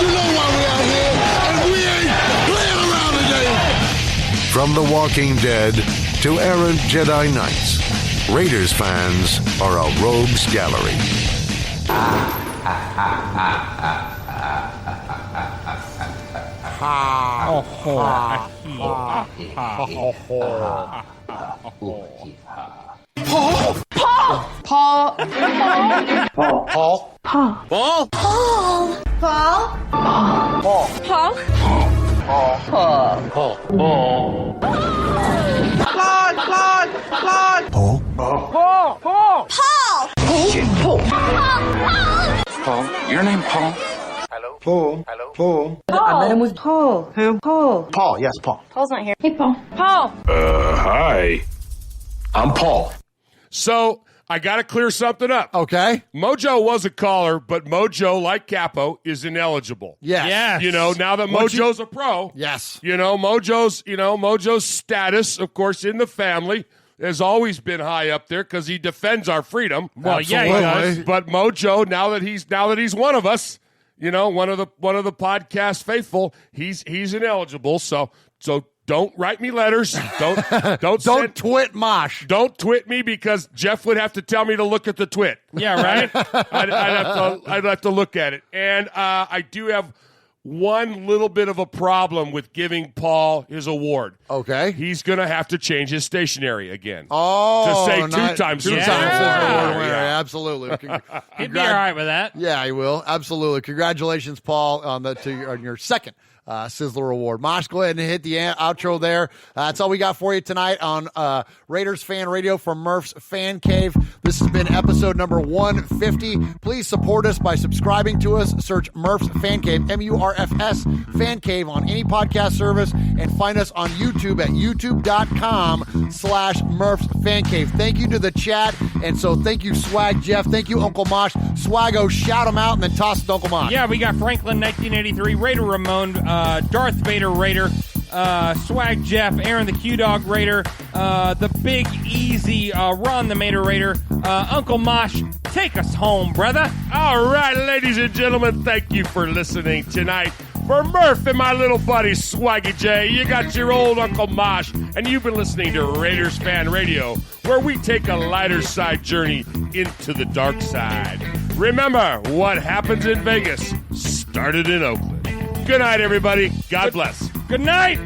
You know why we out here, and we ain't playing around today. From The Walking Dead to errant Jedi Knights, Raiders fans are a rogues gallery. Paul. Paul. Paul. Paul. Paul. Paul. Paul. Paul. Paul. Paul. Paul. Paul. Paul. Paul. Claude. Claude. Claude. Paul. Paul. Paul. Paul. Paul. Paul. Paul, your name Paul? Hello. Paul. Hello. Paul. I met him with Paul. Who? Paul. Paul, yes, Paul. Paul's not here. Hey, Paul. Paul. Hi. I'm Paul. So I got to clear something up. Okay. Mojo was a caller, but Mojo, like Capo, is ineligible. Yes. Now that Mojo's a pro. Yes. Mojo's status, of course, in the family has always been high up there because he defends our freedom. Well, yeah, he does. But Mojo, now that he's one of us, one of the podcast faithful, he's ineligible. So don't write me letters. Don't twit Mosh. Don't twit me because Jeff would have to tell me to look at the twit. Yeah, right. I'd have to look at it. And I do have one little bit of a problem with giving Paul his award. Okay. He's going to have to change his stationery again. Oh, to say two times award winner. Yeah. Absolutely. He'd be all right with that. Yeah, he will. Absolutely. Congratulations, Paul, on your second Sizzler Award. Mosh, go ahead and hit the outro there. That's all we got for you tonight on Raiders Fan Radio from Murph's Fan Cave. This has been episode number 150. Please support us by subscribing to us. Search Murph's Fan Cave, M-U-R-F-S, Fan Cave on any podcast service, and find us on YouTube at youtube.com/Murph's Fan Cave. Thank you to the chat, and so thank you, Swag Jeff. Thank you, Uncle Mosh. Swaggo, shout them out and then toss it to Uncle Mosh. Yeah, we got Franklin 1983, Raider Ramon, Darth Vader Raider, Swag Jeff, Aaron the Q-Dog Raider, the Big Easy, Ron the Mater Raider, Uncle Mosh, take us home, brother. All right, ladies and gentlemen, thank you for listening tonight. For Murf and my little buddy Swaggy J, you got your old Uncle Mosh, and you've been listening to Raiders Fan Radio, where we take a lighter side journey into the dark side. Remember, what happens in Vegas started in Oakland. Good night, everybody. God bless. Good night.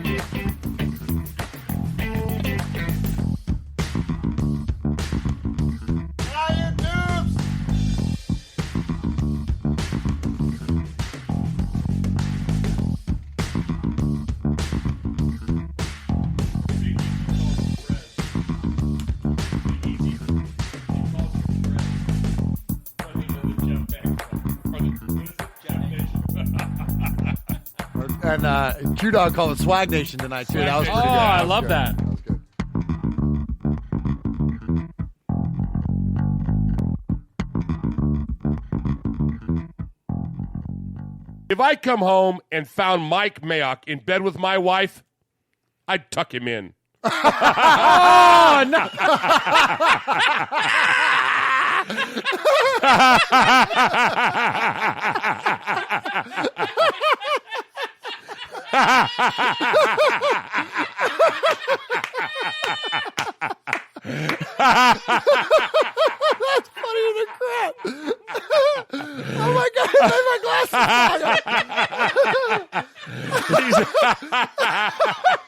And Q-Dog called it Swag Nation tonight, too. That was pretty good. I love that. That was good. If I come home and found Mike Mayock in bed with my wife, I'd tuck him in. Oh, no. That's funnier than crap. Oh my god, I made my glasses.